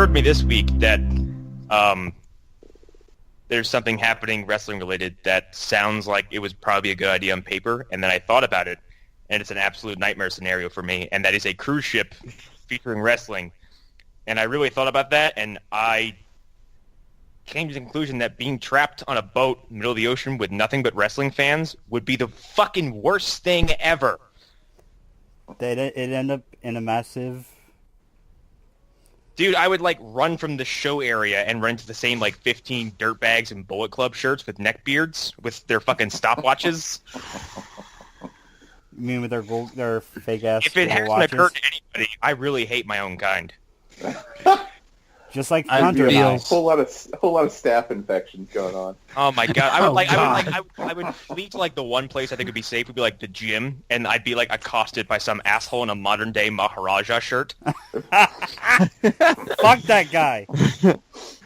occurred to me this week that there's something happening wrestling related that sounds like it was probably a good idea on paper, and then I thought about it, and it's an absolute nightmare scenario for me, and that is a cruise ship featuring wrestling. And I really thought about that, and I came to the conclusion that being trapped on a boat in the middle of the ocean with nothing but wrestling fans would be the fucking worst thing ever. It end up in a massive... Dude, I would, run from the show area and run to the same, 15 dirtbags and Bullet Club shirts with neck beards with their fucking stopwatches. You mean with their fake-ass If it hasn't watches? occurred to anybody, I really hate my own kind. Just like Hunter and I. Whole lot of staph infections going on. Oh my god! I would flee to the one place I think would be safe would be the gym, and I'd be accosted by some asshole in a modern day Maharaja shirt. Fuck that guy.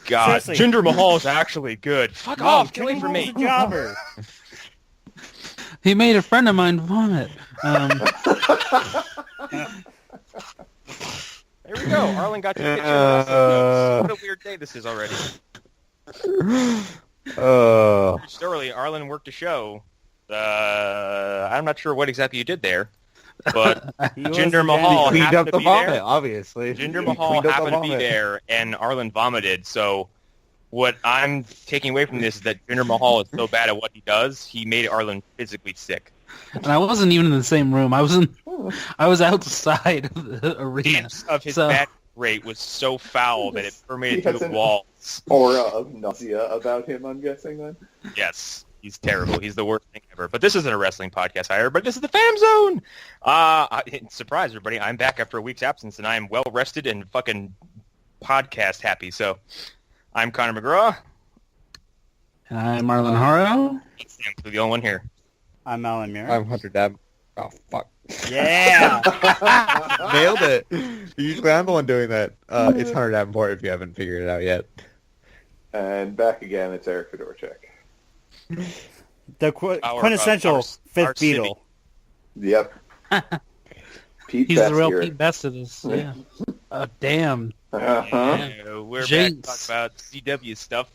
God, Seriously. Jinder Mahal is actually good. Fuck off! Get away from me. He's a jobber. He made a friend of mine vomit. There we go. Arlen got your picture. What a weird day this is already. Story, Arlen worked a show. I'm not sure what exactly you did there, but Jinder Mahal cleaned happened up to the be vomit, there. obviously. Jinder Mahal happened to be there, and Arlen vomited. So what I'm taking away from this is that Jinder Mahal is so bad at what he does, he made Arlen physically sick. And I wasn't even in the same room. I was outside of the arena. Of his bad rate was so foul that it permeated through the walls. Aura of nausea about him, I'm guessing, then? Yes, he's terrible. He's the worst thing ever. But this isn't a wrestling podcast, either. But this is the Fam Zone! Surprise, everybody. I'm back after a week's absence, and I am well-rested and fucking podcast happy. So, I'm Connor McGraw. And I'm Arlen Haro. I'm the only one here. I'm Alan Muir. I'm Hunter Dab. Oh, fuck. Yeah! Nailed it. Usually I'm the one doing that. It's Hunter Davenport if you haven't figured it out yet. And back again, it's Erik Fedorchak. The quintessential fifth Beatle. Yep. Pete He's Best the real here. Pete Best of this. Yeah. Oh, damn. Yeah, we're Jinx. back to talk about CW stuff.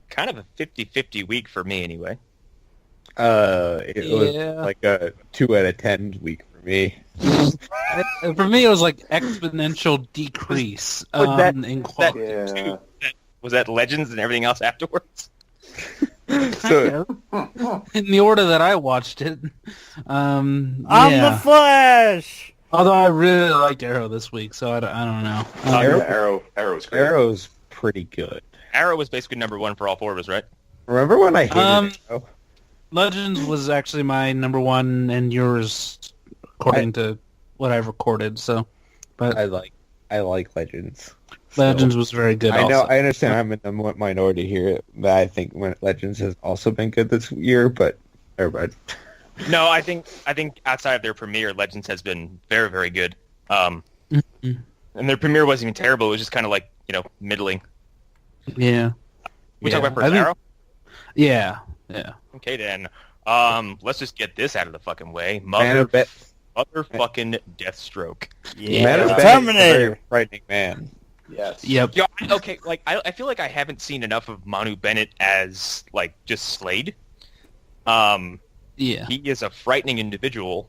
Kind of a 50-50 week for me, anyway. It was like a 2 out of 10 week for me. For me, it was exponential decrease in quality. Was that Legends and everything else afterwards? So, in the order that I watched it. I'm the Flash! Although I really liked Arrow this week, so I don't know. Arrow's great. Arrow's pretty good. Arrow was basically number one for all four of us, right? Remember when I hated Arrow? Legends was actually my number one, and yours, according to what I've recorded. So, but I like Legends. Legends was very good. I know. Also. I understand. I'm in the minority here, but I think Legends has also been good this year. But everybody. No, I think outside of their premiere, Legends has been very, very good. And their premiere wasn't even terrible. It was just kind of middling. Yeah. We talk about first Arrow? Yeah. Okay, then. Let's just get this out of the fucking way. Motherfucking Deathstroke. Yeah. Terminator. Very frightening man. Yes. Yep. Yeah, okay, I feel like I haven't seen enough of Manu Bennett as, just Slade. Yeah. He is a frightening individual.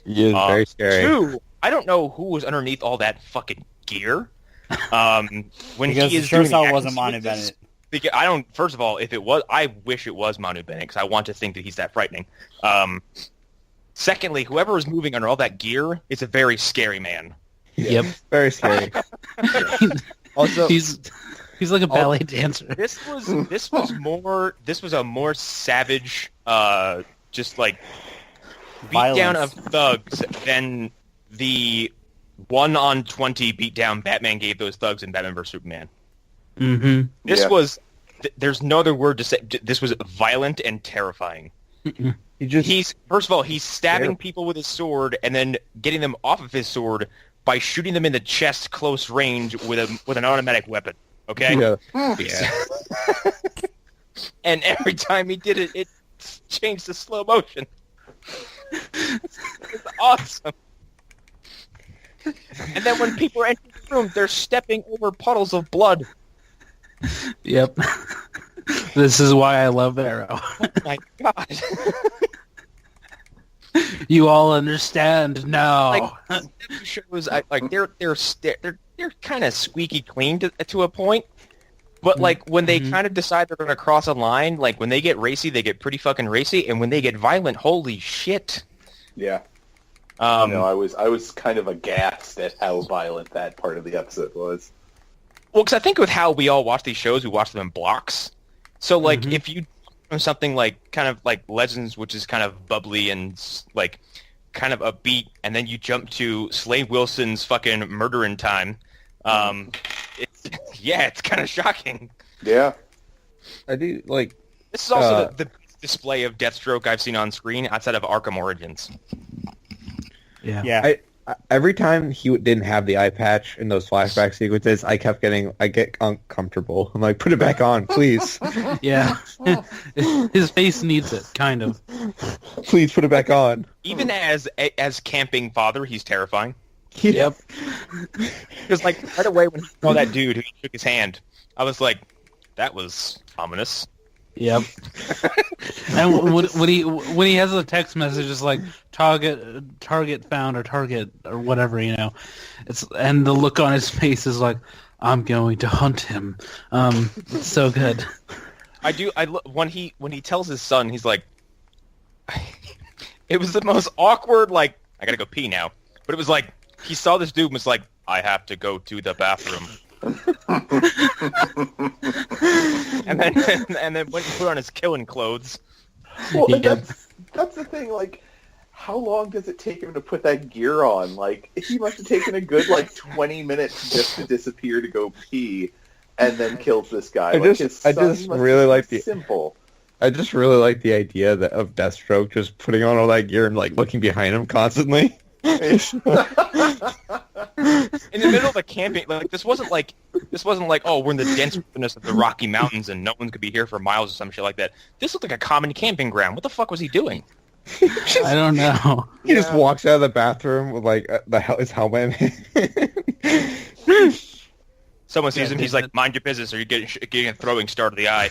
He is very scary. Two, I don't know who was underneath all that fucking gear. When because he is sure doing wasn't Manu Bennett. Because I don't. First of all, if it was, I wish it was Manu Bennett because I want to think that he's that frightening. Secondly, whoever is moving under all that gear is a very scary man. Yep. Very scary. Also, he's like a ballet dancer. This was a more savage, just beatdown of thugs than the 1-on-20 beatdown Batman gave those thugs in Batman vs Superman. Mm-hmm. This was. There's no other word to say. This was violent and terrifying. He's first of all, he's stabbing people with his sword and then getting them off of his sword by shooting them in the chest close range with an automatic weapon. Okay. Yeah. And every time he did it, it changed to slow motion. It's awesome. And then when people were entering the bathroom, they're stepping over puddles of blood. Yep. This is why I love Arrow. Oh my god. You all understand now. Like shows, they're kind of squeaky clean to a point, but like when they kind of decide they're going to cross a line, like when they get racy, they get pretty fucking racy, and when they get violent, holy shit. Yeah. I was kind of aghast at how violent that part of the episode was. Well, because I think with how we all watch these shows, we watch them in blocks. So like if you do something like kind of like Legends, which is kind of bubbly and like kind of upbeat, and then you jump to Slade Wilson's fucking murdering time. It's kind of shocking. Yeah. I do like. This is also the display of Deathstroke I've seen on screen outside of Arkham Origins. Yeah. Every time he didn't have the eye patch in those flashback sequences, I get uncomfortable. I'm like, put it back on, please. Yeah. His face needs it, kind of. Please put it back on. Even as camping father, he's terrifying. Yep. Because like right away when he saw that dude who shook his hand, I was like, that was ominous. Yep. And when he has a text message, it's like target found or target or whatever, and the look on his face is like, I'm going to hunt him. It's so good. When he tells his son, he's like, it was the most awkward. Like, I gotta go pee now, but it was like he saw this dude and was like, I have to go to the bathroom. and then went and put on his killing clothes. Well, that's the thing. Like, how long does it take him to put that gear on? Like, he must have taken a good 20 minutes just to disappear to go pee, and then kills this guy. I just really like the simple. I just really like the idea of Deathstroke just putting on all that gear and looking behind him constantly. In the middle of a camping, this wasn't like oh, we're in the dense wilderness of the Rocky Mountains and no one could be here for miles or some shit like that. This looked like a common camping ground. What the fuck was he doing? I don't know. He just walks out of the bathroom with his helmet. Someone sees him. He's like, "Mind your business, or you're getting a throwing star to the eye."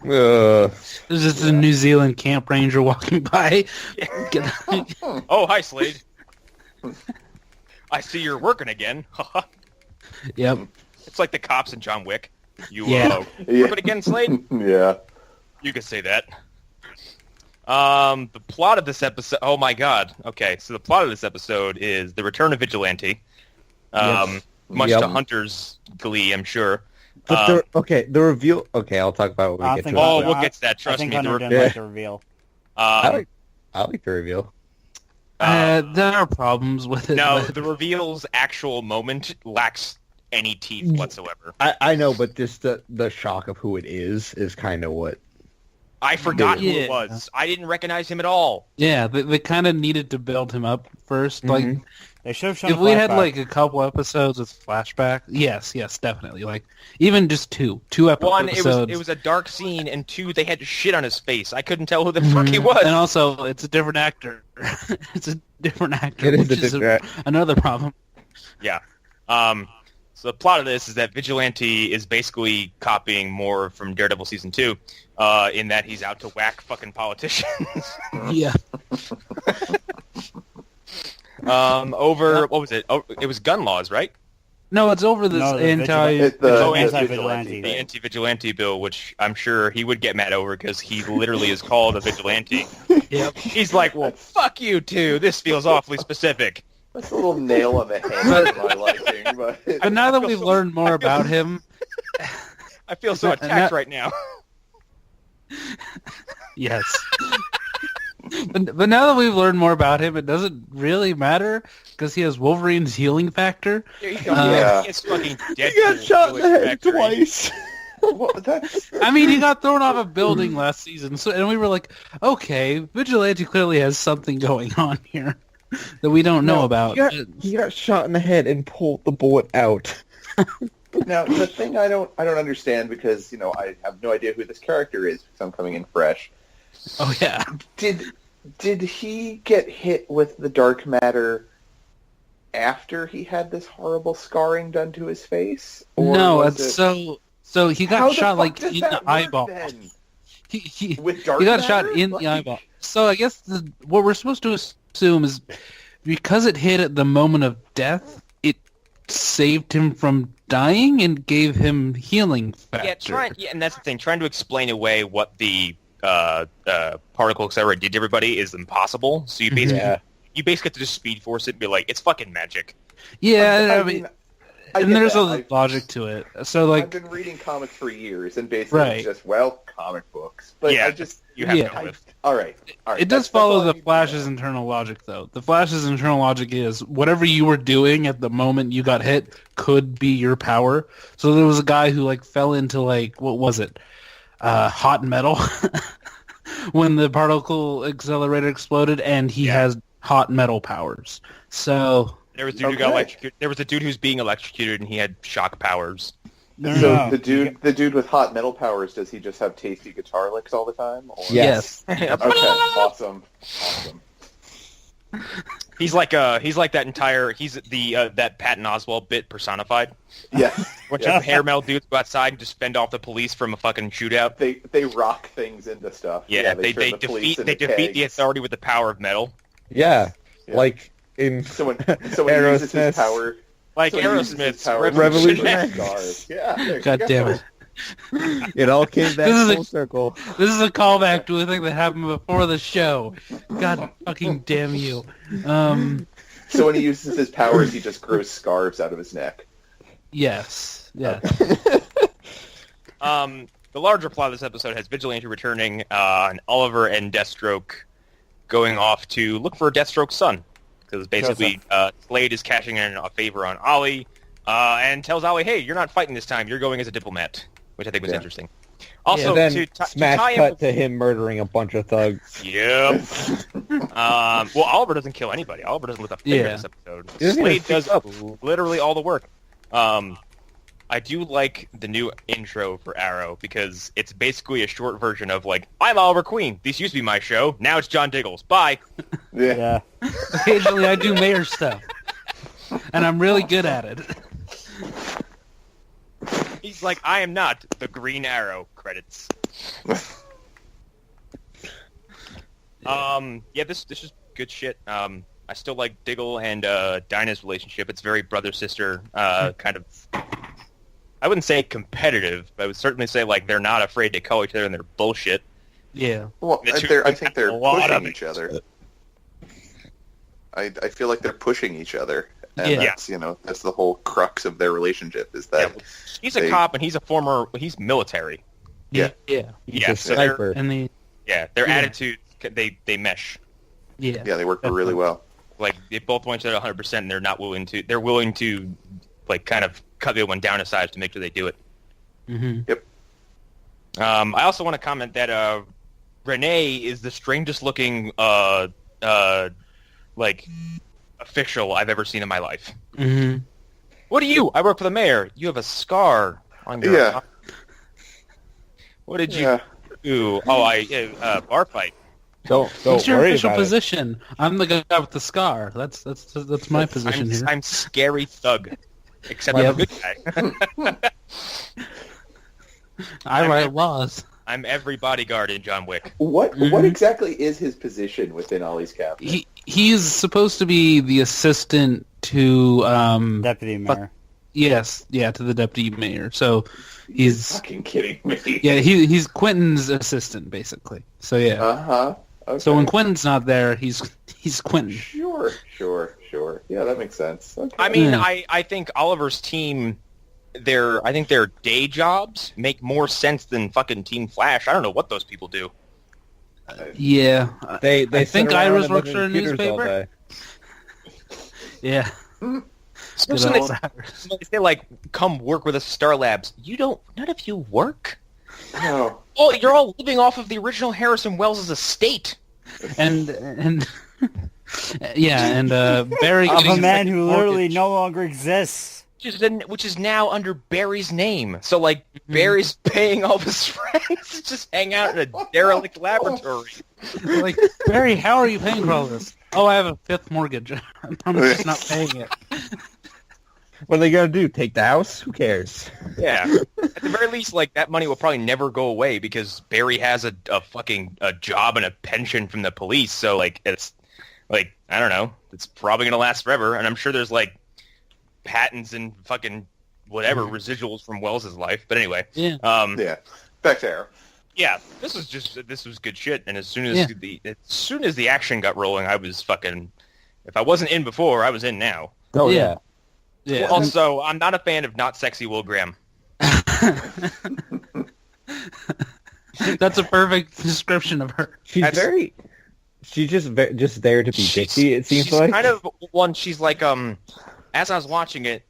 There's just a New Zealand camp ranger walking by. Oh, hi, Slade. I see you're working again. Yep. It's like the cops in John Wick. You working again, Slade? Yeah. You could say that. The plot of this episode... Oh, my God. Okay, so the plot of this episode is the return of Vigilante. Much to Hunter's glee, I'm sure. But the reveal... Okay, I'll talk about it when we get to it. Oh, we'll get to that. Trust me. I think Hunter didn't like the reveal. I like the reveal. There are problems with it. No, but... the reveal's actual moment lacks any teeth whatsoever. I know, but just the shock of who it is kind of what... I forgot who it was. I didn't recognize him at all. Yeah, they kind of needed to build him up first. Mm-hmm. They should have shown if we had a couple episodes with flashback, yes, definitely. Even just two episodes. One, it was a dark scene, and two, they had shit on his face. I couldn't tell who the fuck he was. And also, it's a different actor. It's a different actor, which is another problem. Yeah. So the plot of this is that Vigilante is basically copying more from Daredevil Season 2, in that he's out to whack fucking politicians. Yeah. Over, what was it? Oh, it was gun laws, right? No, it's over this anti-vigilante. The anti-vigilante bill, which I'm sure he would get mad over because he literally is called a vigilante. Yep. He's like, well, fuck you too. This feels awfully specific. That's a little nail on the head of my liking. But now that we've learned more about him... I feel so attacked right now. Yes. But now that we've learned more about him, it doesn't really matter because he has Wolverine's healing factor. He has fucking Deadpool. He got shot in the head twice. Well, I mean, he got thrown off a building last season, and we were like, okay, Vigilante clearly has something going on here that we don't know about. He got shot in the head and pulled the bullet out. Now, the thing I don't understand, because I have no idea who this character is because I'm coming in fresh. Oh yeah. Did he get hit with the dark matter after he had this horrible scarring done to his face? Or No, was it's it... so he How got the shot fuck like does in that the work, eyeball. then? He With dark got shot matter? in the eyeball. So I guess what we're supposed to assume is because it hit at the moment of death, it saved him from dying and gave him healing factor. And that's the thing. Trying to explain away what the particle accelerator did to everybody is impossible. So you basically have to just speed force it and be like, it's fucking magic. Yeah, I mean, and get there's that. a logic to it. So like, I've been reading comics for years, and basically it's just, comic books. But Yeah, I just... you have Yeah. to go with. All right. it does follow the Flash's internal logic, though. The Flash's internal logic is whatever you were doing at the moment you got hit could be your power. So there was a guy who like fell into like what was it, hot metal, when the particle accelerator exploded, and he has hot metal powers. So There was a dude who got electrocuted. There was a dude who's being electrocuted, and he had shock powers. So the dude with hot metal powers, does he just have tasty guitar licks all the time? Or... yes. Okay, awesome. He's like that entire. He's that Patton Oswalt bit personified. Yes. Bunch of hair metal dudes go outside and just fend off the police from a fucking shootout. They rock things into stuff. Yeah, they they defeat the authority with the power of metal. Yeah, like in Someone uses his power. Like someone uses his Aerosmith's power to Revolution shoot X. stars. Yeah. there God you damn go. it. it all came back This is full circle. This is a callback to a thing that happened before the show. God fucking damn you. So when he uses his powers, he just grows scarves out of his neck. Yes. Yeah. The larger plot of this episode has Vigilante returning, and Oliver and Deathstroke going off to look for Deathstroke's son. Because basically, Slade is cashing in a favor on Ollie, and tells Ollie, hey, you're not fighting this time, you're going as a diplomat, which I think was interesting. Also, then to smash tie cut in... to him murdering a bunch of thugs. Yep. Well, Oliver doesn't kill anybody. Oliver doesn't lift a finger in this episode. He doesn't even Slade does speak up. literally all the work. I do like the new intro for Arrow because it's basically a short version of like, I'm Oliver Queen. This used to be my show. Now it's John Diggles. Bye. Yeah. Occasionally I do mayor stuff. And I'm really good at it. He's like, I am not the Green Arrow. Credits. This is good shit. I still like Diggle and Dinah's relationship. It's very brother-sister kind of... I wouldn't say competitive, but I would certainly say like they're not afraid to call each other and they're bullshit. Yeah. Well, I think they're a lot of pushing each other. I feel like they're pushing each other. And Yeah. that's the whole crux of their relationship is that He's a cop and he's military. Yeah. Yeah. He's Yeah, a so they're- sniper. And the Their attitudes, they mesh. yeah. they work really well. Like they both want each other 100%, and they're willing to like kind of cut the other one down a size to make sure they do it. Mm-hmm. Yep. I also want to comment that Renee is the strangest looking like official I've ever seen in my life. Mm-hmm. What are you? I work for the mayor. You have a scar on your Yeah. What did you Yeah. do? Oh, bar fight. Don't What's your worry official about it. position? I'm the guy with the scar. That's my position here. I'm scary thug. Except Yep. I'm a good guy. I write laws. I'm every bodyguard in John Wick. What exactly is his position within Ollie's cabinet? He's supposed to be the assistant to Deputy mayor. yes, yeah, to the deputy mayor. So he's fucking kidding me. yeah, he's Quentin's assistant basically. So yeah. Uh-huh. Okay. So when Quentin's not there, he's Quentin. Sure. Yeah, that makes sense. Okay. I mean, Yeah. I think Oliver's team, their day jobs make more sense than fucking Team Flash. I don't know what those people do. Yeah. They I think sit around Iris and works look for at a computers all newspaper. day. Yeah. Good Especially old they, Iris. they like come work with us Star Labs. None of you work. No. Oh, you're all living off of the original Harrison Wells' estate. And yeah, and Barry Of getting a his man second who literally mortgage. no longer exists. Which is now under Barry's name. So, like, Barry's paying all of his friends to just hang out in a derelict laboratory. Like, Barry, how are you paying for all this? oh, I have a fifth mortgage. I'm just not paying it. What are they gonna do? Take the house? Who cares? Yeah. At the very least, like, that money will probably never go away because Barry has a fucking job and a pension from the police. So, like, it's, like, I don't know. It's probably going to last forever. And I'm sure there's, like, patents and fucking whatever residuals from Wells's life. But anyway. Yeah. Yeah. Back to Arrow. Yeah, this was good shit. And as soon as the action got rolling, I was fucking, if I wasn't in before, I was in now. Oh yeah. Yeah. Also, I'm not a fan of not sexy Will Graham. That's a perfect description of her. She's just there to be bitchy. It seems she's like kind of one. She's like as I was watching it,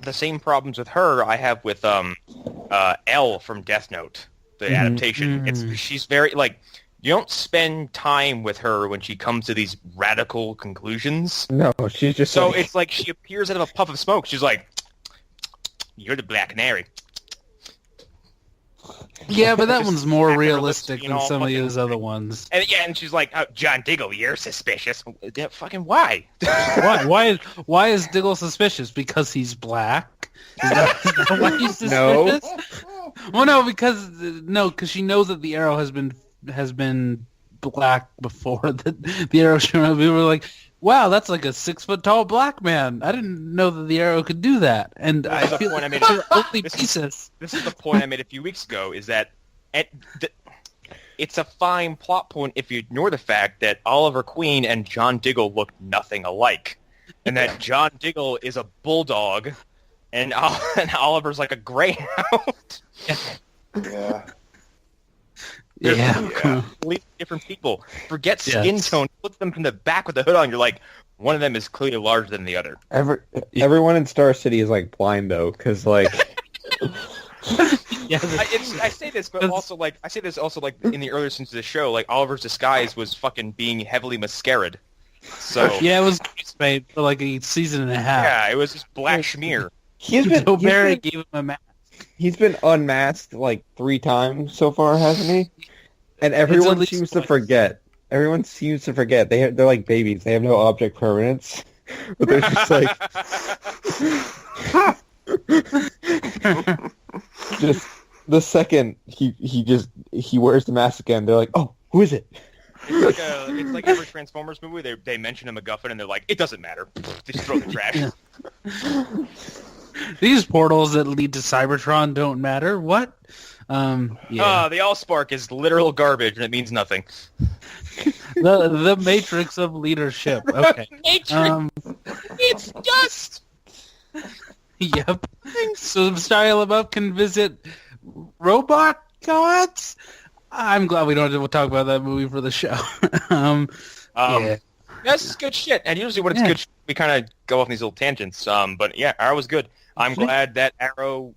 the same problems with her I have with Elle from Death Note, the adaptation. She's very like, you don't spend time with her when she comes to these radical conclusions. no, she's just So like, it's like she appears out of a puff of smoke. She's like, "You're the Black Canary." Yeah, but that one's more Smack her lips, realistic you than know, some of fucking- those other ones. And she's like, "John Diggle, you're suspicious." Yeah, fucking why? Why is Diggle suspicious? Because he's black? Is that why he's suspicious? No. Well, no, because she knows that the Arrow has been black before the Arrow showed up. We were like, wow, that's like a 6 foot tall black man. I didn't know that the Arrow could do that. And This I is the feel point I like made. they're only This is- pieces. This is the point I made a few weeks ago, is that it's a fine plot point if you ignore the fact that Oliver Queen and John Diggle look nothing alike. And that John Diggle is a bulldog, and Oliver's like a greyhound. Yeah. Yeah. Completely different people. Forget skin Yes. tone. Flip them from the back with the hood on. You're like, one of them is clearly larger than the other. everyone in Star City is like blind though, because like Yeah, I say this, but also like in the earlier scenes of the show, like Oliver's disguise was fucking being heavily mascaraed. So yeah, it was made for like a season and a half. yeah, it was just black schmear. So Barry gave him a mask. he's been unmasked like 3 times so far, hasn't he? And everyone least seems to twice. forget. Everyone seems to forget. They're like babies. They have no object permanence. But they're just like just the second he wears the mask again, they're like, oh, who is it? It's like every Transformers movie. They mention a MacGuffin and they're like, it doesn't matter. They just throw it in the trash. These portals that lead to Cybertron don't matter. What? Yeah. The Allspark is literal garbage and it means nothing. The Matrix of leadership. Okay. Matrix. It's dust. Yep. So Shia LaBeouf can visit robot gods. I'm glad we don't have to talk about that movie for the show. Yeah. This is good shit. And usually when it's good shit, we kind of go off these little tangents. But yeah, Arrow was good. I'm glad that Arrow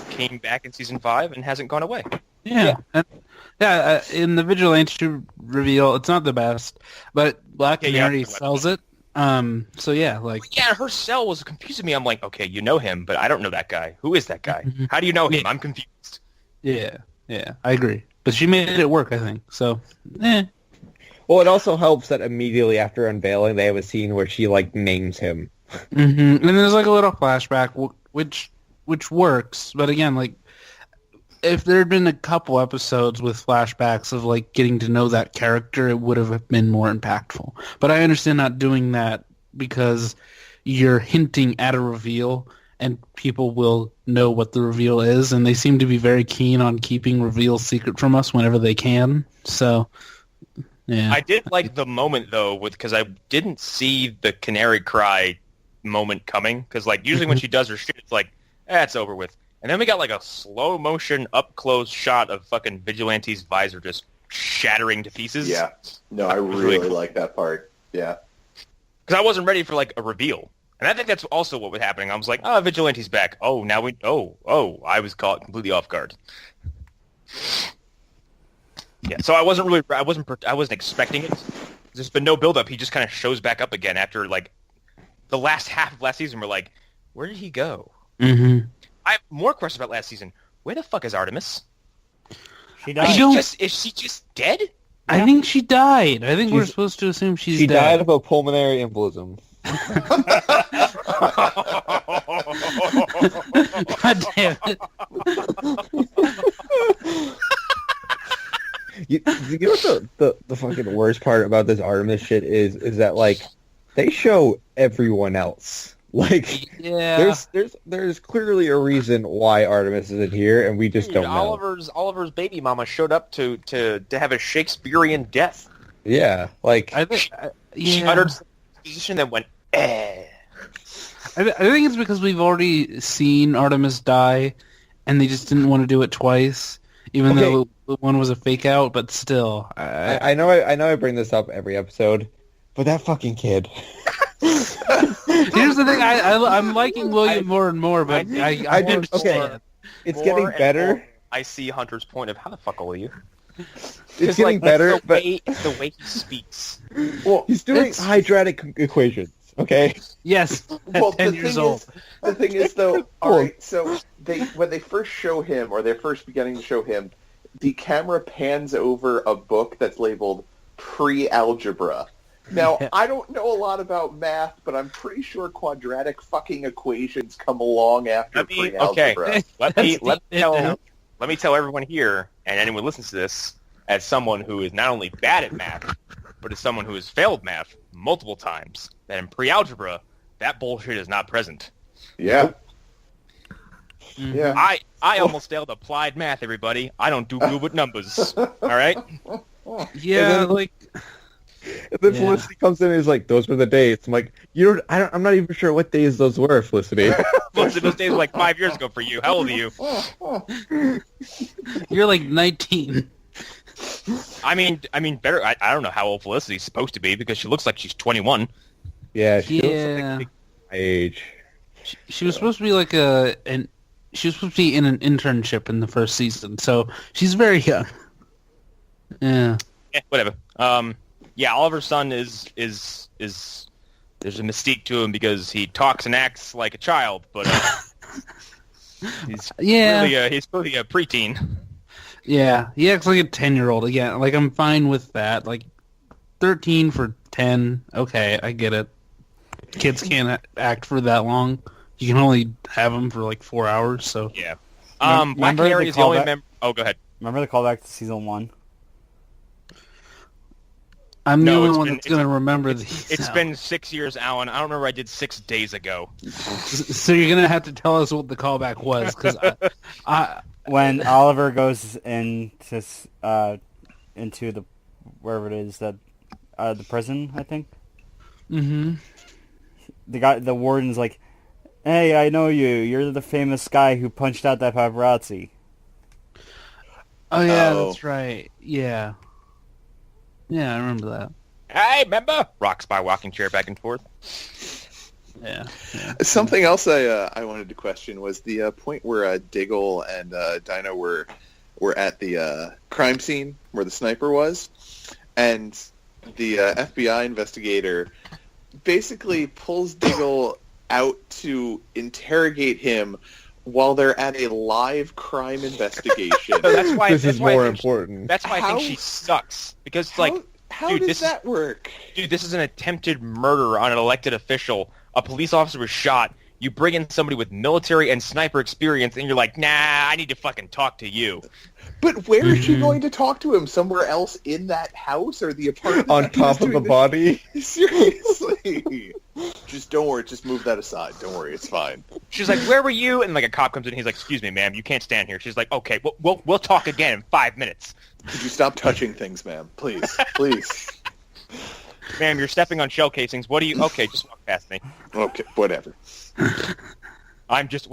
came back in season 5 and hasn't gone away. Yeah. In the Vigilante reveal, it's not the best, but Black Canary sells it. So yeah, like Yeah, her cell was confusing me. I'm like, okay, you know him, but I don't know that guy. Who is that guy? How do you know him? I'm confused. yeah, I agree. But she made it work, I think. So, Well, it also helps that immediately after unveiling, they have a scene where she like names him. And there's like a little flashback, which works. But again, like if there had been a couple episodes with flashbacks of like getting to know that character, it would have been more impactful. But I understand not doing that because you're hinting at a reveal and people will know what the reveal is, and they seem to be very keen on keeping reveals secret from us whenever they can. So, yeah. I did like the moment, though, because I didn't see the canary cry moment coming, because like usually when she does her shit, it's like, it's over with. And then we got like a slow motion up close shot of fucking Vigilante's visor just shattering to pieces. Yeah. No, I really like that part. Yeah. Because I wasn't ready for like a reveal. And I think that's also what was happening. I was like, Vigilante's back. Oh, now I was caught completely off guard. Yeah, so I wasn't expecting it. There's been no build up. He just kind of shows back up again after like the last half of last season. We're like, where did he go? Mm-hmm. I have more questions about last season. Where the fuck is Artemis? She died. Is she just dead? I think she died. I think we're She's- supposed to assume she's She died dead. of a pulmonary embolism. God damn it. You know what the fucking worst part about this Artemis shit is that like they show everyone else. Like Yeah. there's clearly a reason why Artemis isn't here, and we just Dude, don't know. Oliver's baby mama showed up to have a Shakespearean death. Yeah, like I think. She uttered some position that went, eh. I think it's because we've already seen Artemis die, and they just didn't want to do it twice, even though the one was a fake out. But still, I know I bring this up every episode, but that fucking kid. here's the thing: I'm liking William more and more, but I did- understand. okay. It's More getting and better. more I see Hunter's point of how the fuck old are you? It's getting better, but the way he speaks. Well, he's doing It's- hydraulic equations. Okay. Yes, at well, 10 years old. The thing is, though, all right. So when they first show him, or they're first beginning to show him, the camera pans over a book that's labeled pre-algebra. Now, Yeah. I don't know a lot about math, but I'm pretty sure quadratic fucking equations come along after pre-algebra. Let me down. tell everyone here and anyone who listens to this as someone who is not only bad at math, but as someone who has failed math multiple times, that in pre-algebra, that bullshit is not present. Yeah. Mhm. Yeah. I almost failed applied math, everybody. I don't do good with numbers. All right? Yeah, then- like And then Yeah. Felicity comes in and is like, "Those were the dates." I'm like, I'm not even sure what days those were, Felicity. Most of those days were like 5 years ago for you. How old are you? you're like 19. I mean, better. I don't know how old Felicity's supposed to be because she looks like she's 21. Yeah, she looks Yeah, like my age. she was supposed to be like she was supposed to be in an internship in the first season, so she's very young. Yeah. Whatever. Yeah, Oliver's son is there's a mystique to him because he talks and acts like a child, but he's Yeah. he's really a preteen. Yeah, he acts like a 10-year-old again. Like, I'm fine with that. Like, 13 for 10, okay, I get it. Kids can't act for that long. You can only have them for like 4 hours, so... Yeah. Black Remember Canary the is the only callback? member. Oh, go ahead. Remember the callback to season 1? I'm the No, only it's one been- that's going to remember these. It's now. been 6 years, Alan. I don't remember. I did 6 days ago. So you're going to have to tell us what the callback was, because When Oliver goes into the wherever it is that the prison, I think. Mm-hmm. The warden's like, "Hey, I know you. You're the famous guy who punched out that paparazzi." Oh, yeah, Oh. that's right. Yeah. Yeah, I remember that. Hey, member! Rocks my walking chair back and forth. Yeah. Something else I wanted to question was the point where Diggle and Dinah were at the crime scene where the sniper was, and the FBI investigator basically pulls Diggle out to interrogate him while they're at a live crime investigation. So that's why. This that's is why I more think important. That's why I How- think she sucks because How dude, does this is- that work? dude, this is an attempted murder on an elected official. A police officer was shot. You bring in somebody with military and sniper experience, and you're like, nah, I need to fucking talk to you. But where is she going to talk to him? Somewhere else in that house or the apartment? On that he was top of the doing body. Seriously. Just don't worry. Just move that aside. Don't worry. It's fine. She's like, where were you? And like a cop comes in. He's like, excuse me, ma'am, you can't stand here. She's like, okay, we'll talk again in 5 minutes. Could you stop touching things, ma'am? Please. Please. Ma'am, you're stepping on shell casings. What do you? Okay, just walk past me. Okay. Whatever. I'm just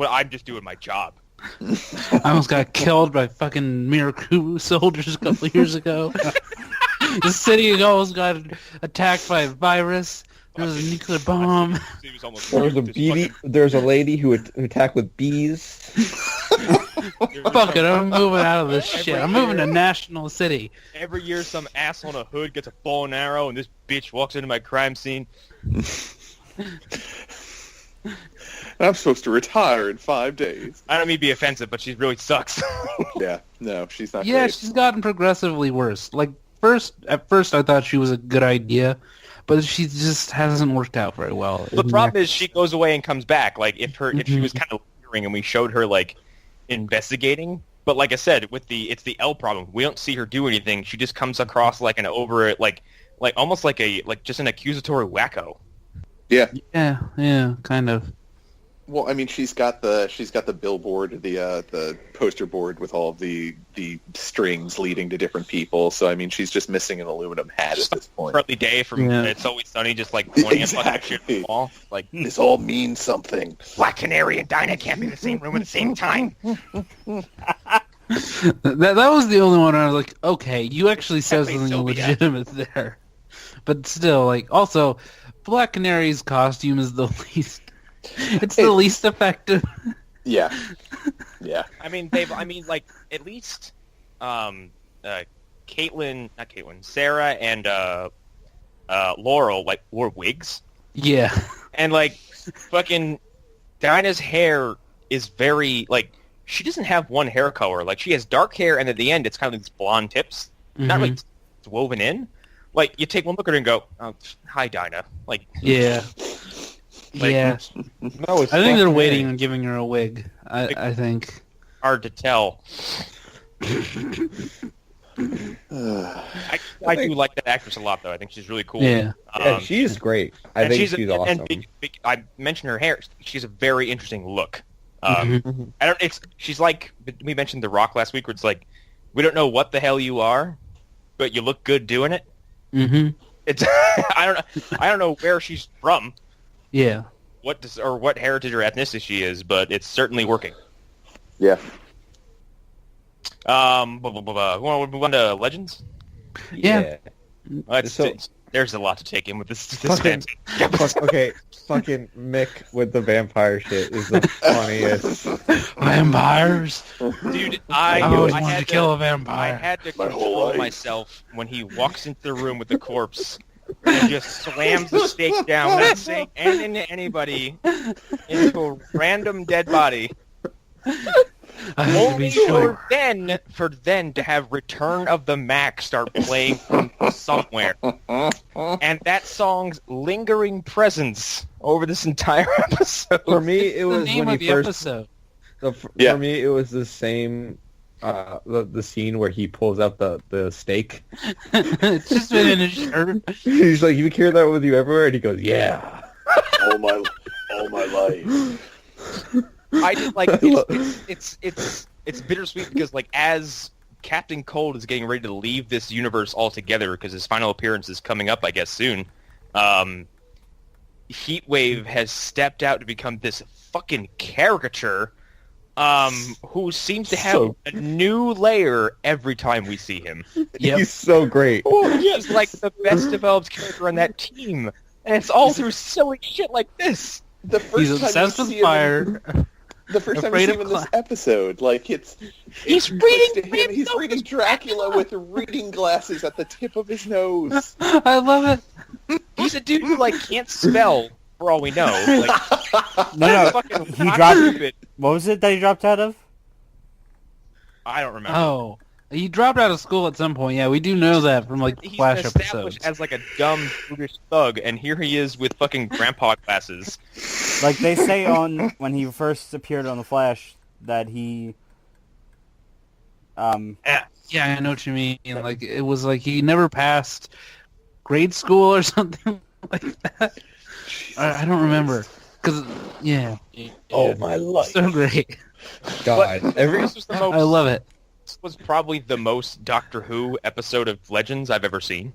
doing my job. I almost got killed by fucking Miraku soldiers a couple of years ago. The city almost got attacked by a virus. There was a nuclear bomb. He was almost There was a just beady. There's a lady who attacked with bees. fucking- Fuck it, I'm moving out of this shit. I'm moving to National City. Every year, some asshole in a hood gets a bow and arrow, and this bitch walks into my crime scene. I'm supposed to retire in 5 days. I don't mean to be offensive, but she really sucks. Yeah. No, she's not Yeah, great. she's gotten progressively worse. Like, first I thought she was a good idea, but she just hasn't worked out very well. The problem is she goes away and comes back. Like if she was kind of lingering and we showed her like investigating, but like I said, it's the L problem. We don't see her do anything. She just comes across like almost like just an accusatory wacko. Yeah. Yeah, kind of. Well, I mean, she's got the billboard, the poster board with all of the strings leading to different people. So I mean, she's just missing an aluminum hat at this point. Partly Day from It's Always Sunny, just like pointing at fucking shit on the wall. Like this all means something. Black Canary and Dinah can't be in the same room at the same time. That was the only one where I was like, okay, you actually said something Sophia. legitimate there. But still, like, also, Black Canary's costume is the least. It's the least effective. Yeah. I mean, at least, Sarah and Laurel like wore wigs. Yeah. And like, fucking Dinah's hair is very like she doesn't have one hair color. Like she has dark hair, and at the end it's kind of these blonde tips, not like it's woven in. Like you take one look at her and go, oh, "Hi, Dinah." Like yeah. Like, yeah. No, it's I think they're Black waiting Canary. on giving her a wig. I think. hard to tell. I do like that actress a lot, though. I think she's really cool. Yeah. Yeah, she's great. I think she's awesome. And I mentioned her hair. She's a very interesting look. Mhm. She's like we mentioned The Rock last week, where it's like we don't know what the hell you are, but you look good doing it. Mm-hmm. It's I don't know where she's from, Yeah. what heritage or ethnicity she is, but it's certainly working. Yeah. We want to move on to Legends. Yeah. There's a lot to take in with this Fucking, fucking Mick with the vampire shit is the funniest. Vampires. Dude, I always wanted to kill a I vampire. had to My whole control life. myself when he walks into the room with the corpse and just slams the stake down without saying anything to anybody into a random dead body. I have to Only be sure. for then to have Return of the Mac start playing from somewhere. And that song's lingering presence over this entire episode. For me, it the was name when of he the first. episode. Yeah. For me, it was the same. The scene where he pulls out the stake. It's just been in his shirt. He's like, "You carry that with you everywhere," and he goes, "Yeah." all my life. I did like it's bittersweet because like as Captain Cold is getting ready to leave this universe altogether because his final appearance is coming up, I guess soon. Heatwave has stepped out to become this fucking caricature, who seems to have a new layer every time we see him. Yep. He's so great. He's like the best developed character on that team, and it's all through silly shit like this. The first He's time obsessed you with see him fire. the first time you afraid see of him in this cla- episode, like He's it reading clicks to him. He's reading Dracula with reading glasses at the tip of his nose. I love it. He's a dude who like can't spell for all we know. Like, No, fucking he not dropped. stupid. What was it that he dropped out of? I don't remember. Oh, he dropped out of school at some point. Yeah, we do know that from like He's Flash established episodes. as like a dumb British thug, and here he is with fucking grandpa glasses. Like they say on when he first appeared on the Flash that he, Yeah, I know what you mean. Like it was like he never passed grade school or something like that. I don't remember because Oh my life! so great. God, This was the most, I love it. This was probably the most Doctor Who episode of Legends I've ever seen.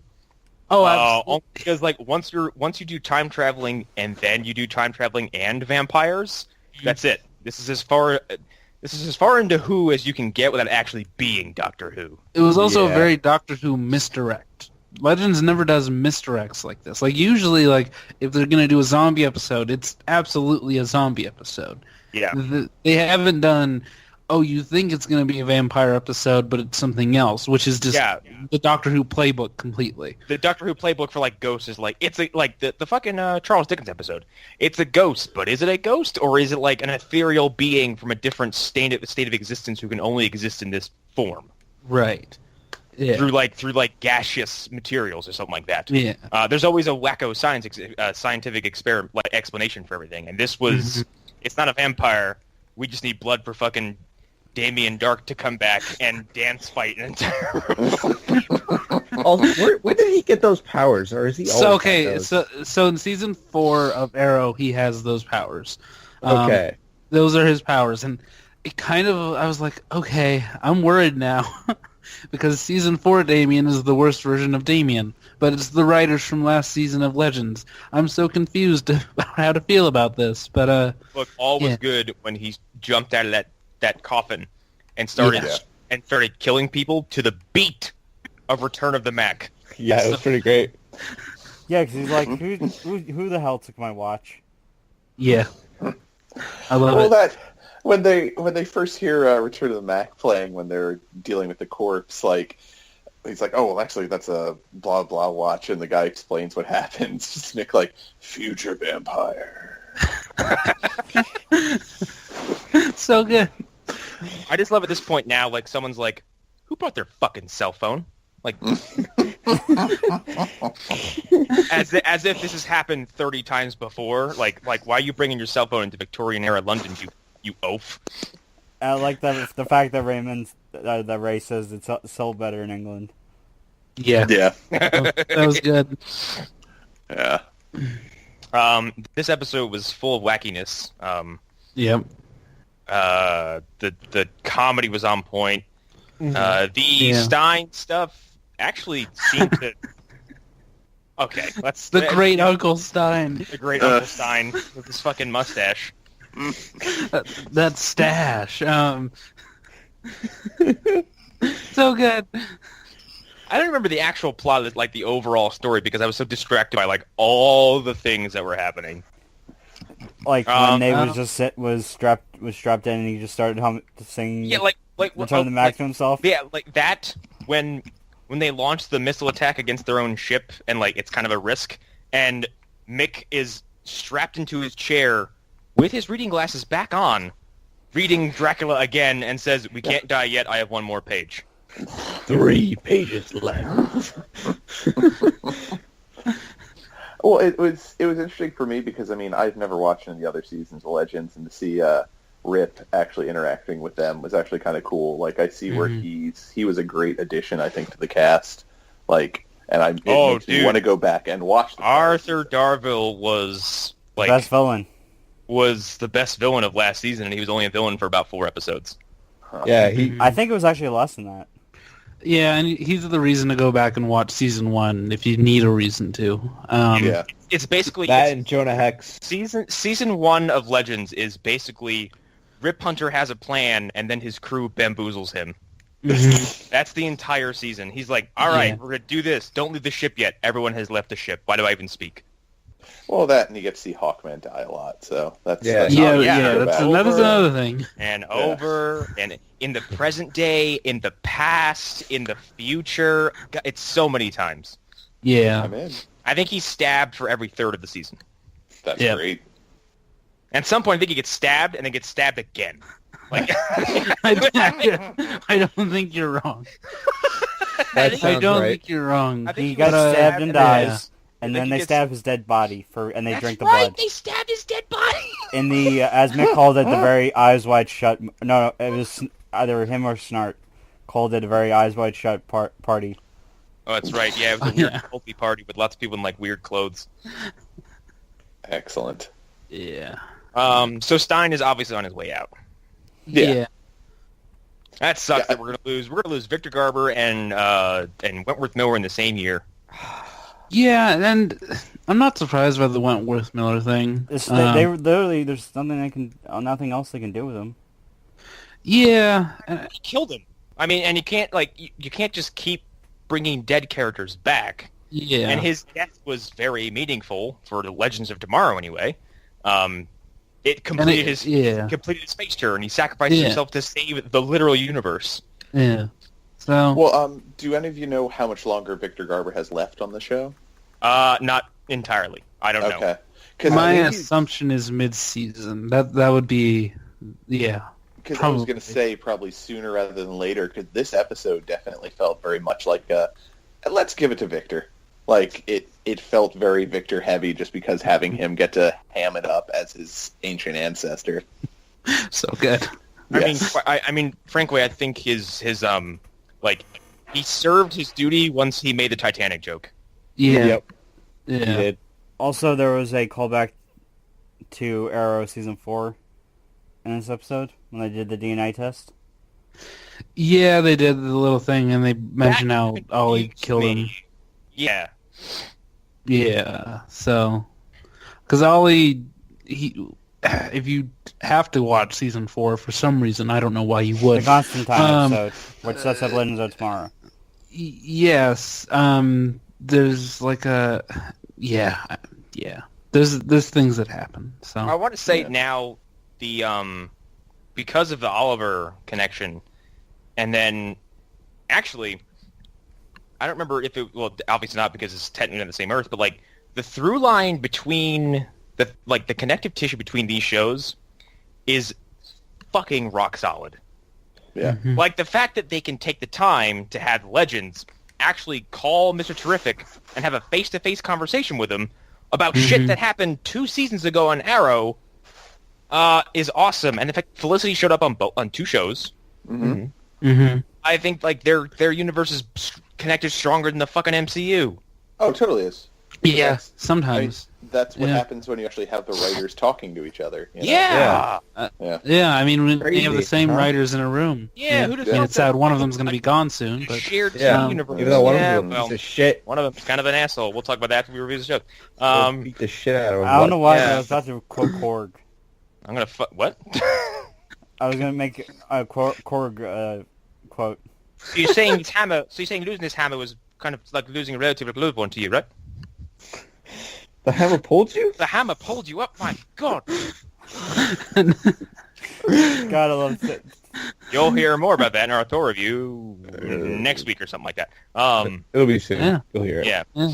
Oh, absolutely. Only because like once you do time traveling and then you do time traveling and vampires, that's it. This is as far into Who as you can get without actually being Doctor Who. It was also a Yeah. very Doctor Who misdirect. Legends never does misdirects like this. Like usually, like if they're gonna do a zombie episode, it's absolutely a zombie episode. Yeah. They haven't done. Oh, you think it's gonna be a vampire episode, but it's something else, which is just the Doctor Who playbook completely. The Doctor Who playbook for like ghosts is like it's like the fucking Charles Dickens episode. It's a ghost, but is it a ghost or is it like an ethereal being from a different state of existence who can only exist in this form? Right. through like gaseous materials or something like that. Yeah. There's always a wacko scientific experiment explanation for everything, and this was it's not a vampire. We just need blood for fucking Damien Dark to come back and dance fight an entire Also, where did he get those powers, or is he? So always had those? so in season 4 of Arrow, he has those powers. Okay. Those are his powers, and it kind of I was like, okay, I'm worried now because season 4 Damien is the worst version of Damien, but it's the writers from last season of Legends. I'm so confused about how to feel about this, but Look, all was good when he jumped out of that coffin and started killing people to the beat of Return of the Mac. Yeah, it was pretty great. Yeah, because he's like, who the hell took my watch? yeah, I love Well, it. that when they first hear Return of the Mac playing when they're dealing with the corpse, like he's like, oh, well, actually, that's a blah blah watch, and the guy explains what happens. Just Nick like future vampire. So good. I just love at this point now, like someone's like, who brought their fucking cell phone? Like, as if this has happened 30 times before. Like why are you bringing your cell phone into Victorian era London? You oaf. I like the fact that that Ray says it's sold better in England. Yeah, Yeah, that was good. yeah. This episode was full of wackiness. Yep. The comedy was on point. The Stein stuff actually seemed to. Okay, let's. The great Uncle Stein. The great Uncle Stein with his fucking mustache. That stash. So good. I don't remember the actual plot, like the overall story, because I was so distracted by like all the things that were happening. Like when Nate was strapped in and he just started singing. Yeah, like Return of the Mac to himself. Yeah, like that when they launched the missile attack against their own ship, and like it's kind of a risk, and Mick is strapped into his chair with his reading glasses back on, reading Dracula again, and says, "We can't die yet. I have one more page." 3 pages left. Well, it was interesting for me because I mean I've never watched any of the other seasons of Legends, and to see Rip actually interacting with them was actually kind of cool. Like I see where he was a great addition, I think, to the cast. Like, and it makes me want to go back and watch. Arthur Darvill was like Best villain. Was the best villain of last season, and he was only a villain for about 4 episodes. Yeah, I think it was actually less than that. Yeah, and he's the reason to go back and watch season 1 if you need a reason to. Yeah. It's basically that and Jonah Hex. Season 1 of Legends is basically Rip Hunter has a plan, and then his crew bamboozles him. That's the entire season. He's like, all right, we're going to do this. Don't leave the ship yet. Everyone has left the ship. Why do I even speak? Well, that and you get to see Hawkman die a lot, so that's that is another thing. And over, and in the present day, in the past, in the future. It's so many times. Yeah. I'm in. I think he's stabbed for every third of the season. That's great. At some point, I think he gets stabbed, and then gets stabbed again. Like, I don't think you're wrong. I don't think you're wrong. He got stabbed and dies. And then they stab his dead body and they drink the blood. They stabbed his dead body. In the, as Mick called it, the very eyes wide shut. No, it was either him or Snart called it a very eyes wide shut party. Oh, that's right. Yeah, it was a weird culty party with lots of people in like weird clothes. Excellent. Yeah. So Stein is obviously on his way out. Yeah. That sucks that we're gonna lose. We're gonna lose Victor Garber and Wentworth Miller in the same year. Yeah, and I'm not surprised by the Wentworth Miller thing. They literally, there's nothing else they can do with him. Yeah, he killed him. I mean, and you can't you can't just keep bringing dead characters back. Yeah, and his death was very meaningful for the Legends of Tomorrow, anyway. It completed his space tour, and he sacrificed himself to save the literal universe. Yeah. So, well, do any of you know how much longer Victor Garber has left on the show? Not entirely. I don't know. My assumption is mid-season. That would be, yeah. because I was going to say probably sooner rather than later, because this episode definitely felt very much like let's give it to Victor. Like, it felt very Victor heavy just because having him get to ham it up as his ancient ancestor. So good. Yes. I mean, frankly, I think his like, he served his duty once he made the Titanic joke. Yeah. Yep. Yeah. He did. Also, there was a callback to Arrow Season 4 in this episode when they did the DNA test. Yeah, they did the little thing, and they mentioned how Ollie killed him. Yeah. Yeah, so... Because Ollie, if you have to watch Season 4 for some reason, I don't know why you The would. Constantine episode, which sets up Legends of Tomorrow. Yes, there's like a... Yeah. There's things that happen, so... I want to say now, the because of the Oliver connection, and then actually, I don't remember if it, well, obviously not because it's technically on the same Earth, but like the through line between the connective tissue between these shows is fucking rock solid. Yeah. Mhm. Like the fact that they can take the time to have Legends actually call Mr. Terrific and have a face-to-face conversation with him about shit that happened 2 seasons ago on Arrow is awesome. And in fact, Felicity showed up on 2 shows. Mm-hmm. Mm-hmm. I think like their universe is connected stronger than the fucking MCU. Oh, it totally is. Yeah, That's- sometimes. That's what Yeah. happens when you actually have the writers talking to each other. You know? Yeah. Yeah, I mean, when Crazy, you have the same huh? writers in a room. Yeah, who'd have I mean, thought it's sad that- one of them's going to be gone soon, but... Shared Yeah. universe. Even though one Yeah, of them well, is a shit. one of them's kind of an asshole. We'll talk about that after we review the show. We'll beat the shit out of him. I don't know why, Yeah. but I was about to quote Korg. I'm gonna what? I was going to make a Korg quote. So you're saying his hammer? So you're saying losing this hammer was kind of like losing a relatively close one to you, right? The hammer pulled you? The hammer pulled you up. My God! God, I love it. You'll hear more about that in our Thor review next week or something like that. It'll be soon. Yeah. You'll hear it. Yeah. Yeah.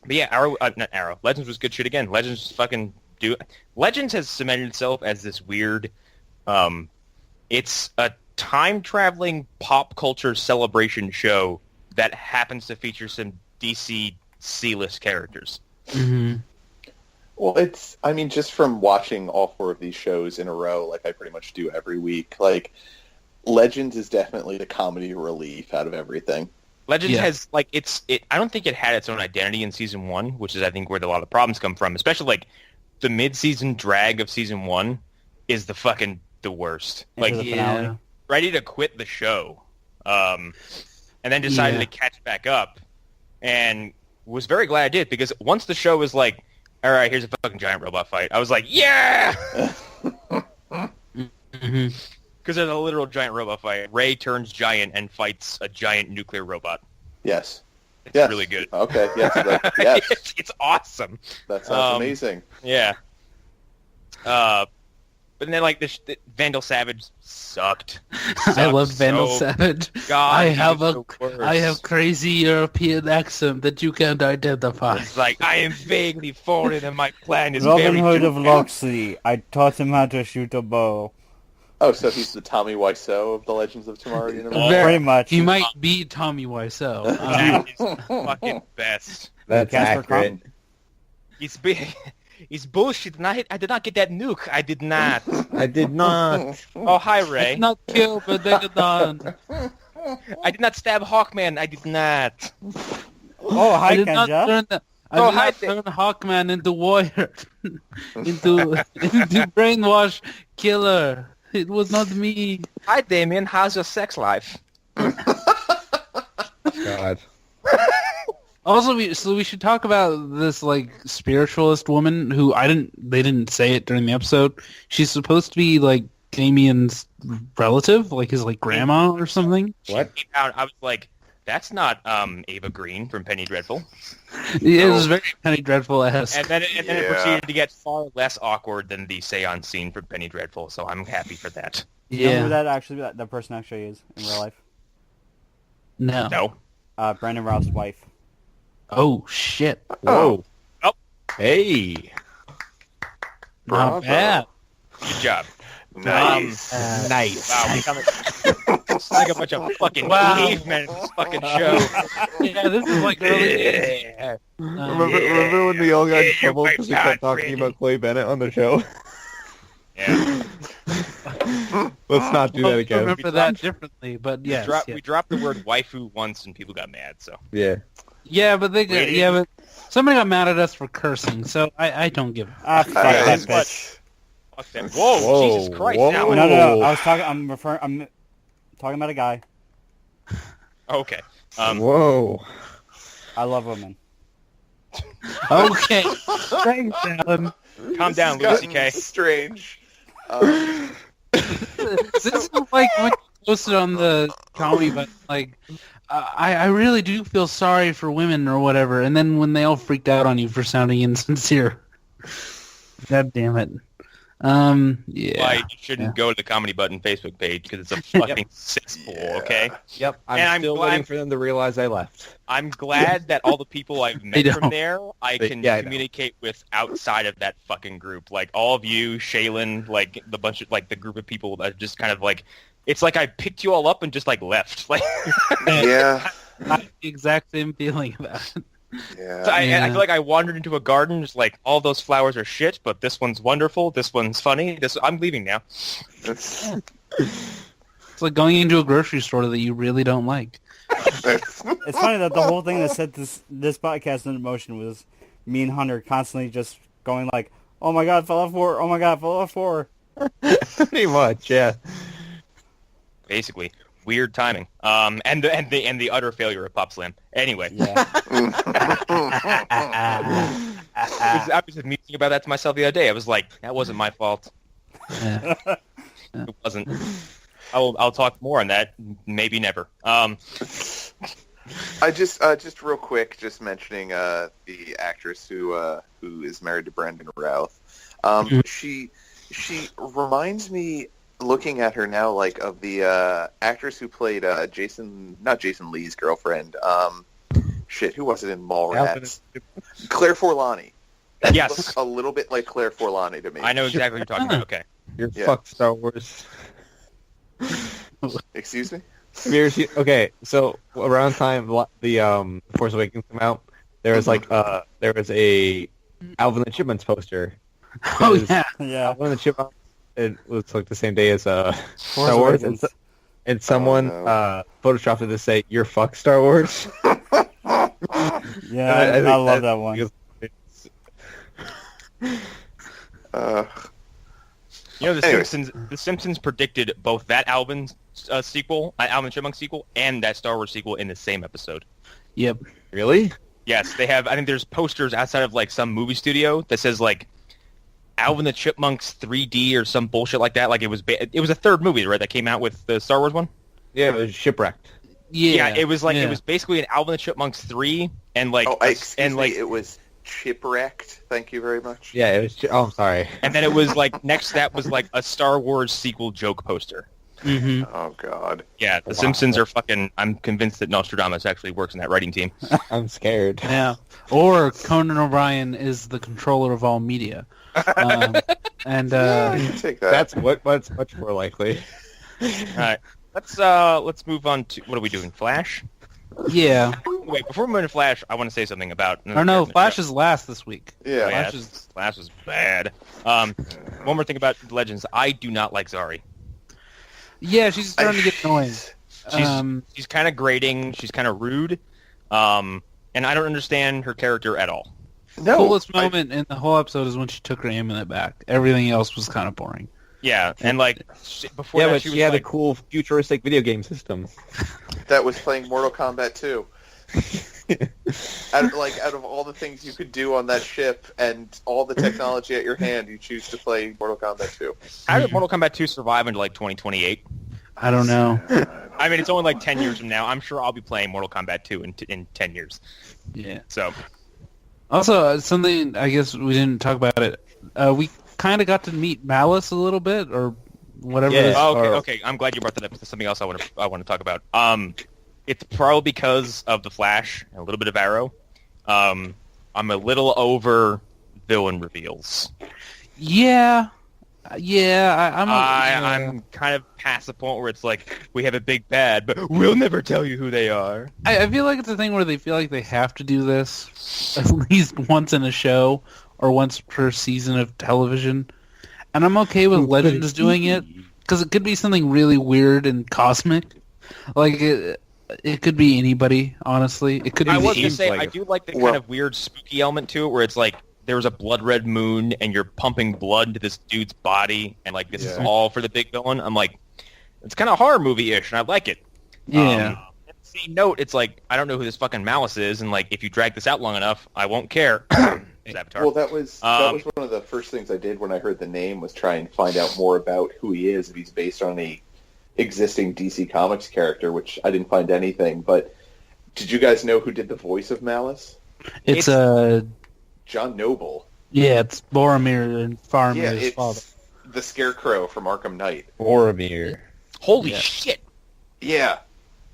But yeah, not Arrow. Legends was good shit again. Legends fucking Legends has cemented itself as this weird. It's a time traveling pop culture celebration show that happens to feature some DC C-list characters. Mm-hmm. Well, I mean, just from watching all 4 of these shows in a row, like I pretty much do every week, like, Legends is definitely the comedy relief out of everything. Legends Yeah. has like I don't think it had its own identity in season 1, which is I think where a lot of the problems come from. Especially like the mid-season drag of season 1 is the worst. Like Into the finale. Yeah. ready to quit the show, and then decided Yeah. to catch back up, and was very glad I did because once the show was like, all right, here's a fucking giant robot fight, I was like, yeah, Mm-hmm. because there's a literal giant robot fight. Ray turns giant and fights a giant nuclear robot. Yes. It's Yes. really good. Okay, yes, yes. It's awesome. That sounds Um, amazing. Yeah. But then like the Vandal Savage sucked. I love Sucked Vandal so- Savage. God, I he have was a the worst. I have crazy European accent that you can't identify. It's like I am vaguely foreign and my plan is Robin very Hood of Jewish. Locksley. I taught him how to shoot a bow. Oh, so he's the Tommy Wiseau of the Legends of Tomorrow universe? Oh, Pretty much. He might be Tommy Wiseau. That is fucking best. That's Casper accurate. Crumb? He's bullshit. And I did not get that nuke. I did not. I did not. Oh, hi, Ray. It's not kill, but they get done. I did not stab Hawkman. I did not. Oh, I hi, did not Kenja. turn the, I Oh, did hi, not turn Hawkman into warrior, into brainwash killer. It was not me. Hi, Damien. How's your sex life? God. Also, we should talk about this like spiritualist woman who they didn't say it during the episode. She's supposed to be like Damien's relative, like his like grandma or something. What? Came out, I was like, that's not Ava Green from Penny Dreadful. It was very Penny Dreadful-esque. And then it Yeah. proceeded to get far less awkward than the seance scene from Penny Dreadful, so I'm happy for that. You know Yeah. who that person actually is in real life? No. No. Brandon Routh's wife. Oh shit. Whoa. Oh. Hey. Not Bravo. bad. Good job. Nice. Nice. Wow, we sound like a bunch of fucking cavemen in this fucking show. Yeah, this is like early. Remember when we all got in trouble because we kept talking about Clay Bennett on the show? Yeah. Let's not do that I again. remember that differently, but yes. We dropped the word waifu once and people got mad, so. Yeah. Yeah, but but somebody got mad at us for cursing, so I don't give a Fuck that bitch. Fuck that. Whoa, Jesus Christ. whoa. Now No. I'm talking about a guy. Okay. Whoa. I love women. Okay. Thanks, Allan. Calm down, This has Louis gotten C.K. strange. This is like when you posted on the comedy button, like, I really do feel sorry for women or whatever, and then when they all freaked out on you for sounding insincere. God damn it. Yeah. Why you shouldn't go to the Comedy Button Facebook page because it's a fucking cesspool, okay? Yep. And I'm still glad- waiting for them to realize I left. I'm glad that all the people I've met They from don't. there, I can Yeah, I know. communicate with outside of that fucking group. Like all of you, Shaylin, like the bunch of like the group of people that just kind of like, it's like I picked you all up and just like left. Like, Yeah. I have the exact same feeling about it. Yeah. so I Yeah. feel like I wandered into a garden, just like all those flowers are shit, but this one's wonderful. This one's funny. I'm leaving now. It's like going into a grocery store that you really don't like. It's funny that the whole thing that set this podcast into motion was me and Hunter constantly just going like, "Oh my God, Fallout 4! Oh my God, Fallout 4!" Pretty much, yeah. Basically, weird timing. And the utter failure of Pop Slam. Anyway. Yeah. I was just musing about that to myself the other day. I was like, that wasn't my fault. Yeah. It wasn't. I'll talk more on that. Maybe never. I just real quick, just mentioning the actress who is married to Brandon Routh. She reminds me, looking at her now, like of the actress who played not Jason Lee's girlfriend. Who was it in Mallrats? Claire Forlani. Yes. Looks a little bit like Claire Forlani to me. I know exactly what you're talking about. Okay. You're Yeah. fucked, Star Wars. Excuse me? Okay, so around time the Force Awakens came out, there was like there was a Alvin and the Chipmunks poster. Oh, yeah. Yeah. Alvin and the Chipmunks, it was like the same day as Star Force Wars, Awakens. and someone photoshopped it to say "You're fucked, Star Wars." Yeah, I think I love that one. because You know, Anyway. The Simpsons predicted both that Alvin sequel, Alvin Chipmunk sequel, and that Star Wars sequel in the same episode. Yep. Really? Yes, they have. I think there's posters outside of like some movie studio that says like Alvin the Chipmunks 3D or some bullshit like that. Like it was a third movie, right? That came out with the Star Wars one. Yeah, it was shipwrecked. Yeah. It was like yeah. it was basically an Alvin the Chipmunks 3 and like Excuse like me, it was Chipwrecked. Thank you very much. Yeah, it was. Oh, I'm sorry. and then it was like next to that was like a Star Wars sequel joke poster. Mm-hmm. Oh, God. Yeah, the Simpsons are fucking. I'm convinced that Nostradamus actually works in that writing team. I'm scared. Yeah. Or Conan O'Brien is the controller of all media. And You can take that. That's much more likely. All right, let's move on to what are we doing? Flash. yeah. Wait, before we move into Flash, I want to say something about. Or no, Flash is last this week. Yeah. Flash was bad. One more thing about Legends. I do not like Zari. Yeah, she's starting to get annoying. She's kind of grating. She's kind of rude. And I don't understand her character at all. The coolest moment in the whole episode is when she took her amulet back. Everything else was kind of boring. Yeah, and like before Yeah, that, but she she was had like, a cool futuristic video game system. That was playing Mortal Kombat 2. Out of all the things you could do on that ship and all the technology at your hand, you choose to play Mortal Kombat 2. How did Mortal Kombat 2 survive into like 2028? I don't know. I mean, it's only like 10 years from now. I'm sure I'll be playing Mortal Kombat 2 in 10 years. Yeah. So, Also, something I guess we didn't talk about it. We kind of got to meet Malice a little bit, or whatever. Yeah. it is. okay. I'm glad you brought that up. It's something else I want to talk about. It's probably because of the Flash and a little bit of Arrow. I'm a little over villain reveals. Yeah. I'm kind of past the point where it's like, we have a big bad, but we'll never tell you who they are. I feel like it's a thing where they feel like they have to do this at least once in a show or once per season of television. And I'm okay with Legends doing it, because it could be something really weird and cosmic. Like, it could be anybody, honestly. It could be I was going to the say, I do like the kind of weird, spooky element to it, where it's like, there's a blood red moon, and you're pumping blood into this dude's body, and like, this is all for the big villain. I'm like, it's kind of horror movie-ish, and I like it. Yeah. Same note, it's like, I don't know who this fucking Malice is, and like, if you drag this out long enough, I won't care. Avatar. Well, that was one of the first things I did when I heard the name, was try and find out more about who he is, if he's based on a existing DC Comics character, which I didn't find anything. But did you guys know who did the voice of Malice? It's John Noble. Yeah, it's Boromir and Faramir's father. The Scarecrow from Arkham Knight. Boromir. Holy shit! Yeah,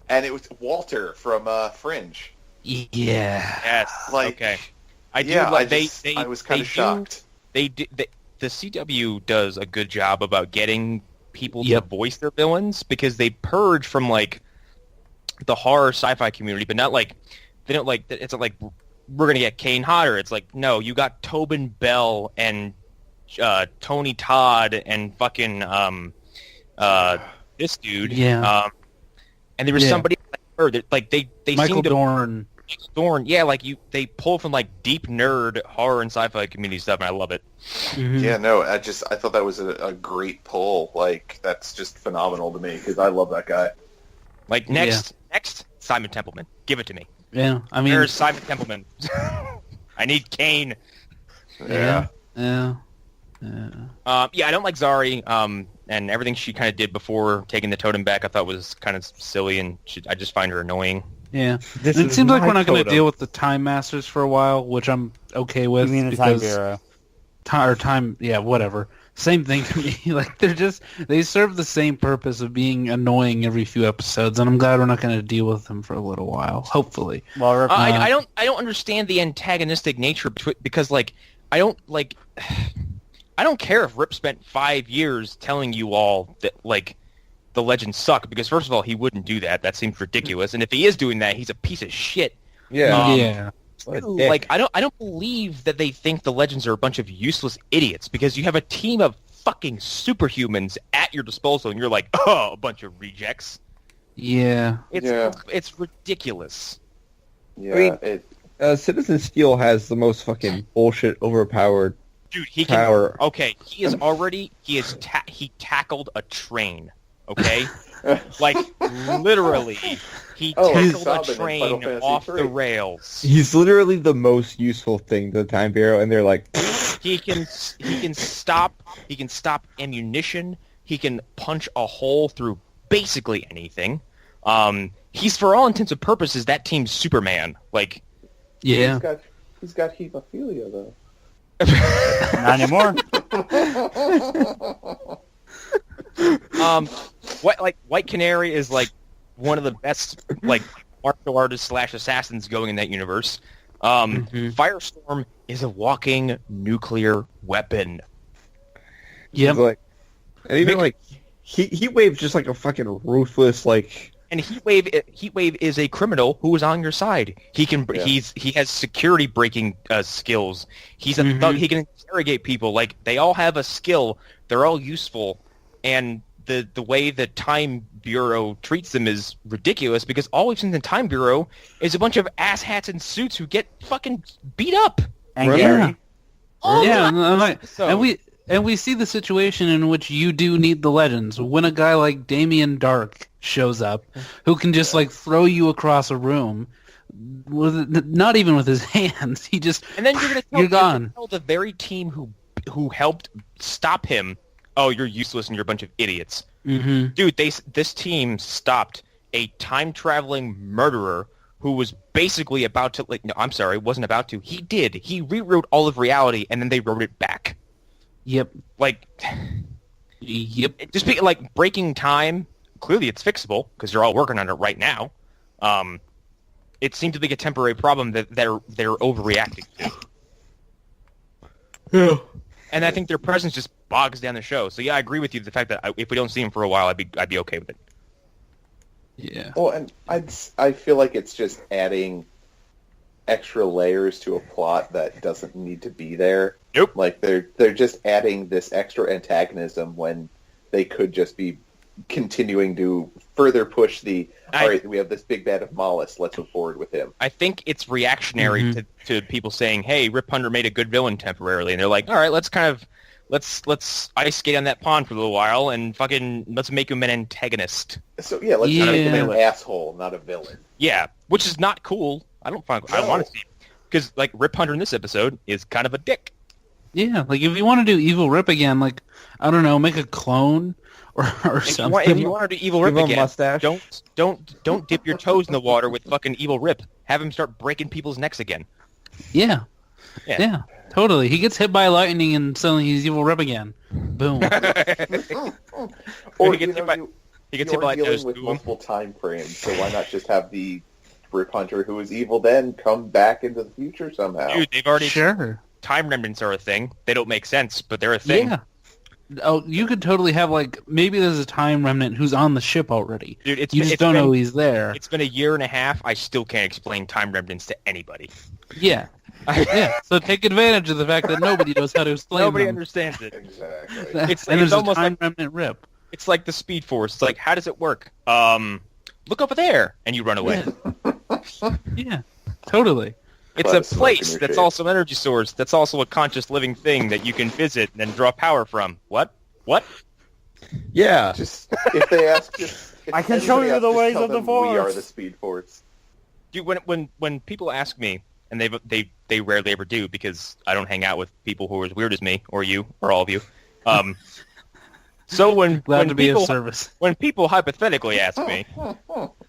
and it was Walter from Fringe. Yeah. Yes. Like, okay. I was kind of shocked. The CW does a good job about getting people to voice their villains, because they purge from like the horror sci-fi community, but not like they don't like it's not like we're gonna get Kane Hodder. It's like, no, you got Tobin Bell and Tony Todd and fucking this dude. Yeah. And there was somebody like they Michael seem to Dorn. Dorn, yeah, like they pull from like deep nerd horror and sci-fi community stuff, and I love it. Mm-hmm. Yeah, no, I thought that was a great pull. Like, that's just phenomenal to me, because I love that guy. Like next, Simon Templeman, give it to me. Yeah, I mean, where's Simon Templeman? I need Kane. Yeah. I don't like Zari. And everything she kind of did before taking the totem back, I thought was kind of silly, and I just find her annoying. Yeah, it seems like we're not going to deal with the Time Masters for a while, which I'm okay with. You mean the Time Bureau? Whatever. Same thing to me. Like, they serve the same purpose of being annoying every few episodes, and I'm glad we're not going to deal with them for a little while. Hopefully. Well, I don't understand the antagonistic nature because like I don't care if Rip spent 5 years telling you all that like the Legends suck, because first of all, he wouldn't do that. That seems ridiculous. And if he is doing that, he's a piece of shit. Yeah. Like, I don't believe that they think the Legends are a bunch of useless idiots, because you have a team of fucking superhumans at your disposal, and you're like, oh, a bunch of rejects. Yeah. It's ridiculous. Yeah. I mean, Citizen Steel has the most fucking bullshit overpowered dude. He power. Can. Okay, he tackled a train. Okay, like literally, he tackled a train off the rails. He's literally the most useful thing to the Time Bureau, and they're like, he can stop ammunition. He can punch a hole through basically anything. He's, for all intents and purposes, that team's Superman. Like, yeah, he's got hemophilia though. Not anymore. White Canary is like one of the best like martial artists / assassins going in that universe. Firestorm is a walking nuclear weapon. Yeah, like, and even like Heatwave's just like a fucking ruthless like. And Heatwave is a criminal who is on your side. He has security breaking skills. He's a thug. He can interrogate people. Like, they all have a skill. They're all useful. And the way the Time Bureau treats them is ridiculous, because all we've seen in the Time Bureau is a bunch of asshats in suits who get fucking beat up. And Gary. And we see the situation in which you do need the Legends. When a guy like Damien Dark shows up, who can just like throw you across a room, not even with his hands. He just and then you're gone. Tell the very team who helped stop him, oh, you're useless and you're a bunch of idiots. Mm-hmm. Dude, this team stopped a time-traveling murderer who was basically about to, like, no, I'm sorry, wasn't about to. He did. He rewrote all of reality, and then they wrote it back. Yep. Like, just like breaking time, clearly it's fixable, because they're all working on it right now. It seemed to be a temporary problem that they're overreacting to. Yeah. And I think their presence just bogs down the show. So yeah, I agree with you. The fact that if we don't see him for a while, I'd be okay with it. Yeah. Well, and I feel like it's just adding extra layers to a plot that doesn't need to be there. Nope. Like they're just adding this extra antagonism when they could just be continuing to further push the. All right, we have this big bad of Mollis. Let's move forward with him. I think it's reactionary to people saying, "Hey, Rip Hunter made a good villain temporarily," and they're like, "All right, let's ice skate on that pond for a little while and let's make him an antagonist." So yeah, let's make him an asshole, not a villain. Yeah, which is not cool. I want to see, because like Rip Hunter in this episode is kind of a dick. Yeah, like if you want to do Evil Rip again, like I don't know, make a clone or something. If you want to do Evil Rip again, mustache. don't dip your toes in the water with fucking Evil Rip. Have him start breaking people's necks again. Yeah, totally. He gets hit by lightning and suddenly he's Evil Rip again. Boom. Or he gets hit by dealing with multiple time frames, so why not just have the Rip Hunter who was evil then come back into the future somehow? Dude, they've already Time remnants are a thing. They don't make sense, but they're a thing. Yeah. Oh, you could totally have like maybe there's a time remnant who's on the ship already. Dude, you just don't know he's there. It's been a year and a half. I still can't explain time remnants to anybody. Yeah. Yeah. So take advantage of the fact that nobody knows how to explain Nobody them. understands it. Exactly. It's there's almost a time like remnant Rip. It's like the Speed Force. It's like, how does it work? Look over there, and you run away. Yeah. Totally. It's a place that's also an energy source. That's also a conscious living thing that you can visit and then draw power from. What? Yeah. Just if they ask, I can show you the ways of the Force. We are the Speed Force. Dude, when people ask me, and they rarely ever do because I don't hang out with people who are as weird as me or you or all of you. So when people hypothetically ask me,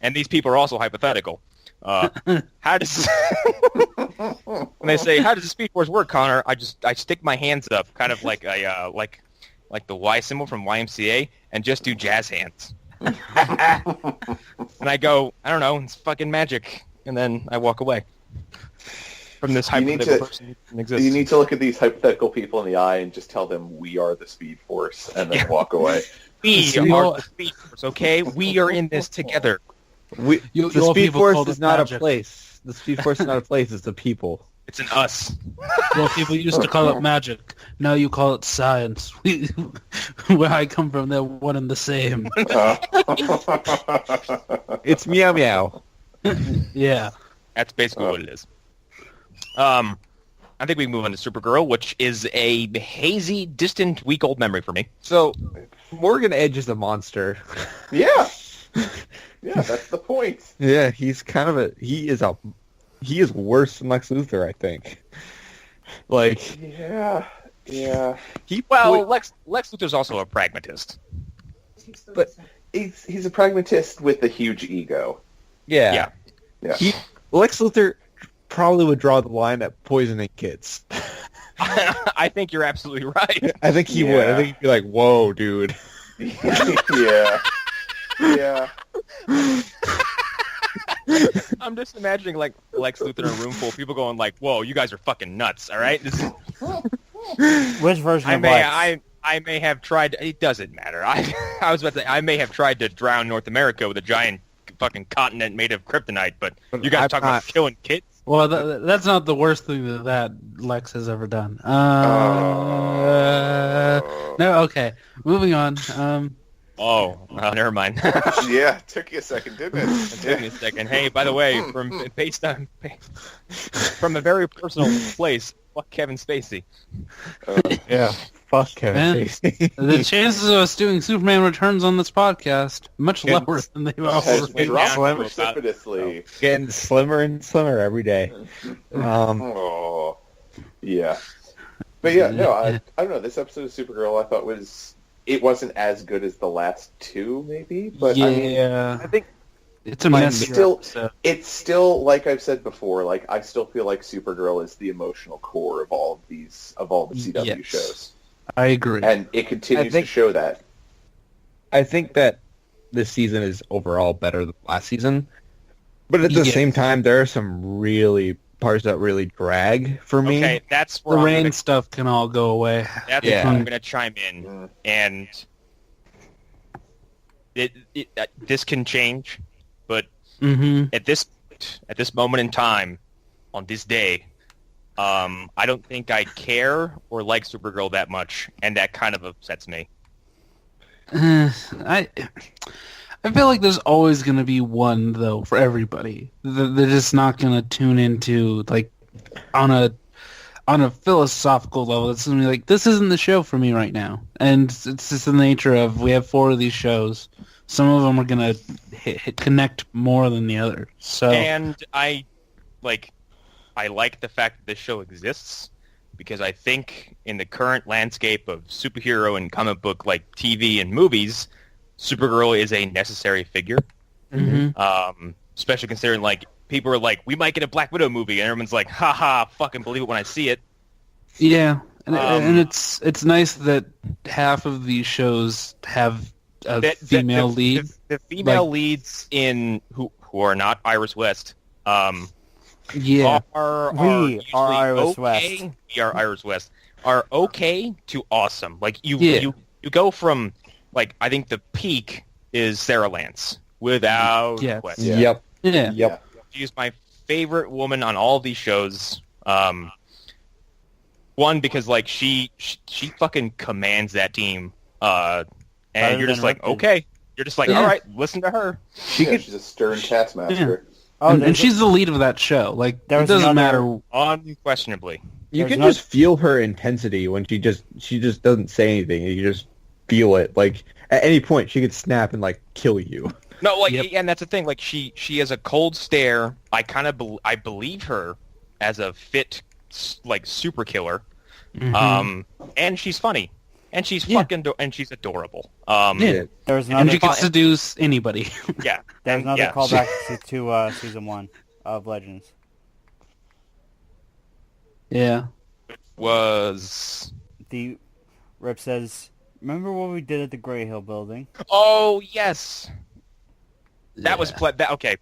and these people are also hypothetical, how does when they say how does the Speed Force work, Connor? I stick my hands up, kind of like a like the Y symbol from YMCA, and just do jazz hands. And I go, I don't know, it's fucking magic, and then I walk away from this hypothetical person who doesn't exist. You need to look at these hypothetical people in the eye and just tell them we are the Speed Force, and then walk away. We are the Speed Force, okay? We are in this together. The Speed Force is not a place. The Speed Force is not a place. It's the people. It's an us. Well, people used to call it magic. Now you call it science. Where I come from, they're one and the same. It's meow meow. Yeah. That's basically what it is. I think we can move on to Supergirl, which is a hazy, distant, week-old memory for me. So, Morgan Edge is a monster. Yeah. Yeah, that's the point. Yeah, he's kind of he is worse than Lex Luthor, I think. Like, yeah. Lex Luthor's also a pragmatist. But he's a pragmatist with a huge ego. Yeah. Lex Luthor probably would draw the line at poisoning kids. I think you're absolutely right. I think he would. I think he'd be like, "Whoa, dude." Yeah. I'm just imagining like Lex Luthor in a room full of people going like, "Whoa, you guys are fucking nuts!" All right. Which version of Lex? I may have tried. It doesn't matter. I was about to say I may have tried to drown North America with a giant fucking continent made of kryptonite, but you guys talking about killing kids? Well, that's not the worst thing that Lex has ever done. No, okay. Moving on. Never mind. Yeah, took you a second, didn't it? It took me a second. Hey, by the way, from a very personal place, fuck Kevin Spacey. Yeah, fuck Kevin Spacey. The chances of us doing Superman Returns on this podcast much lower than they've already been. Dropped precipitously. Getting slimmer and slimmer every day. Yeah. But yeah, no, I don't know. This episode of Supergirl I thought it wasn't as good as the last two, maybe, but I think it's a mess. It's still like I've said before. Like I still feel like Supergirl is the emotional core of all the CW shows. I agree, and it continues to show that. I think that this season is overall better than last season, but at the same time, there are some really parts that really drag for me. Okay, that's The where I'm rain gonna, stuff can all go away. that's Yeah. where I'm going to chime in, and this can change, but Mm-hmm. at this moment in time, on this day, I don't think I care or like Supergirl that much, and that kind of upsets me. I feel like there's always going to be one though for everybody. They're just not going to tune into like on a philosophical level. It's going to be like, this isn't the show for me right now, and it's just the nature of we have 4 of these shows. Some of them are going to connect more than the others. So And I like the fact that this show exists, because I think in the current landscape of superhero and comic book like TV and movies, Supergirl is a necessary figure. Especially considering like people are like, we might get a Black Widow movie, and everyone's like, haha, fucking believe it when I see it. yeah, and it's nice that half of these shows have a female lead. The female Like- leads in who are not Iris West. Yeah, Are We usually are Iris okay. West. We are Iris West. Are okay to awesome. Like you go from like I think the peak is Sarah Lance without Yes. question. Yeah. Yep. yeah. Yep. She's my favorite woman on all of these shows. One because like she fucking commands that team. And Better you're just than like, Ripton. okay. You're just like, Yeah. all right, listen to her. She's a stern taskmaster. Oh, and there's she's the lead of that show. Like, it There's doesn't another- matter. Unquestionably. You There's can not- just feel her intensity when she just doesn't say anything. You just feel it. Like at any point, she could snap and like kill you. No, like, Yep. and that's the thing. Like, she has a cold stare. I kind of I believe her as a fit like super killer. And she's funny, and she's Yeah. and she's adorable. Yeah. there's And another she can seduce anybody. Yeah. there's And, another yeah, callback to season 1 of Legends. Yeah. was The Rip says, "Remember what we did at the Grey Hill building?" oh yes, that Yeah. was okay.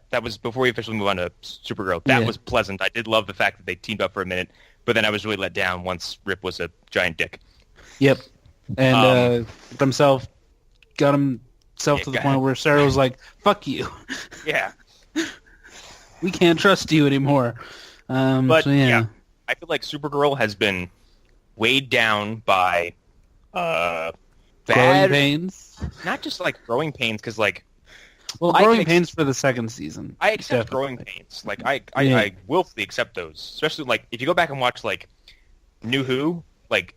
That was before we officially move on to Supergirl. That Yeah. was pleasant. I did love the fact that they teamed up for a minute, but then I was really let down once Rip was a giant dick. Yep. And got himself to the Yeah, point where Sarah was like, "Fuck you, Yeah. we can't trust you anymore." But so, yeah. yeah, I feel like Supergirl has been weighed down by Growing bad, pains. not just like growing pains, because like Well, I growing can pains for the second season. I accept Definitely. growing pains. Like I Yeah. willfully accept those, especially like if you go back and watch like New Who, like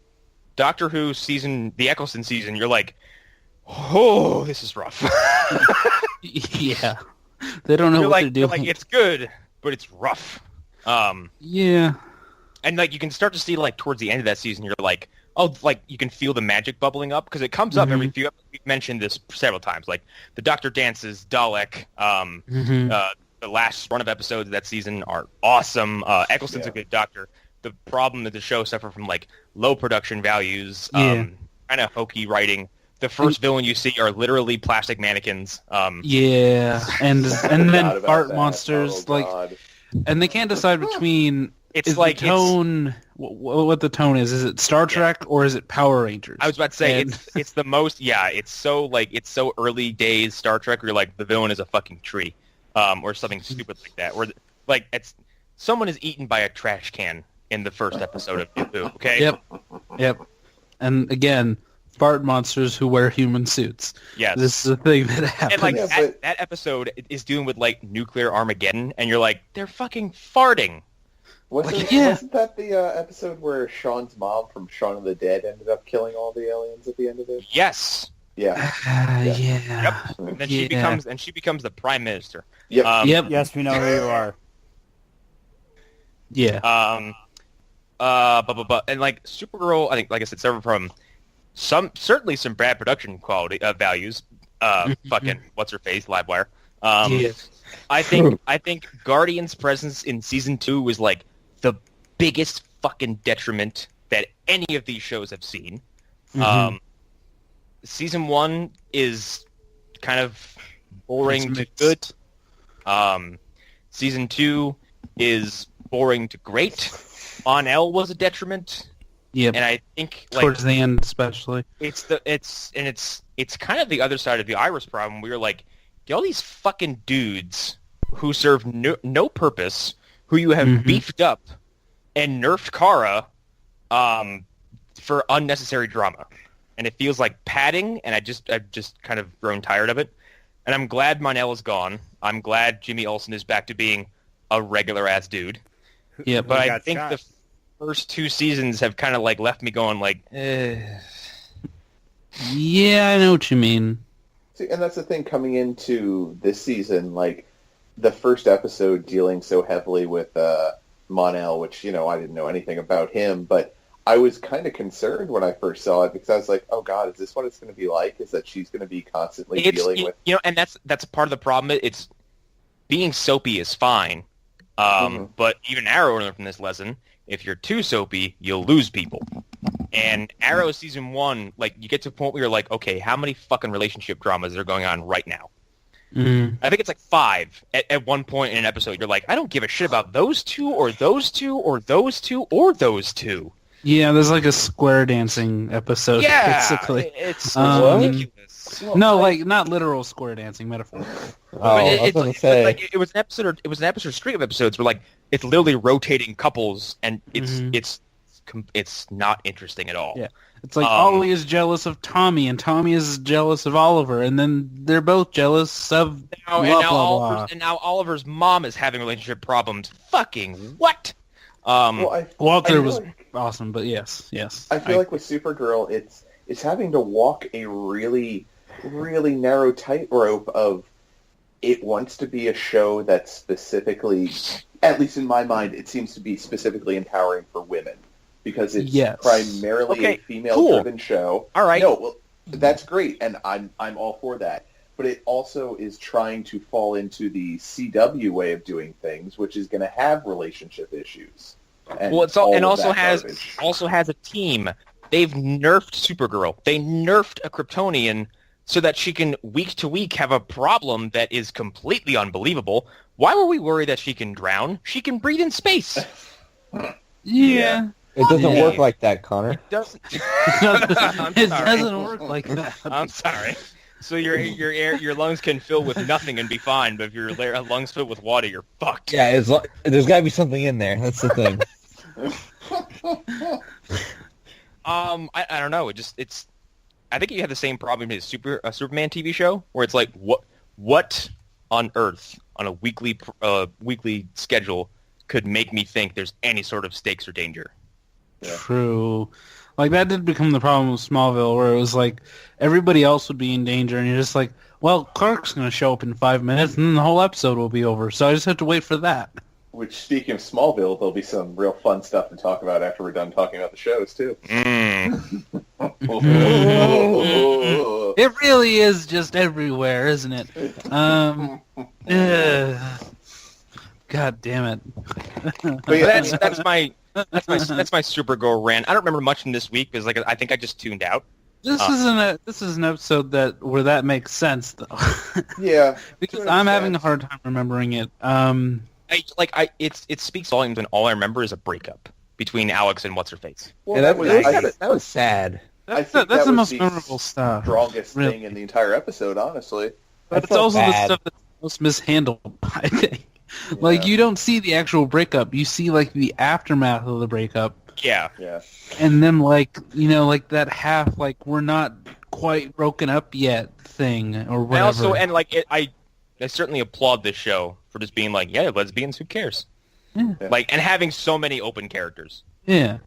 Doctor Who season, the Eccleston season, you're like, oh, this is rough. Yeah. They don't know you're what like, they're you're doing. like it's good, but it's rough. Yeah. And like you can start to see like towards the end of that season, you're like, oh, like you can feel the magic bubbling up because it comes up every few. We've mentioned this several times. Like the Doctor dances, Dalek. The last run of episodes of that season are awesome. Eccleston's a good Doctor. The problem that the show suffered from like low production values, kind of hokey writing. The first villain you see are literally plastic mannequins. Yeah. And then Forgot about fart that. monsters, Oh, like, God. and they can't decide between. It's is like the tone. What the tone is? Is it Star Trek or is it Power Rangers? I was about to say And- it's the most it's so early days Star Trek where you're like the villain is a fucking tree, or something stupid like that. Or like it's someone is eaten by a trash can in the first episode of New Who. Okay. Yep. And again, fart monsters who wear human suits. Yes. This is a thing that happens. And like Yeah, that episode is dealing with like nuclear Armageddon, and you're like they're fucking farting. Wasn't that the episode where Sean's mom from Shaun of the Dead ended up killing all the aliens at the end of it? Yes. Yeah. Yeah. And then Yeah. she becomes the prime minister. Yep. Yep. Yes, we know who you are. Yeah. And like Supergirl, I think, like I said, suffered from certainly some bad production quality values. Fucking what's her face, Livewire. Yes. I think Guardian's presence in season 2 was like the biggest fucking detriment that any of these shows have seen. Season 1 is kind of boring It's to mixed. good. Season 2 is boring to great. Mon-El was a detriment. Yep. And I think towards the end, especially, it's kind of the other side of the Iris problem. We were like, all these fucking dudes who serve no purpose, who you have beefed up and nerfed Kara for unnecessary drama, and it feels like padding. And I've just kind of grown tired of it. And I'm glad Mon-El is gone. I'm glad Jimmy Olsen is back to being a regular ass dude. Yeah, but I think the first 2 seasons have kind of like left me going like, Yeah, I know what you mean. See, and that's the thing coming into this season, like the first episode dealing so heavily with Mon-El, which, I didn't know anything about him, but I was kind of concerned when I first saw it because I was like, oh God, is this what it's going to be like? Is that she's going to be constantly dealing with... and that's part of the problem. It's being soapy is fine, but even Arrow learned from this lesson, if you're too soapy, you'll lose people. And Arrow Season 1, like, you get to a point where you're like, okay, how many fucking relationship dramas are going on right now? I think it's like 5 at one point in an episode. You're like, I don't give a shit about those two or those two or those two or those two. Yeah, there's like a square dancing episode, basically. It's ridiculous. No, like not literal square dancing, metaphor. I was going to say it was an episode string of episodes where like it's literally rotating couples, and it's not interesting at all. Yeah, it's like Ollie is jealous of Tommy, and Tommy is jealous of Oliver, and then they're both jealous of now Oliver's mom is having relationship problems. Fucking what? Walter was awesome, but yes. I feel like with Supergirl, it's having to walk a really, really narrow tightrope of it wants to be a show that's specifically, at least in my mind, it seems to be specifically empowering for women because it's primarily a female-driven show. All right. No, well, that's great, and I'm all for that. But it also is trying to fall into the CW way of doing things, which is going to have relationship issues. And also has a team. They've nerfed Supergirl. They nerfed a Kryptonian so that she can week to week have a problem that is completely unbelievable. Why were we worried that she can drown? She can breathe in space. Yeah. It doesn't work like that, Connor. It doesn't. It doesn't work like that. I'm sorry. So your lungs can fill with nothing and be fine, but if your lungs fill with water, you're fucked. Yeah, there's got to be something in there. That's the thing. I don't know. I think you have the same problem as a Superman TV show, where it's like, what on earth on a weekly schedule could make me think there's any sort of stakes or danger? Yeah. True. Like, that did become the problem with Smallville, where it was like, everybody else would be in danger, and you're just like, well, Clark's going to show up in 5 minutes, and then the whole episode will be over, so I just have to wait for that. Which, speaking of Smallville, there'll be some real fun stuff to talk about after we're done talking about the shows, too. It really is just everywhere, isn't it? God damn it. But yeah, That's my Supergirl rant. I don't remember much in this week because I think I just tuned out. This is an episode where that makes sense though. Yeah. Because I'm having a hard time remembering it. It speaks volumes when all I remember is a breakup between Alex and what's her face. Well, And that was sad. I think That's that the was most memorable stuff. strongest Really. thing in the entire episode, honestly. But it's also the stuff that's most mishandled, I think. Like, you don't see the actual breakup. You see, like, the aftermath of the breakup. Yeah. Yeah. And then, like, like, that half, like, we're not quite broken up yet thing, or whatever. I certainly applaud this show for just being like, yeah, lesbians, who cares? Yeah. Like, and having so many open characters. Yeah.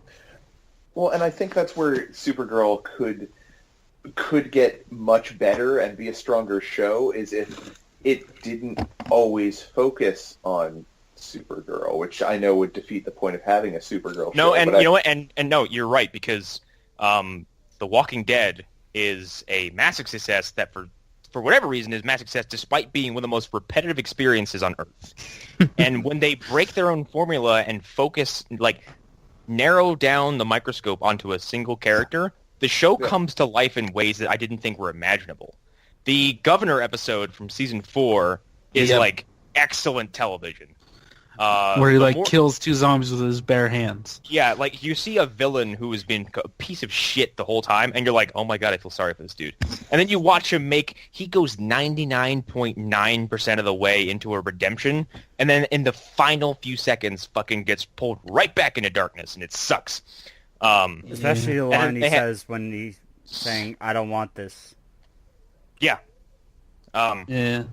Well, and I think that's where Supergirl could get much better and be a stronger show is if it didn't always focus on Supergirl, which I know would defeat the point of having a Supergirl show. No, and you know what? And no, you're right, because The Walking Dead is a massive success that for whatever reason is massive success despite being one of the most repetitive experiences on Earth. And when they break their own formula and focus, like, narrow down the microscope onto a single character, the show comes to life in ways that I didn't think were imaginable. The Governor episode from season 4 is like excellent television. Where he kills 2 zombies with his bare hands. Yeah, like you see a villain who has been a piece of shit the whole time, and you're like, oh my god, I feel sorry for this dude. And then you watch him he goes 99.9% of the way into a redemption, and then in the final few seconds, fucking gets pulled right back into darkness, and it sucks. Especially the line he says when he's saying, "I don't want this." Yeah. Yeah.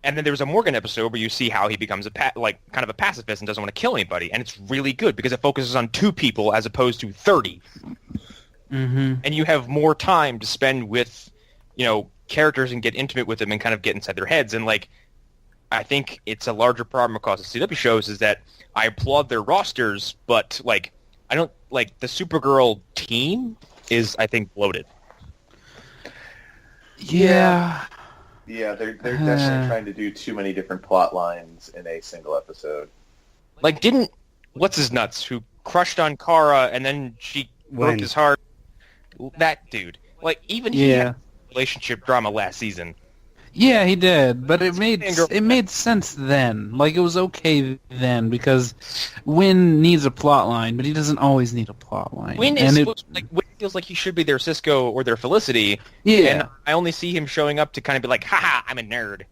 And then there's a Morgan episode where you see how he becomes kind of a pacifist and doesn't want to kill anybody, and it's really good because it focuses on 2 people as opposed to 30. Mm-hmm. And you have more time to spend with, characters and get intimate with them and kind of get inside their heads. And I think it's a larger problem across the CW shows is that I applaud their rosters, but I don't the Supergirl team is, I think, bloated. Yeah. Yeah, they're definitely trying to do too many different plot lines in a single episode. Didn't what's-his-nuts, who crushed on Kara and then she broke his heart, that dude, even he had relationship drama last season. Yeah, he did, but it made sense then. It was okay then because Wynn needs a plot line, but he doesn't always need a plot line. Wynn feels like he should be their Cisco or their Felicity. Yeah, and I only see him showing up to kind of be like, "Haha, I'm a nerd."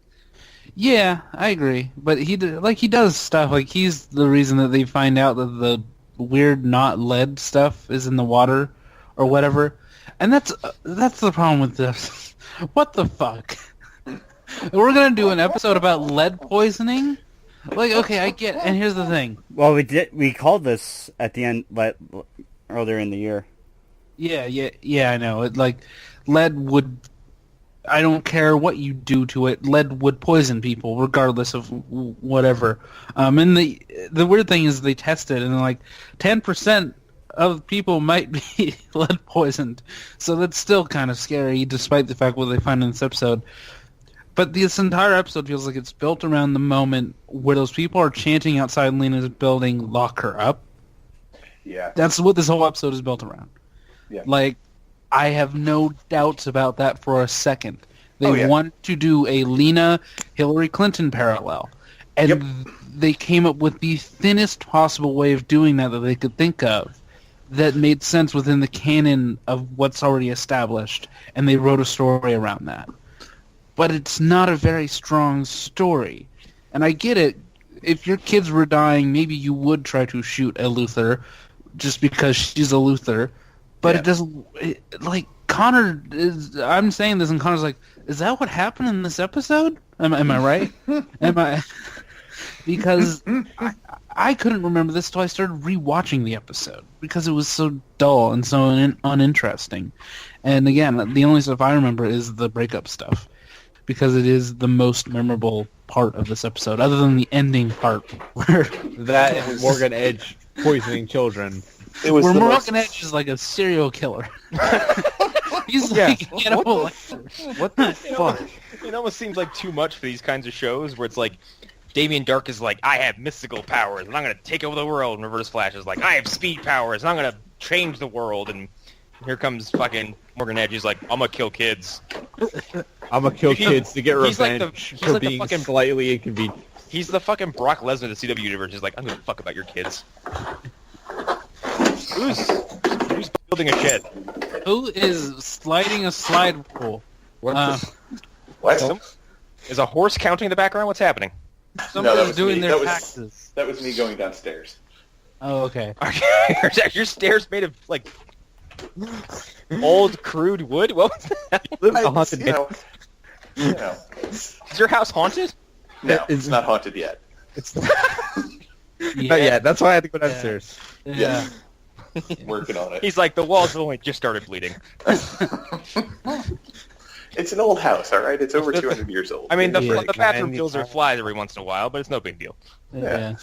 Yeah, I agree, but he does stuff he's the reason that they find out that the weird not lead stuff is in the water or whatever, and that's the problem with this. What the fuck? We're gonna do an episode about lead poisoning? Okay, I get. And here's the thing. Well, we called this at the end, earlier in the year. Yeah. I know. Lead would. I don't care what you do to it. Lead would poison people, regardless of whatever. And the weird thing is they test it, and 10% of people might be lead poisoned. So that's still kind of scary, despite the fact what they find in this episode. But this entire episode feels like it's built around the moment where those people are chanting outside Lena's building, "Lock her up." Yeah. That's what this whole episode is built around. Yeah. I have no doubts about that for a second. They want to do a Lena-Hillary Clinton parallel. And they came up with the thinnest possible way of doing that they could think of that made sense within the canon of what's already established. And they wrote a story around that. But it's not a very strong story. And I get it. If your kids were dying, maybe you would try to shoot a Luthor just because she's a Luthor. But it doesn't... Connor is... I'm saying this and Connor's like, is that what happened in this episode? Am I right? Am I... Because I couldn't remember this until I started rewatching the episode. Because it was so dull and so uninteresting. And again, the only stuff I remember is the breakup stuff. Because it is the most memorable part of this episode, other than the ending part, where that and Morgan Edge poisoning children. Where Morgan Edge is like a serial killer. He's like Hannibal Lecter. What the fuck? It almost seems like too much for these kinds of shows, where it's like Damien Dark is like, I have mystical powers, and I'm going to take over the world, and Reverse Flash is like, I have speed powers, and I'm going to change the world, and here comes fucking Morgan Edge. He's like, I'm going to kill kids. I'm going to kill kids to get revenge for like being fucking, slightly inconvenient. He's the fucking Brock Lesnar of the CW universe. He's like, I'm going to fuck about your kids. Who's building a shed? Who is sliding a slide rule? What? Is a horse counting in the background? What's happening? Somebody's doing their taxes. That was me going downstairs. Oh, okay. Are your stairs made of, like, old, crude wood? What was that? Is your house haunted? No, it's not haunted yet. It's not yet. That's why I had to go downstairs. Yeah. Working on it. He's like, the walls have only just started bleeding. It's an old house, all right? It's over 200 years old. I mean, the bathroom fills are flies every once in a while, but it's no big deal. Yeah.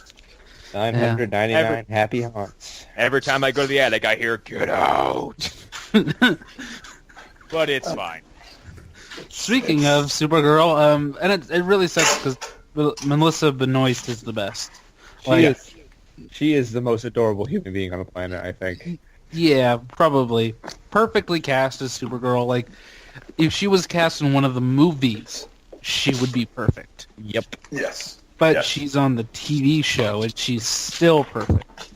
999 happy haunts. Every time I go to the attic, I hear, get out. But it's fine. Speaking of Supergirl, and it really sucks because Melissa Benoist is the best. She is the most adorable human being on the planet, I think. Yeah, probably. Perfectly cast as Supergirl. Like, if she was cast in one of the movies, she would be perfect. Yep. Yes. but Yes. she's on the TV show, and she's still perfect.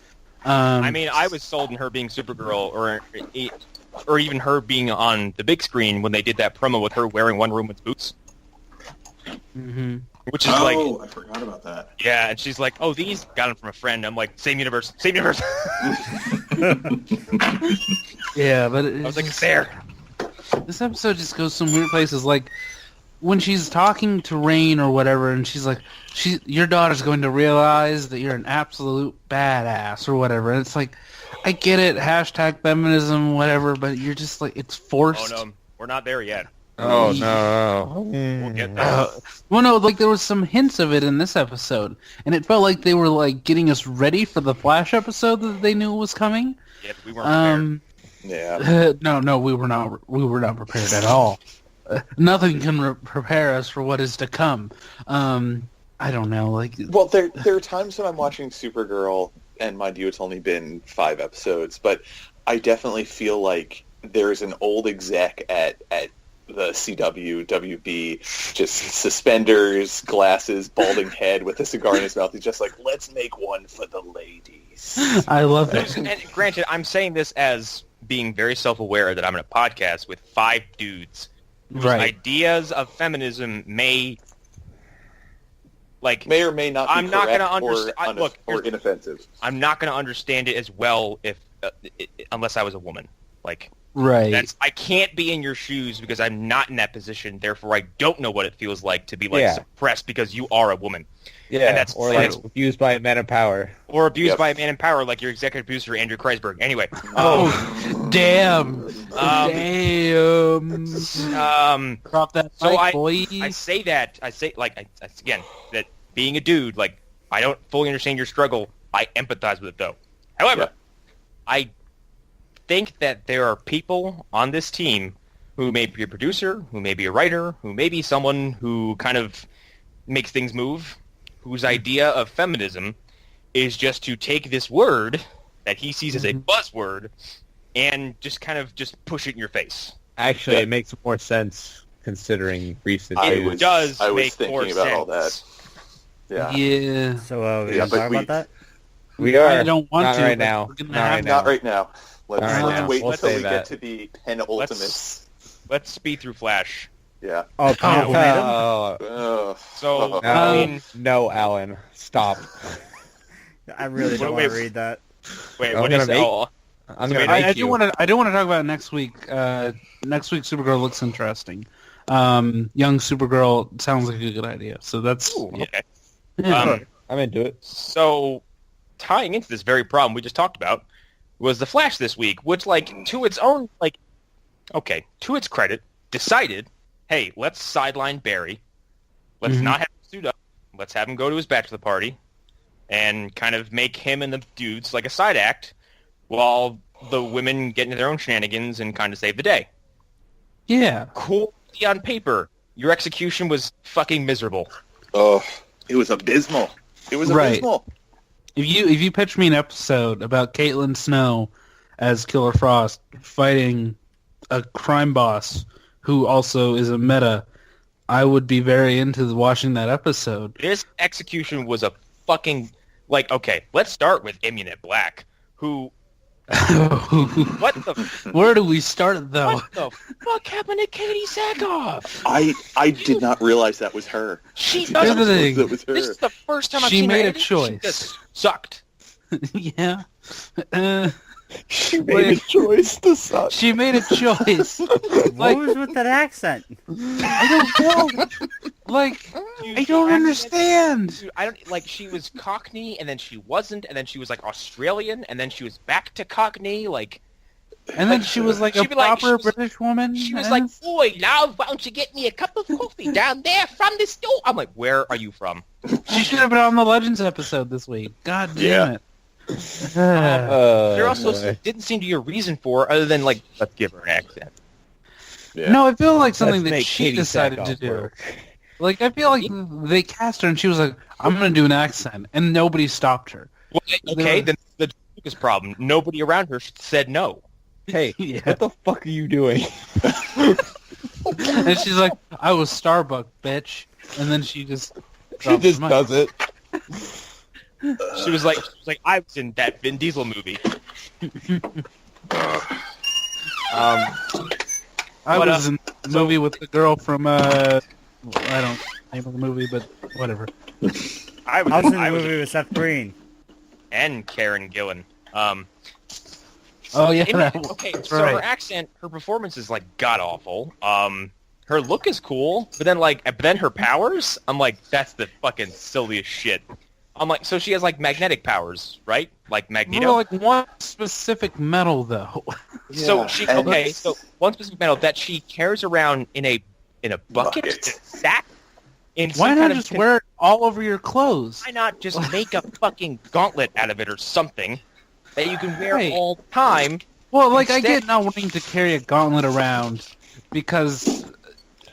I mean, I was sold in her being Supergirl, or even her being on the big screen when they did that promo with her wearing Wonder Woman's boots. Mm-hmm. Which is like, I forgot about that. yeah, and she's like, oh, these got them from a friend. I'm like, same universe, same universe. Yeah, but I was like, it's there. This episode just goes some weird places. Like when she's talking to Rain or whatever, and she's like, your daughter's going to realize that you're an absolute badass or whatever. And it's like, I get it, hashtag feminism, whatever, but you're just like, it's forced. Oh no, we're not there yet. Oh no. We'll get there. Well, no, like there was some hints of it in this episode, and it felt like they were like getting us ready for the Flash episode that they knew was coming. Yeah, but we weren't prepared. Yeah. No, we were not. We were not prepared at all. Nothing can prepare us for what is to come. I don't know. Like, Well, there are times when I'm watching Supergirl, and mind you, it's only been 5 episodes, but I definitely feel like there's an old exec at the CW, WB, just suspenders, glasses, balding head with a cigar in his mouth. He's just like, let's make one for the ladies. I love it. And granted, I'm saying this as being very self-aware that I'm in a podcast with 5 dudes whose ideas of feminism may or may not be I'm not correct gonna understand. or inoffensive. I'm not going to understand it as well if unless I was a woman. Like, Right. I can't be in your shoes because I'm not in that position. Therefore, I don't know what it feels like to be suppressed because you are a woman. Yeah, And that's or like abused by a man of power. Or abused by a man in power, like your executive producer Andrew Kreisberg. Anyway. Oh, damn. Damn. Drop that So mic, boy. I say that again that being a dude, like I don't fully understand your struggle. I empathize with it though. However, I think that there are people on this team who may be a producer, who may be a writer, who may be someone who kind of makes things move, whose idea of feminism is just to take this word that he sees as a buzzword and just kind of just push it in your face. Actually, it makes more sense considering recent news. I was thinking about all that. Yeah. Yeah. So we're gonna talk about that? We are. I don't want Not to. right but now. we're gonna Not have right to. now. Not right now. Let's Alright, wait we'll until say we that. get to the penultimate. Let's speed through Flash. Yeah. Oh, Ultimatum? Ugh. So, No, I mean, no, Allan, stop. I really don't want Wait, to read that. wait, I'm what gonna is make- oh, I'm So gonna wait, make I do you. want to. I do want to talk about it next week. Next week, Supergirl looks interesting. Young Supergirl sounds like a good idea. So that's okay. yeah. I'm into it. So, tying into this very problem we just talked about was the Flash this week, which, like, to its own, like, okay, to its credit, decided, hey, let's sideline Barry. Let's not have him suit up. Let's have him go to his bachelor party and kind of make him and the dudes like a side act while the women get into their own shenanigans and kind of save the day. Yeah. Cool on paper. Your execution was fucking miserable. Oh, it was abysmal. It was Right. abysmal. If you pitch me an episode about Caitlin Snow as Killer Frost fighting a crime boss who also is a meta, I would be very into watching that episode. This execution was a fucking, like, okay, let's start with Immunit Black, who, what the, Where do we start, though? what the fuck happened to Katie Sackhoff? I did not realize that was her. She Here's the doesn't, thing. That was her. this is the first time I've She seen her made a anything. choice. She just sucked. Yeah. She made a choice to suck. She made a choice. What was with that accent? I don't know. Like, I don't understand. Dude, I don't, like, she was Cockney, and then she wasn't, and then she was, like, Australian, and then she was back to Cockney, like... And then she was like a She'd be like- proper she was- British woman. She was eh? like, "Boy, love, why don't you get me a cup of coffee down there from the store?" I'm like, "Where are you from?" She should have been on the Legends episode this week. God damn it. There also boy. didn't seem to be a reason for her other than, like, let's give her an accent. Yeah. No, I feel like something Let's that make she Katie decided to Sackhoff do. work. Like, I feel like they cast her and she was like, I'm going to do an accent. And nobody stopped her. Well, okay, then the biggest problem. Nobody around her said no. Hey, Yeah. what the fuck are you doing? And she's like, I was Starbuck, bitch. And then she just She just does it. She was like, I was in that Vin Diesel movie. I was in the movie with the girl from I don't name of the movie, but whatever. I was in the movie with Seth Green and Karen Gillan. Oh yeah. Okay, that's so right. her accent, her performance is like god awful. Her look is cool, but then her powers, I'm like, that's the fucking silliest shit. I'm like, so she has like magnetic powers, right? Like Magneto. No, like one specific metal though. So Yeah, so one specific metal that she carries around in a bucket. Sack. Why not just wear it all over your clothes? Why not just make a fucking gauntlet out of it or something that you can wear Right. all the time? Well, like I Instead- get not wanting to carry a gauntlet around because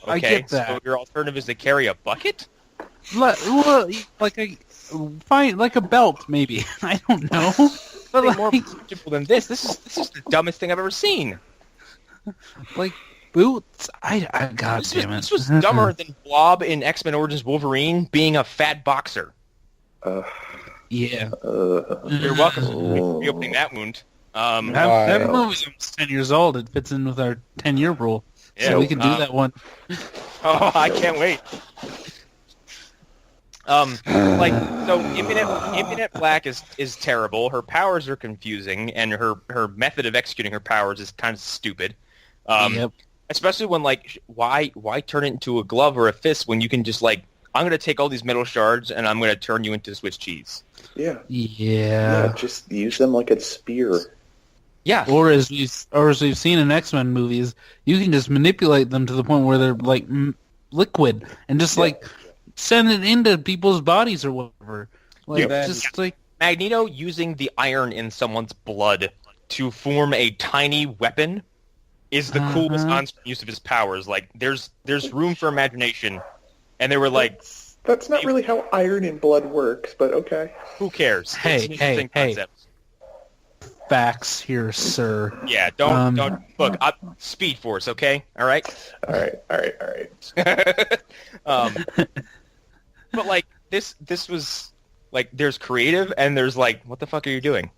I Okay, get that. so your alternative is to carry a bucket? Well, like a belt maybe. I don't know. But Something more like, practical than this. This is the dumbest thing I've ever seen. like boots. I God damn it. This was dumber than Blob in X-Men Origins Wolverine being a fat boxer. Yeah. You're welcome for reopening that wound. That movie's almost 10 years old. It fits in with our 10-year rule. Yeah, So we can do that one. Oh, I can't wait. Like, so Imminent Black is terrible. Her powers are confusing, and her method of executing her powers is kind of stupid. Yep. Especially when, like, why turn it into a glove or a fist when you can just, like, I'm going to take all these metal shards and I'm going to turn you into Swiss cheese. Yeah. Yeah. Just use them like a spear. Yeah. Or as we've seen in X-Men movies, you can just manipulate them to the point where they're like liquid and just like send it into people's bodies or whatever. Like like Magneto using the iron in someone's blood to form a tiny weapon is the coolest on-screen use of his powers. Like, there's room for imagination, and they were like, That's not really how iron in blood works, but okay. who cares? Hey, It's an interesting hey. concept. facts here, sir. Yeah, don't look. Speed Force, okay? All right. All right. But like this was like there's creative and there's like what the fuck are you doing?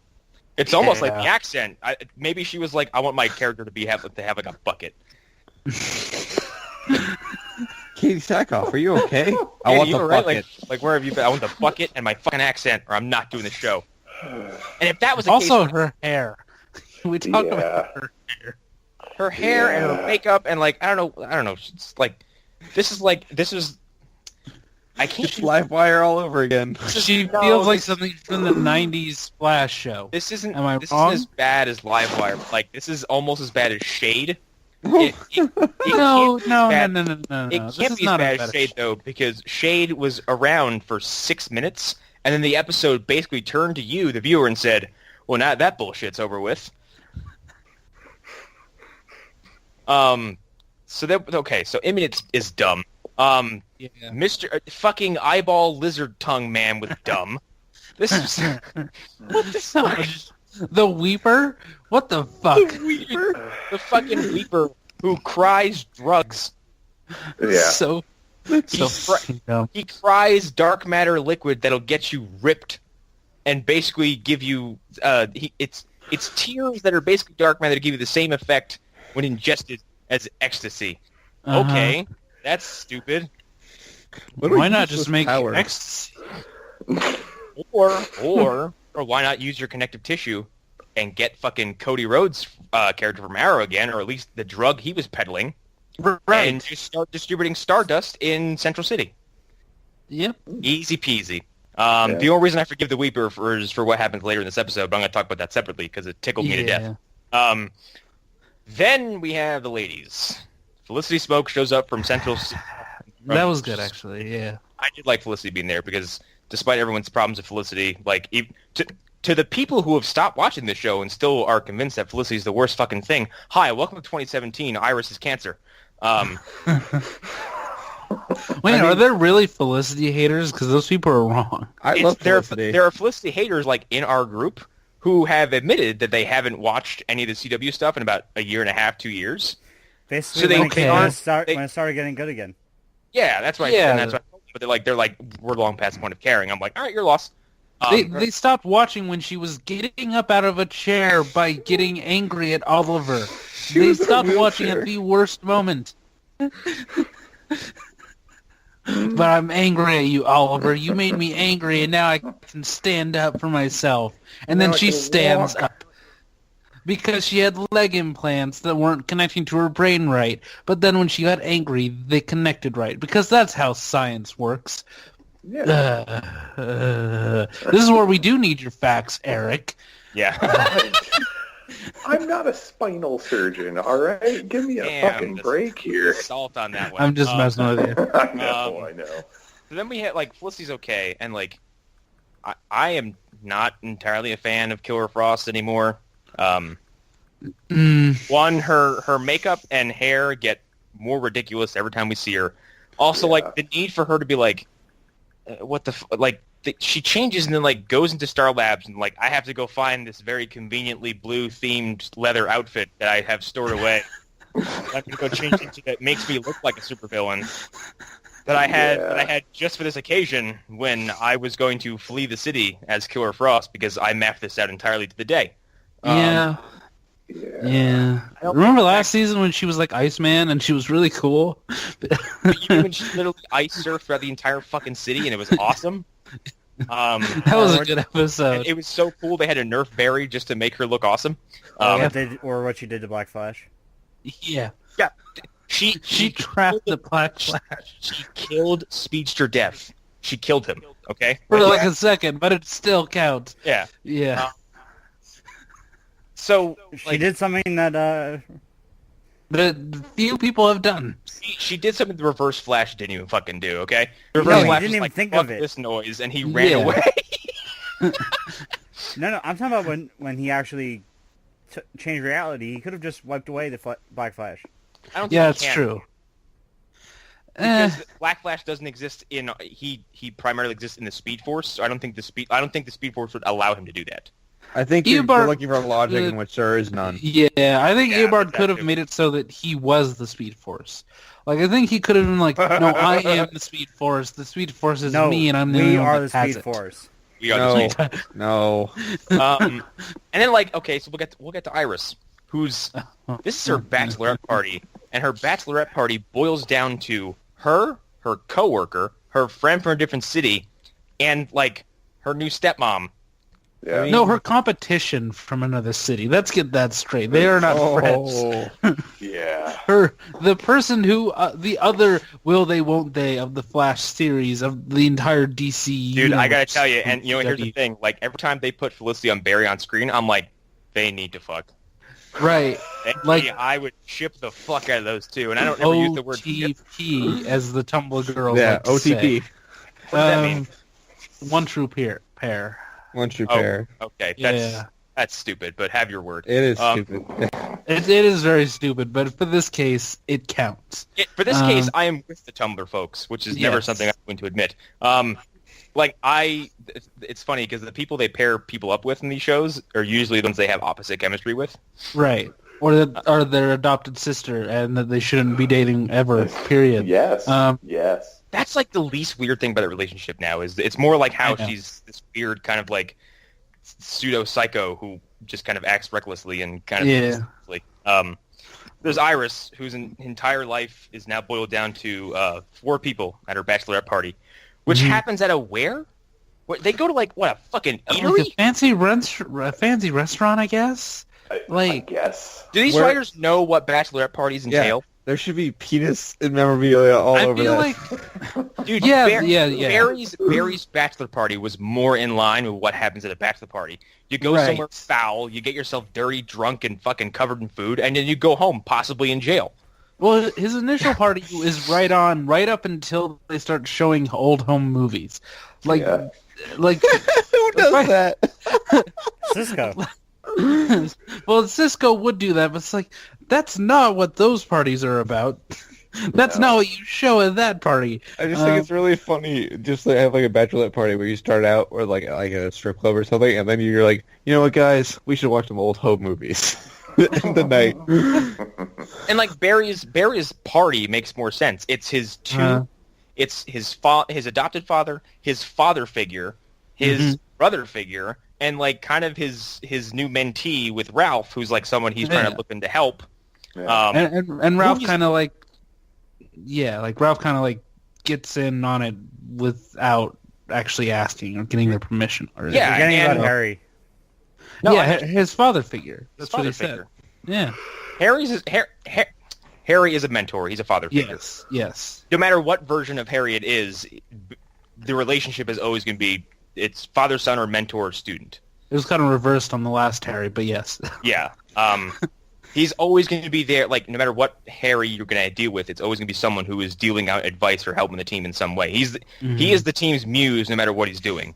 It's almost like the accent. Maybe she was like, I want my character to have like a bucket. Katie Sackhoff, are you okay? I Katie, want you the all right? bucket. Like where have you been? I want the bucket and my fucking accent, or I'm not doing the show. And if that was the Also, case, her hair. We talked about her hair. her hair and her makeup and like I don't know. It's like this is. I can't. It's Livewire all over again. She feels like something from the '90s Flash show. This isn't. Am I this wrong? isn't as bad as Livewire. Like this is almost as bad as Shade. No. It can't This be is as not bad a as Shade though, because Shade was around for 6 minutes, and then the episode basically turned to you, the viewer, and said, "Well, now that bullshit's over with." So Imminent is dumb. Mr. Fucking eyeball lizard tongue man was dumb. This is what the fuck? The Weeper? What the fuck? The fucking Weeper who cries drugs. Yeah. So fucking dumb. He cries dark matter liquid that'll get you ripped, and basically give you it's tears that are basically dark matter to give you the same effect when ingested as ecstasy. Okay, that's stupid. Why not just make power? ecstasy? Or why not use your connective tissue and get fucking Cody Rhodes' character from Arrow again, or at least the drug he was peddling, and just start distributing Stardust in Central City. Yep. Easy peasy. The only reason I forgive the Weeper is for what happens later in this episode, but I'm going to talk about that separately because it tickled me to death. Then we have the ladies. Felicity Smoke shows up from Central City. That was good, actually. Yeah. I did like Felicity being there because despite everyone's problems with Felicity, like to the people who have stopped watching this show and still are convinced that Felicity is the worst fucking thing. Hi, welcome to 2017. Iris is cancer. Wait, are there really Felicity haters? Because those people are wrong. I love Felicity. There are Felicity haters like in our group who have admitted that they haven't watched any of the CW stuff in about a year and a half, 2 years. Basically, So they when, aren't- when it started getting good again. Yeah, that's right. Yeah. And that's what I told but they're like we're long past the point of caring. I'm like, all right, you're lost. They stopped watching when she was getting up out of a chair by getting angry at Oliver. They stopped watching at the worst moment. But I'm angry at you, Oliver. You made me angry, and now I can stand up for myself. And then she stands up. Because she had leg implants that weren't connecting to her brain right. But then when she got angry, they connected right. Because that's how science works. Yeah. This is where we do need your facts, Erik. Yeah. I'm not a spinal surgeon, all right? Give me a fucking break here. Salt on that one. I'm just messing with you. I know. So then we had, like, Felicity's okay, and, like, I am not entirely a fan of Killer Frost anymore. One, her makeup and hair get more ridiculous every time we see her. Also, like, the need for her to be, like, she changes and then like goes into Star Labs and like I have to go find this very conveniently blue themed leather outfit that I have stored away. I'm gonna go change into that makes me look like a supervillain that I had just for this occasion when I was going to flee the city as Killer Frost because I mapped this out entirely to the day. Yeah. Remember last season when she was like Iceman and she was really cool? Even when she literally ice surfed throughout the entire fucking city and it was awesome. That was a good episode. It was so cool they had to nerf Barry just to make her look awesome. Or what she did to Black Flash. Yeah. Yeah. She trapped the Black Flash. She killed Speedster Death. She killed him, okay? For like a second, but it still counts. Yeah. Yeah. So she did something that few people have done. She did something the Reverse Flash didn't even fucking do. Okay, the Reverse Flash didn't even like, think fuck of it. This noise, and he ran away. No, I'm talking about when he actually changed reality. He could have just wiped away the Black Flash. I don't think that's he can. true. Because Black Flash doesn't exist in he primarily exists in the Speed Force. So I don't think the Speed Force would allow him to do that. I think you're looking for logic in which there is none. Yeah, I think Eobard could have made it so that he was the Speed Force. Like, I think he could have been like, no, I am the Speed Force. The Speed Force is me, and I'm the only one that has it. We are the Speed Force. We are the Speed Force. No. And then, like, okay, so we'll get to Iris, who's this is her bachelorette party, and her bachelorette party boils down to her coworker, her friend from a different city, and like her new stepmom. Yeah. No, her competition from another city. Let's get that straight. They are not friends. Yeah. The person who, the other will they, won't they of the Flash series of the entire DC Dude, universe. I gotta tell you, and you know, here's the thing. Like, every time they put Felicity on Barry on screen, I'm like, they need to fuck. Right. Like, I would ship the fuck out of those two, and I don't ever use the word ship. OTP, as the Tumblr girls Yeah, like to OTP. say. What does that mean? One true pair. One true pair. Okay, Yeah. that's stupid, but have your word. It is stupid. It is very stupid, but for this case, it counts. For this case, I am with the Tumblr folks, which is never something I'm going to admit. It's funny because the people they pair people up with in these shows are usually the ones they have opposite chemistry with. Right. Or their adopted sister, and that they shouldn't be dating ever, period. Yes. Yes. That's like the least weird thing about the relationship now. Is it's more like how she's this weird kind of like pseudo psycho who just kind of acts recklessly and kind of there's Iris, whose entire life is now boiled down to 4 people at her bachelorette party, which happens at a where? They go to like what, a fucking eatery? Like a fancy restaurant, I guess. I guess. Do these writers know what bachelorette parties entail? There should be penis and memorabilia all over that. I feel like, dude, Barry's bachelor party was more in line with what happens at a bachelor party. You go somewhere foul, you get yourself dirty, drunk, and fucking covered in food, and then you go home, possibly in jail. Well, his initial party is right up until they start showing old home movies. Like who does that? Cisco. Well, Cisco would do that, but it's like, that's not what those parties are about. That's not what you show at that party. I just think it's really funny just to have like a bachelorette party where you start out with like a strip club or something, and then you're like, you know what, guys, we should watch some old home movies. End the night. And like Barry's party makes more sense. It's his It's his adopted father, his father figure, his brother figure, and like kind of his new mentee with Ralph, who's like someone he's trying to looking to help. Yeah. And Ralph kind of like, Ralph kind of like gets in on it without actually asking or getting their permission. Or Yeah, Forgetting and- about Harry. No, his father figure. That's what he figure. said. Yeah. Harry is a mentor. He's a father figure. Yes. No matter what version of Harry it is, the relationship is always going to be it's father, son, or mentor, or student. It was kind of reversed on the last Harry, but yes. Yeah. He's always going to be there. Like no matter what Harry you're going to deal with, it's always going to be someone who is dealing out advice or helping the team in some way. He is the team's muse, no matter what he's doing.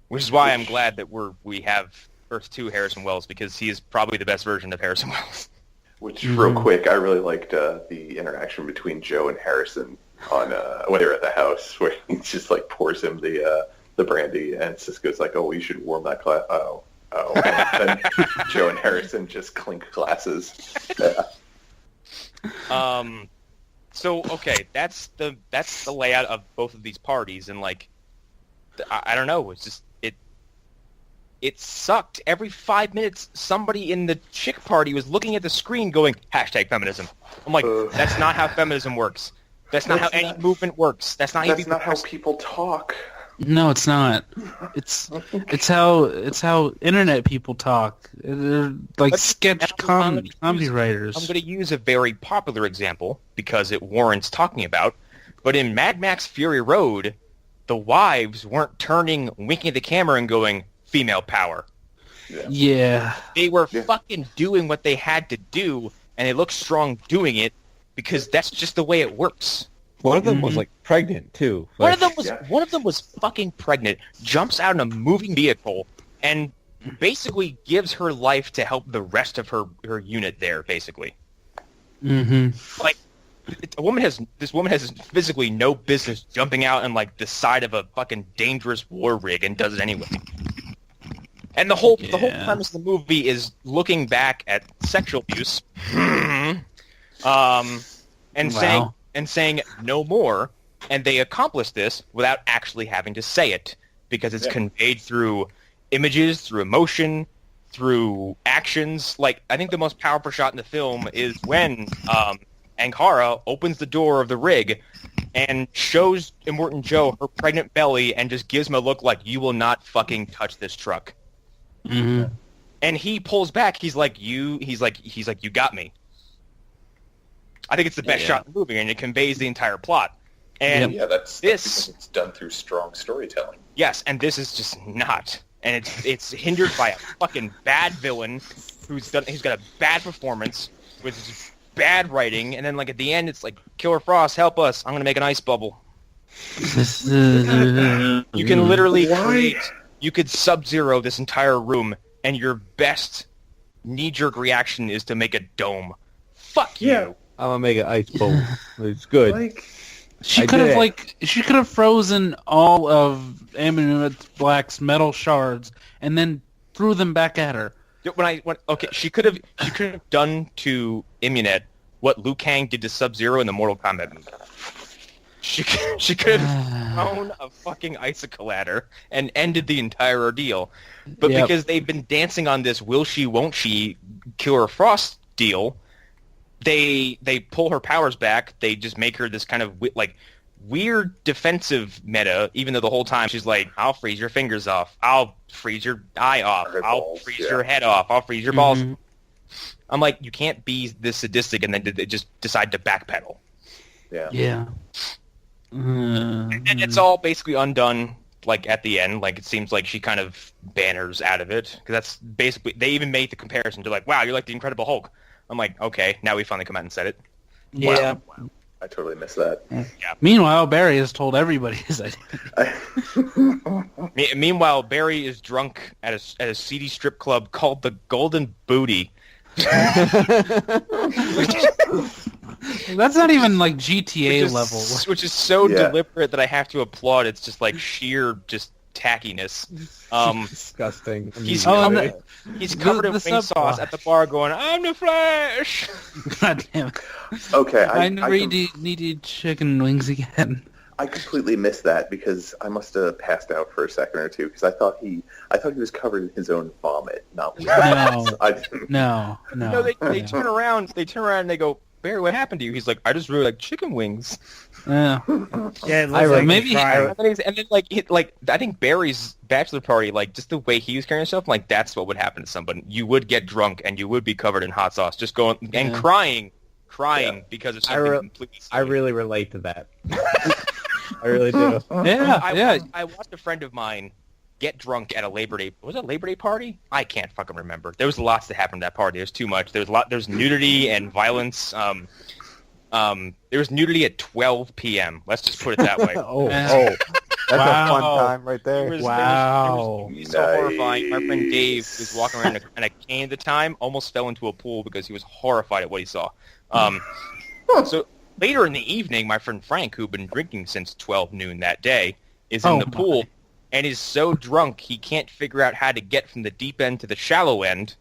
Which is why I'm glad that we have Earth 2 Harrison Wells, because he is probably the best version of Harrison Wells. Which, real quick, I really liked the interaction between Joe and Harrison on when they were at the house, where he just like pours him the brandy, and Cisco's like, "Oh, you should warm that glass." Oh. And then Joe and Harrison just clink glasses. Yeah. So okay, that's the layout of both of these parties, and like, I don't know, it's just it sucked. Every 5 minutes, somebody in the chick party was looking at the screen going, #feminism. I'm like, that's not how feminism works. That's not how any movement works. That's not how people talk. No, it's not. It's how internet people talk. They're like sketch comedy writers. I'm going to use a very popular example because it warrants talking about. But in Mad Max Fury Road, the wives weren't turning, winking at the camera and going, "Female power." Yeah. They were fucking doing what they had to do, and they looked strong doing it because that's just the way it works. One of them was like pregnant too. One Like, of them was fucking pregnant, jumps out in a moving vehicle, and basically gives her life to help the rest of her unit there, basically. Mm-hmm. Like, this woman has physically no business jumping out on like the side of a fucking dangerous war rig and does it anyway. And the whole premise of the movie is looking back at sexual abuse, and saying no more, and they accomplish this without actually having to say it because it's conveyed through images, through emotion, through actions. Like, I think the most powerful shot in the film is when Ankara opens the door of the rig and shows Immortan Joe her pregnant belly and just gives him a look like, "You will not fucking touch this truck." Mm-hmm. And he pulls back. He's like, "You got me." I think it's the best shot in the movie, and it conveys the entire plot. And that's because it's done through strong storytelling. Yes, and this is just not. And it's hindered by a fucking bad villain who's got a bad performance with just bad writing, and then like at the end it's like, "Killer Frost, help us! I'm gonna make an ice bubble." You can literally you could Sub-Zero this entire room, and your best knee-jerk reaction is to make a dome. Fuck you. I'm gonna make an ice bowl. It's good. She could have frozen all of Amunet Black's metal shards and then threw them back at her. She could have done to Immunet what Liu Kang did to Sub-Zero in the Mortal Kombat movie. She could have thrown a fucking icicle at her and ended the entire ordeal. But because they've been dancing on this will she, won't she, Killer Frost deal, they pull her powers back. They just make her this kind of weird defensive meta, even though the whole time she's like, "I'll freeze your fingers off. I'll freeze your eye off. I'll freeze your head off. I'll freeze your balls." I'm like, you can't be this sadistic and then just decide to backpedal. Yeah. And it's all basically undone, like, at the end. Like, it seems like she kind of banners out of it. Because that's basically... They even made the comparison to, like, "Wow, you're like the Incredible Hulk." I'm like, okay, now we finally come out and said it. Yeah. Wow. I totally missed that. Yeah. Meanwhile, Barry has told everybody his identity. Meanwhile, Barry is drunk at a seedy strip club called the Golden Booty. That's not even like GTA level. Which is so deliberate that I have to applaud. It's just like sheer just tackiness. Disgusting. He's Oh, he's covered in the wing sauce subplot. at the bar, going, "I'm the Flash." God damn it. Okay, I needed chicken wings again. I completely missed that because I must have passed out for a second or two because I thought he was covered in his own vomit, not wing sauce. I didn't. No. No, they turn around. They turn around and they go, "Barry, what happened to you?" He's like, "I just really like chicken wings." Yeah. Yeah, it looks like maybe- fried. And then I think Barry's bachelor party, like just the way he was carrying himself, like that's what would happen to someone. You would get drunk and you would be covered in hot sauce, just going and crying because of something completely silly. I really relate to that. I really do. Yeah. I watched a friend of mine get drunk at a Labor Day. Was it a Labor Day party? I can't fucking remember. There was lots that happened at that party. There's too much. There's nudity and violence. There was nudity at 12 p.m. Let's just put it that way. That's a fun time right there. It was so horrifying. My friend Dave was walking around in a cane at the time, almost fell into a pool because he was horrified at what he saw. So later in the evening, my friend Frank, who'd been drinking since 12 noon that day, is in the pool and is so drunk he can't figure out how to get from the deep end to the shallow end.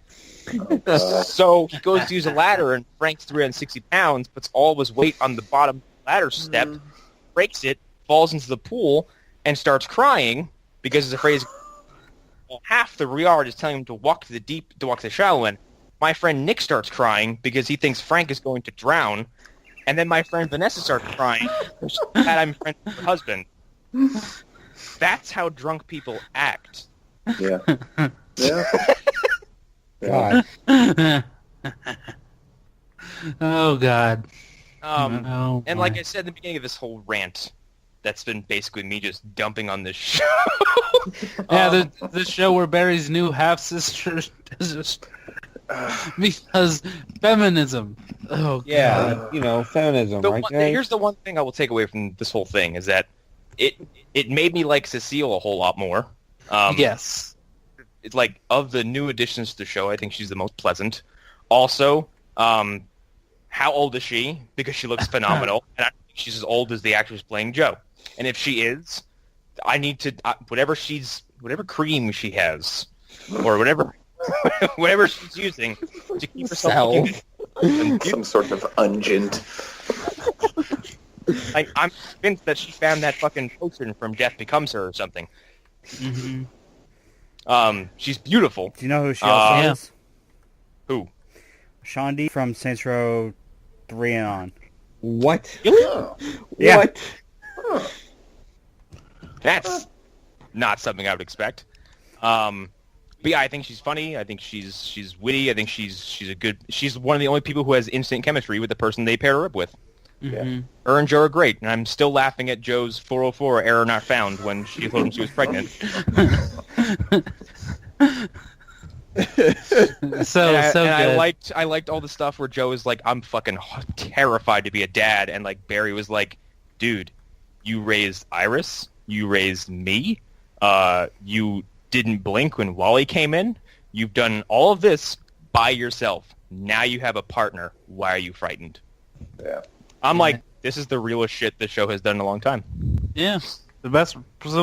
So he goes to use a ladder, and Frank's 360 pounds, puts all of his weight on the bottom ladder step, breaks it, falls into the pool, and starts crying because he's afraid half the yard is telling him to walk to the shallow end. My friend Nick starts crying because he thinks Frank is going to drown, and then my friend Vanessa starts crying that I'm friends with her husband. That's how drunk people act. Yeah. Yeah. God. Oh God. And like I said in the beginning of this whole rant, that's been basically me just dumping on this show. The show where Barry's new half sister is just because feminism. Oh God. Yeah, feminism, right, guys? Here's the one thing I will take away from this whole thing is that it made me like Cecile a whole lot more. Yes. It's like of the new additions to the show, I think she's the most pleasant. Also, how old is she? Because she looks phenomenal, and I don't think she's as old as the actress playing Joe. And if she is, I need to whatever cream she has, or whatever she's using to keep herself looking Some sort of ungent. I'm convinced that she found that fucking potion from Death Becomes Her or something. Mm-hmm. She's beautiful. Do you know who she also is? Who? Shaundi from Saints Row 3 and on. What? Yeah. What? That's not something I would expect. But yeah, I think she's funny. I think she's witty. I think she's one of the only people who has instant chemistry with the person they pair her up with. Mm-hmm. Her and Joe are great, and I'm still laughing at Joe's 404 error not found when she told him she was pregnant. I liked all the stuff where Joe is like, I'm fucking terrified to be a dad, and like Barry was like, dude, you raised Iris, you raised me, you didn't blink when Wally came in, you've done all of this by yourself. Now you have a partner. Why are you frightened? Yeah. I'm like, this is the realest shit the show has done in a long time. Yeah, some of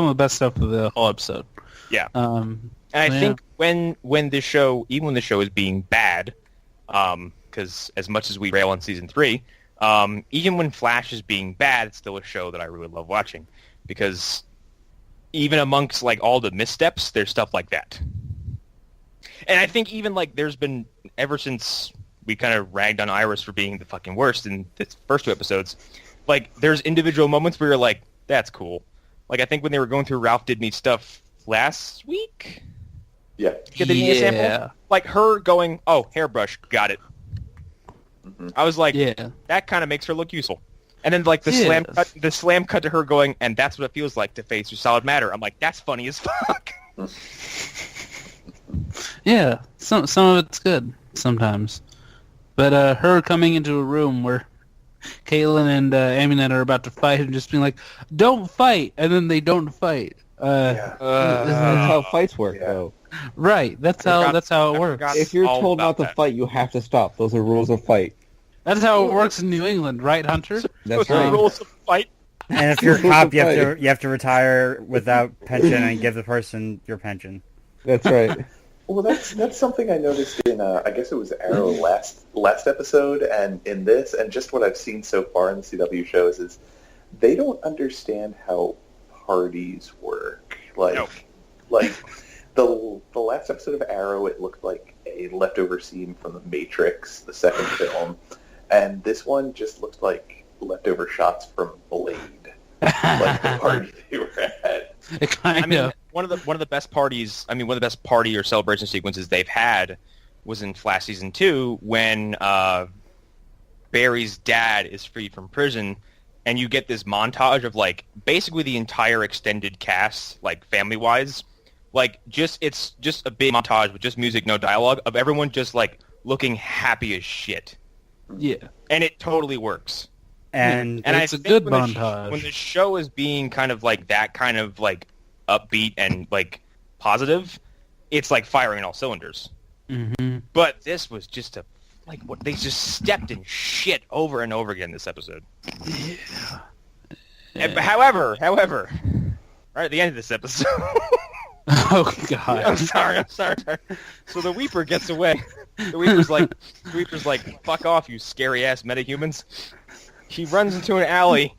the best stuff of the whole episode. Yeah. And I think when the show, even when the show is being bad, because as much as we rail on season 3, even when Flash is being bad, it's still a show that I really love watching, because even amongst like all the missteps, there's stuff like that. And I think even like there's been, ever since we kind of ragged on Iris for being the fucking worst in the first 2 episodes, like there's individual moments where you're like, that's cool. Like I think when they were going through Ralph Did Me stuff last week, get the sample, like her going, oh, hairbrush, got it. Mm-hmm. I was like, that kind of makes her look useful. And then like the slam cut to her going, and that's what it feels like to face your solid matter. I'm like, that's funny as fuck. Yeah, some of it's good sometimes, but her coming into a room where Caitlin and Aminette are about to fight and just being like, "Don't fight," and then they don't fight. That's how fights work, though. Right. That's how it works. If you're told not to fight, you have to stop. Those are rules of fight. That's how it works in New England, right, Hunter? That's right. Rules of fight. And if you're a cop, you have to retire without pension and give the person your pension. That's right. Well, that's something I noticed in I guess it was Arrow last episode, and in this, and just what I've seen so far in the CW shows is they don't understand how parties work. Like the last episode of Arrow, it looked like a leftover scene from The Matrix, the second film, and this one just looked like leftover shots from Blade, like the party they were at. One of the best parties. I mean, one of the best party or celebration sequences they've had was in Flash season 2 when Barry's dad is freed from prison, and you get this montage of like basically the entire extended cast, like family-wise, like it's just a big montage with just music, no dialogue, of everyone just like looking happy as shit. Yeah, and it totally works. And it's a good montage. When the show is being kind of like that kind of like upbeat and like positive, it's like firing on all cylinders. Mm-hmm. But this was just what they just stepped in shit over and over again this episode. Yeah. However, right at the end of this episode. Oh God! I'm sorry. So the Weeper gets away. The Weeper's like, fuck off, you scary ass metahumans. He runs into an alley.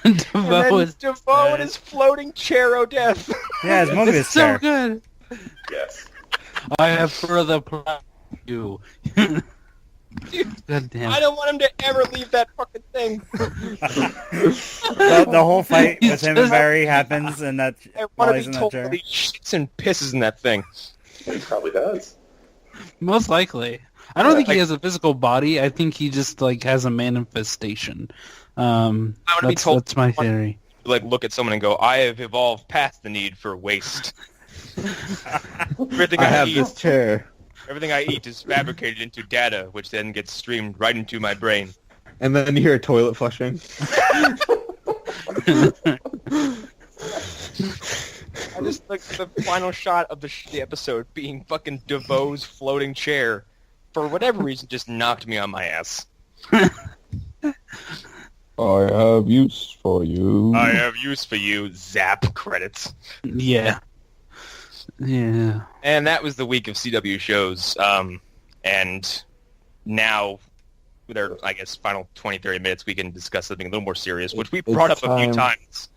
Devoe in his floating chair o' death. Yeah, his movie is so good. Yes. I have further planned you. God damn. I don't want him to ever leave that fucking thing. The whole fight with him and Barry happens, and that while he's in that chair. He shits and pisses in that thing. He probably does. Most likely. I don't think he has a physical body. I think he just like has a manifestation. That's my theory. Like look at someone and go, I have evolved past the need for waste. I have this chair. Everything I eat is fabricated into data, which then gets streamed right into my brain. And then you hear a toilet flushing. I just like the final shot of the episode being fucking Devoe's floating chair. For whatever reason, just knocked me on my ass. I have use for you. I have use for you. Zap credits. Yeah. Yeah. And that was the week of CW shows. And now, with our, I guess, final 20, 30 minutes, we can discuss something a little more serious, which we brought up a few times.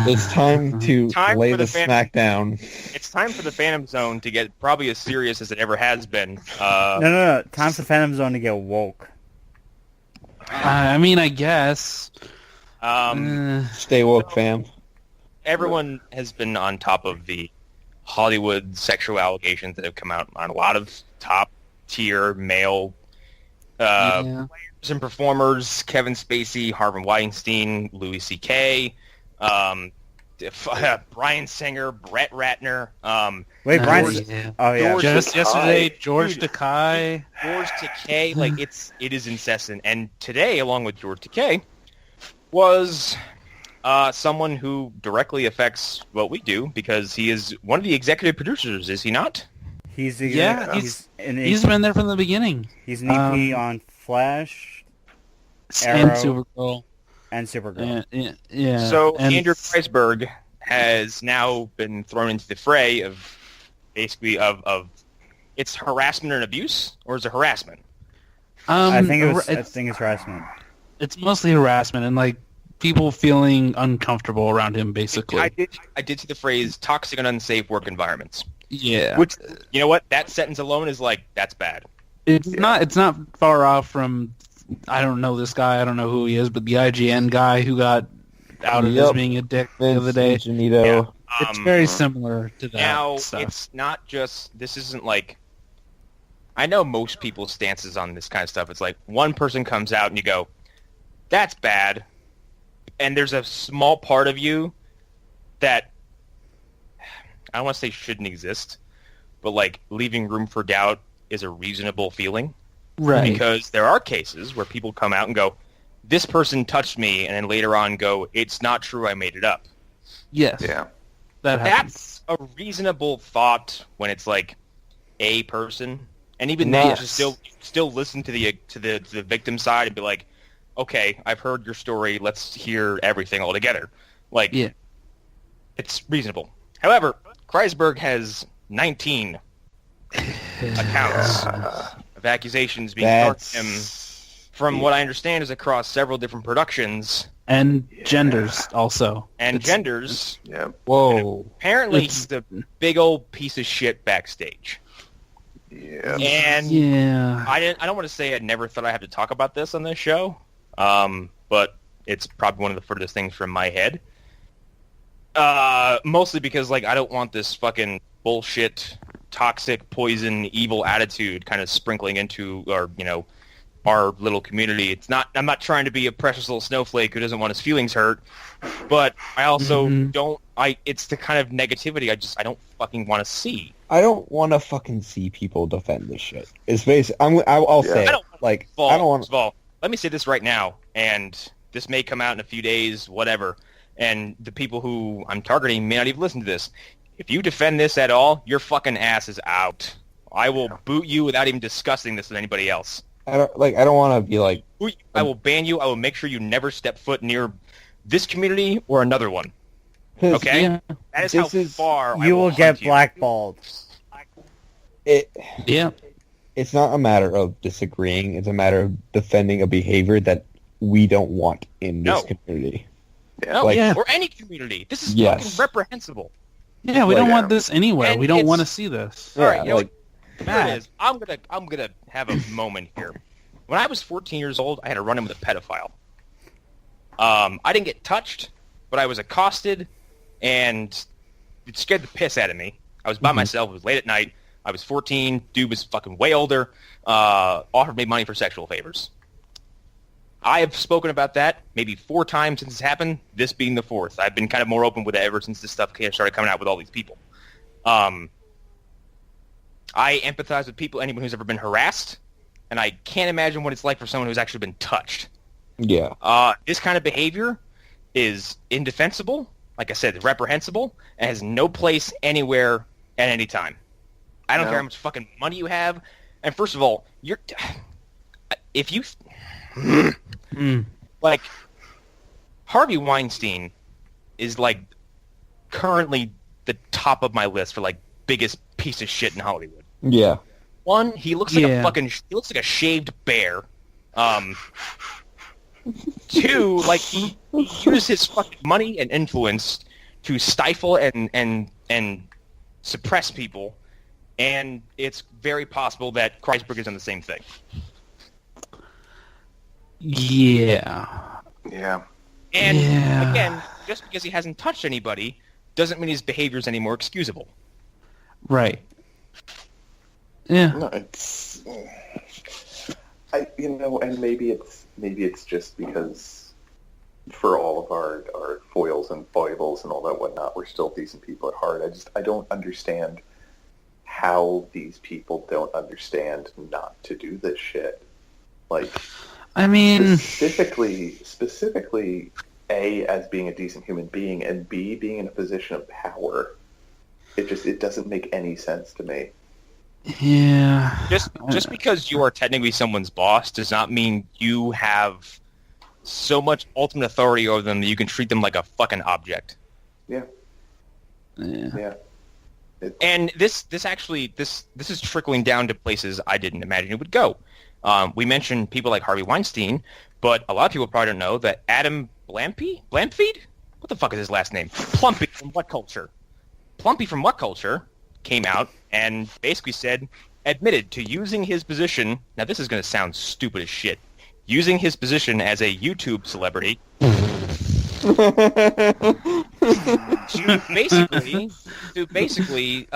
It's time to lay the smack down. It's time for the Phantom Zone to get probably as serious as it ever has been. No. Time for Phantom Zone to get woke. I mean, I guess. Stay woke, fam. Everyone has been on top of the Hollywood sexual allegations that have come out on a lot of top-tier male players and performers. Kevin Spacey, Harvey Weinstein, Louis C.K., Bryan Singer, Brett Ratner. Wait, Bryan? Oh yeah. Just yesterday, George Takei. George Takei, like it is incessant. And today, along with George Takei, was someone who directly affects what we do because he is one of the executive producers. Is he not? He's been there from the beginning. He's an EP on Flash, Arrow, and Supergirl. Yeah. So Andrew Kreisberg has now been thrown into the fray of basically of it's harassment and abuse, or is it harassment? I think it's harassment. It's mostly harassment and like people feeling uncomfortable around him. Basically, I did see the phrase "toxic and unsafe work environments." Yeah. Which, you know what? That sentence alone is like, that's bad. It's not far off from, I don't know this guy, I don't know who he is, but the IGN guy who got outed as being a dick the other day. Yeah. It's very similar to that. Now, stuff. It's not just, this isn't like, I know most people's stances on this kind of stuff. It's like, one person comes out and you go, that's bad. And there's a small part of you that, I don't want to say shouldn't exist, but like leaving room for doubt is a reasonable feeling. Right. Because there are cases where people come out and go, this person touched me, and then later on go, it's not true, I made it up. Yes. Yeah. That's a reasonable thought when it's like a person. And even then, just still listen to the victim side and be like, okay, I've heard your story. Let's hear everything all together. Like, Yeah. it's reasonable. However, Kreisberg has 19 accounts of accusations being thrown at him from what I understand is across several different productions. And genders also. And genders. Yeah. Whoa. Apparently, he's a big old piece of shit backstage. Yeah. And Yeah. I don't want to say I never thought I had to talk about this on this show, but it's probably one of the furthest things from my head. Mostly because, like, I don't want this fucking bullshit, toxic, poison, evil attitude kind of sprinkling into our little community. It's not. I'm not trying to be a precious little snowflake who doesn't want his feelings hurt, but I also don't. It's the kind of negativity I don't fucking want to see. I don't want to fucking see people defend this shit. It's basically, I'll say it. Like, I don't want. Let me say this right now, and this may come out in a few days, whatever. And the people who I'm targeting may not even listen to this. If you defend this at all, your fucking ass is out. I will boot you without even discussing this with anybody else. I don't want to be like. I will ban you. I will make sure you never step foot near this community or another one. Okay? Yeah. That is how far I You will get hunt you. blackballed. Yeah. It's not a matter of disagreeing. It's a matter of defending a behavior that we don't want in this community. No, Like- or any community. This is Yes. fucking reprehensible. Yeah, we don't want this anywhere. And We don't it's- want to see this. All right, Yeah, you know like- what? Here it is. I'm gonna have a moment here. When I was 14 years old, I had a run-in with a pedophile. I didn't get touched, but I was accosted, and it scared the piss out of me. I was by myself. It was late at night. I was 14. Dude was fucking way older. Offered me money for sexual favors. I have spoken about that maybe 4 times since it's happened, this being the 4th. I've been kind of more open with it ever since this stuff started coming out with all these people. I empathize with anyone who's ever been harassed, and I can't imagine what it's like for someone who's actually been touched. Yeah. This kind of behavior is indefensible, like I said, reprehensible, and has no place anywhere at any time. I don't care how much fucking money you have. And first of all, if you... Like, Harvey Weinstein is, like, currently the top of my list for, like, biggest piece of shit in Hollywood. Yeah. One, he looks like he looks like a shaved bear. 2, like, he uses his fucking money and influence to stifle and suppress people, and it's very possible that Kreisberg has done the same thing. Yeah. Yeah. And Yeah. again, just because he hasn't touched anybody doesn't mean his behavior is any more excusable. Right. Yeah. No, it's. And maybe it's just because for all of our foils and foibles and all that whatnot, we're still decent people at heart. I don't understand how these people don't understand not to do this shit. Like, I mean, specifically, A, as being a decent human being, and B, being in a position of power. It doesn't make any sense to me. yeah. Just because you are technically someone's boss does not mean you have so much ultimate authority over them that you can treat them like a fucking object. Yeah. Yeah. And this is trickling down to places I didn't imagine it would go. We mentioned people like Harvey Weinstein, but a lot of people probably don't know that Adam Blampied? What the fuck is his last name? Plumpy from What Culture? Plumpy from What Culture came out and basically admitted to using his position, now this is going to sound stupid as shit, using his position as a YouTube celebrity to basically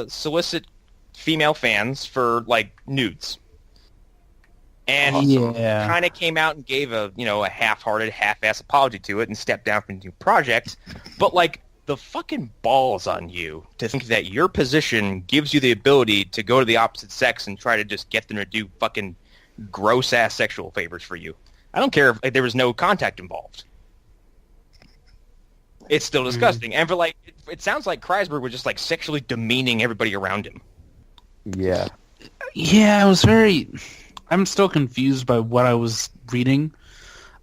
solicit female fans for, like, nudes. And kind of came out and gave a half-hearted, half-ass apology to it and stepped down from the new project. But, like, the fucking balls on you to think that your position gives you the ability to go to the opposite sex and try to just get them to do fucking gross-ass sexual favors for you. I don't care if there was no contact involved. It's still disgusting. And for, like, it sounds like Kreisberg was just, like, sexually demeaning everybody around him. Yeah. Yeah, I'm still confused by what I was reading.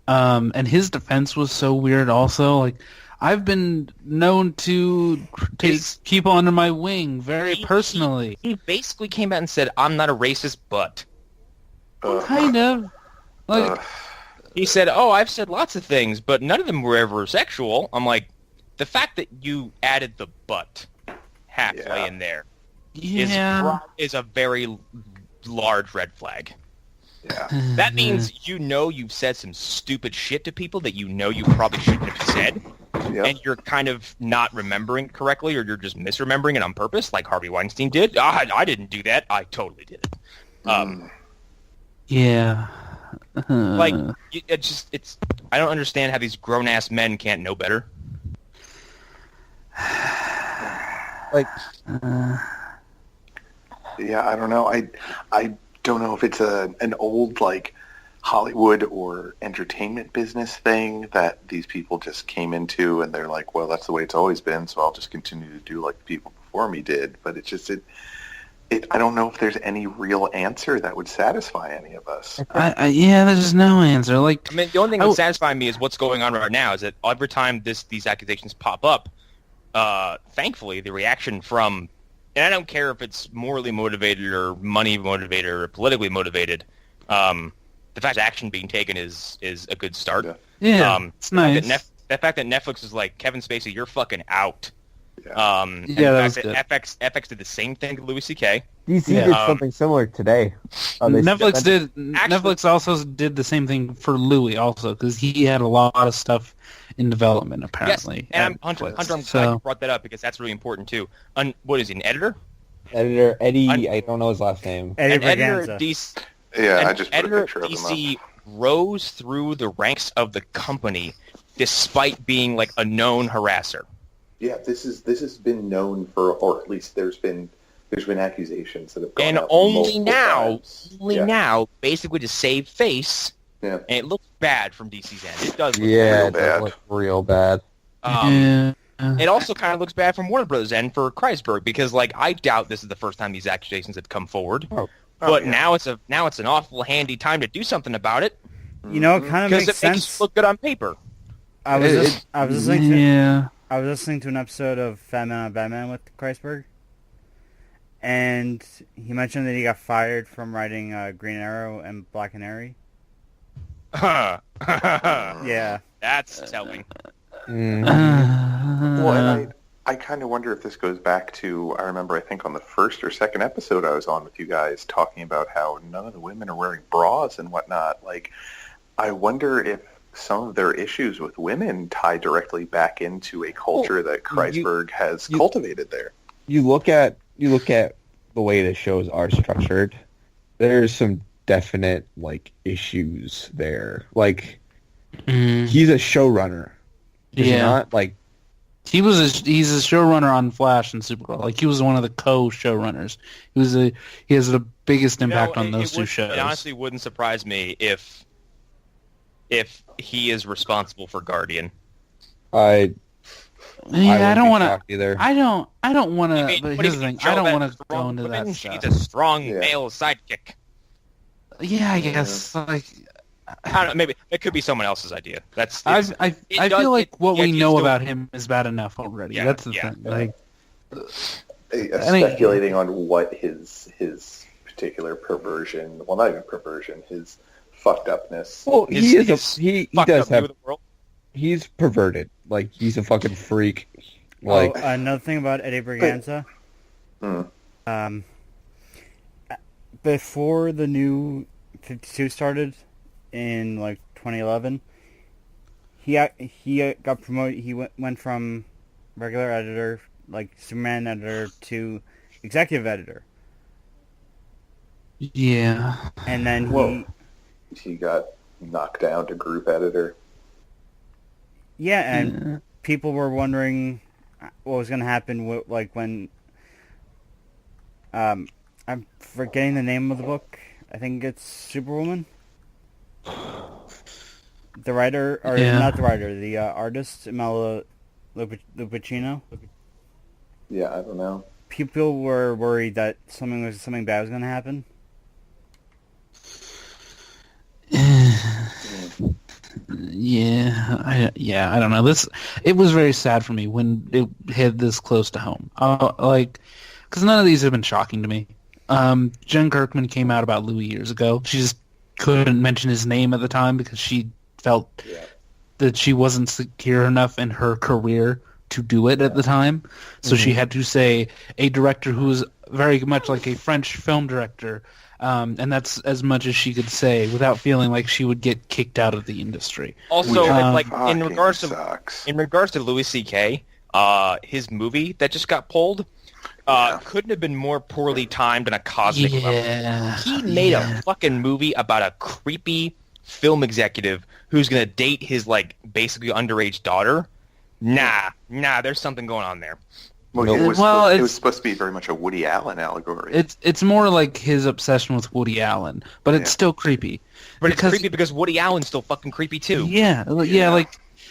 And his defense was so weird also. Like, I've been known to take people under my wing very personally. He basically came out and said, I'm not a racist, but... Kind of. Like, he said, oh, I've said lots of things, but none of them were ever sexual. I'm like, the fact that you added the but halfway in there is a very large red flag. Yeah. That means you've said some stupid shit to people that you probably shouldn't have said, and you're kind of not remembering correctly, or you're just misremembering it on purpose, like Harvey Weinstein did. I didn't do that. I totally did it. Yeah. Like, it's. I don't understand how these grown-ass men can't know better. Like, yeah, I don't know. I don't know if it's an old, like, Hollywood or entertainment business thing that these people just came into, and they're like, well, that's the way it's always been, so I'll just continue to do like the people before me did. But it's just, I don't know if there's any real answer that would satisfy any of us. There's no answer. Like, I mean, the only thing that's satisfying me is what's going on right now is that every time these accusations pop up, thankfully, the reaction from, and I don't care if it's morally motivated or money motivated or politically motivated, the fact that action being taken is a good start. Yeah, it's nice. The fact that Netflix is like, Kevin Spacey, you're fucking out. That was good. FX did the same thing to Louis C.K. DC did something similar today. Netflix also did the same thing for Louis also, because he had a lot of stuff in development apparently. Yes, and Hunter, I'm glad you brought that up because that's really important too. What is he, an editor? Editor Eddie, I don't know his last name. Editor DC. Yeah, I just put a editor picture of him DC rose through the ranks of the company despite being like a known harasser. Yeah, this has been known for, or at least there's been accusations that have gone and out only now, basically to save face. Yeah, and it looks bad from DC's end. It does look real it bad. Does look real bad. It also kind of looks bad from Warner Brothers' end for Kreisberg because, like, I doubt this is the first time these accusations have come forward. Now it's an awful handy time to do something about it. You know, it kind of makes sense. Makes it look good on paper. I was listening to an episode of Fat Man on Batman with Kreisberg, and he mentioned that he got fired from writing Green Arrow and Black Canary. Yeah, that's telling. Well, and I kind of wonder if this goes back to, I remember I think on the first or second episode I was on with you guys talking about how none of the women are wearing bras and whatnot. Like, I wonder if some of their issues with women tie directly back into a culture that Kreisberg has cultivated there. You look at the way the shows are structured. There's some definite like issues there. Like he's a showrunner. Is he not? Like he's a showrunner on Flash and Supergirl. Like he was one of the co-showrunners. He has the biggest impact on those two shows. It honestly wouldn't surprise me if he is responsible for Guardian. I don't want to either. I don't want to. But here's the thing: I don't want to go into that stuff. He's a strong male sidekick. Yeah, I guess. Like, I don't know. Maybe it could be someone else's idea. I feel like what we know about him is bad enough already. That's the thing. Like, speculating on what his particular perversion. Well, not even perversion. His fucked upness. Well, he does have. He's perverted. Like he's a fucking freak. Like another thing about Eddie Berganza. Before the new 52 started in like 2011, he got promoted. He went from regular editor, like Superman editor, to executive editor. Yeah. And then he got knocked down to group editor. Yeah, and people were wondering what was going to happen, like when I'm forgetting the name of the book. I think it's Superwoman. The writer, or not the writer, the artist, Mel Lupacino. Yeah, I don't know. People were worried that something bad was going to happen. I don't know. It was very sad for me when it hit this close to home. Because none of these have been shocking to me. Jen Kirkman came out about Louis years ago. She just couldn't mention his name at the time because she felt that she wasn't secure enough in her career to do it at the time. So she had to say a director who was very much like a French film director. And that's as much as she could say without feeling like she would get kicked out of the industry. Also, in regards to Louis C.K., his movie that just got pulled couldn't have been more poorly timed on a cosmic level. He made a fucking movie about a creepy film executive who's going to date his basically underage daughter. Nah, there's something going on there. Well, it was supposed to be very much a Woody Allen allegory. It's more like his obsession with Woody Allen, but it's still creepy. But it's creepy because Woody Allen's still fucking creepy too.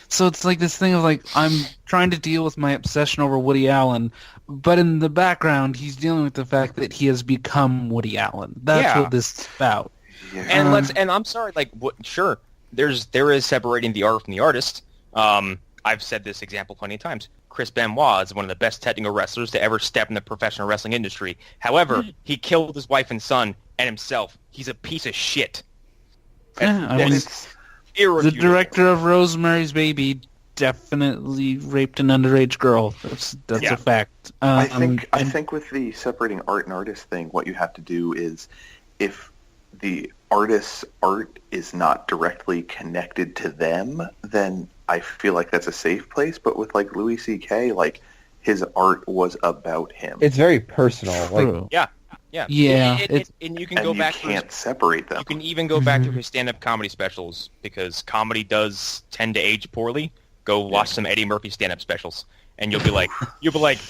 So it's like this thing of I'm trying to deal with my obsession over Woody Allen, but in the background he's dealing with the fact that he has become Woody Allen. That's what this is about. Yeah. And I'm sorry, sure, there is separating the art from the artist. I've said this example plenty of times. Chris Benoit is one of the best technical wrestlers to ever step in the professional wrestling industry. However, he killed his wife and son and himself. He's a piece of shit. The director of Rosemary's Baby definitely raped an underage girl. That's a fact. I think with the separating art and artist thing, what you have to do is, if the artist's art is not directly connected to them, then I feel like that's a safe place. But with Louis C.K., his art was about him. It's very personal. True. Yeah. And you can go back. You can't separate them. You can even go back to his stand-up comedy specials because comedy does tend to age poorly. Go watch some Eddie Murphy stand-up specials, and you'll be like,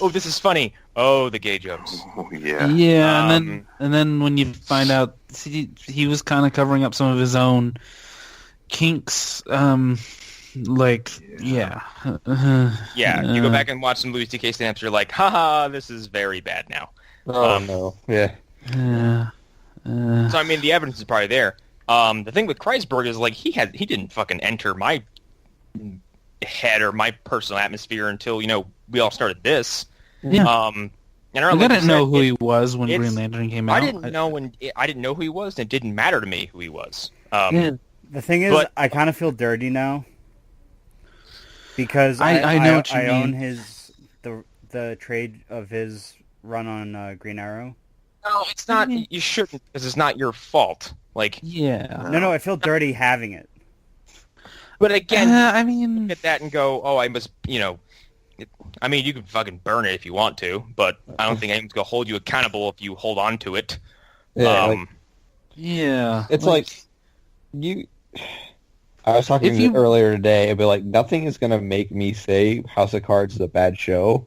oh, this is funny. Oh, the gay jokes. Oh, yeah. Yeah, and then when you find out he was kind of covering up some of his own kinks. You go back and watch some Louis C.K. stand-ups, you're like, haha, this is very bad now. Oh, no. Yeah. So, I mean, the evidence is probably there. The thing with Kreisberg is, he didn't fucking enter my head or my personal atmosphere until, we all started this. Yeah. And I didn't know who he was when Green Lantern came out. I didn't know who he was, and it didn't matter to me who he was. The thing is, I kind of feel dirty now. Because I know what you mean. own the trade of his run on Green Arrow. No, it's not. You shouldn't, because it's not your fault. No, I feel dirty having it. But again, look at that and go, oh, I must, you can fucking burn it if you want to, but I don't think anyone's going to hold you accountable if you hold on to it. It's you... I was talking earlier today, I'd be like, nothing is going to make me say House of Cards is a bad show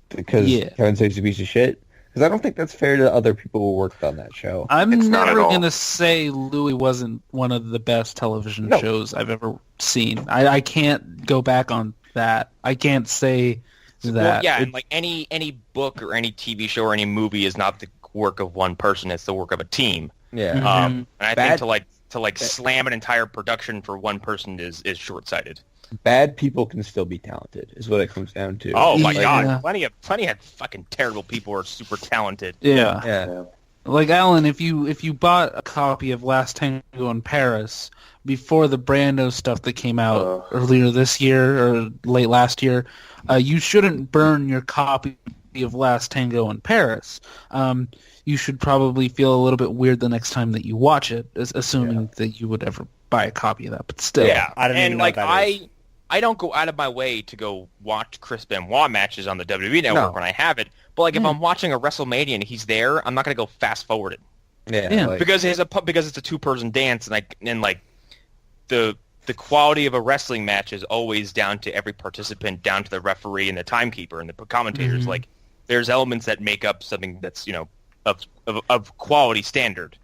because Kevin Spacey's a piece of shit. Because I don't think that's fair to other people who worked on that show. I'm never going to say Louis wasn't one of the best television shows I've ever seen. I can't go back on that. I can't say that. Well, and any book or any TV show or any movie is not the work of one person. It's the work of a team. Yeah. And I think to slam an entire production for one person is short-sighted. Bad people can still be talented, is what it comes down to. Oh my god, plenty of fucking terrible people are super talented. Yeah. Like Allan, if you bought a copy of Last Tango in Paris before the Brando stuff that came out earlier this year or late last year, you shouldn't burn your copy of Last Tango in Paris. You should probably feel a little bit weird the next time that you watch it, assuming that you would ever buy a copy of that. But still, I don't even know what that is. I don't go out of my way to go watch Chris Benoit matches on the WWE Network when I have it. But if I'm watching a WrestleMania and he's there, I'm not going to go fast forward it. Because it's a 2-person dance, and the quality of a wrestling match is always down to every participant, down to the referee and the timekeeper and the commentators. There's elements that make up something that's of quality standard.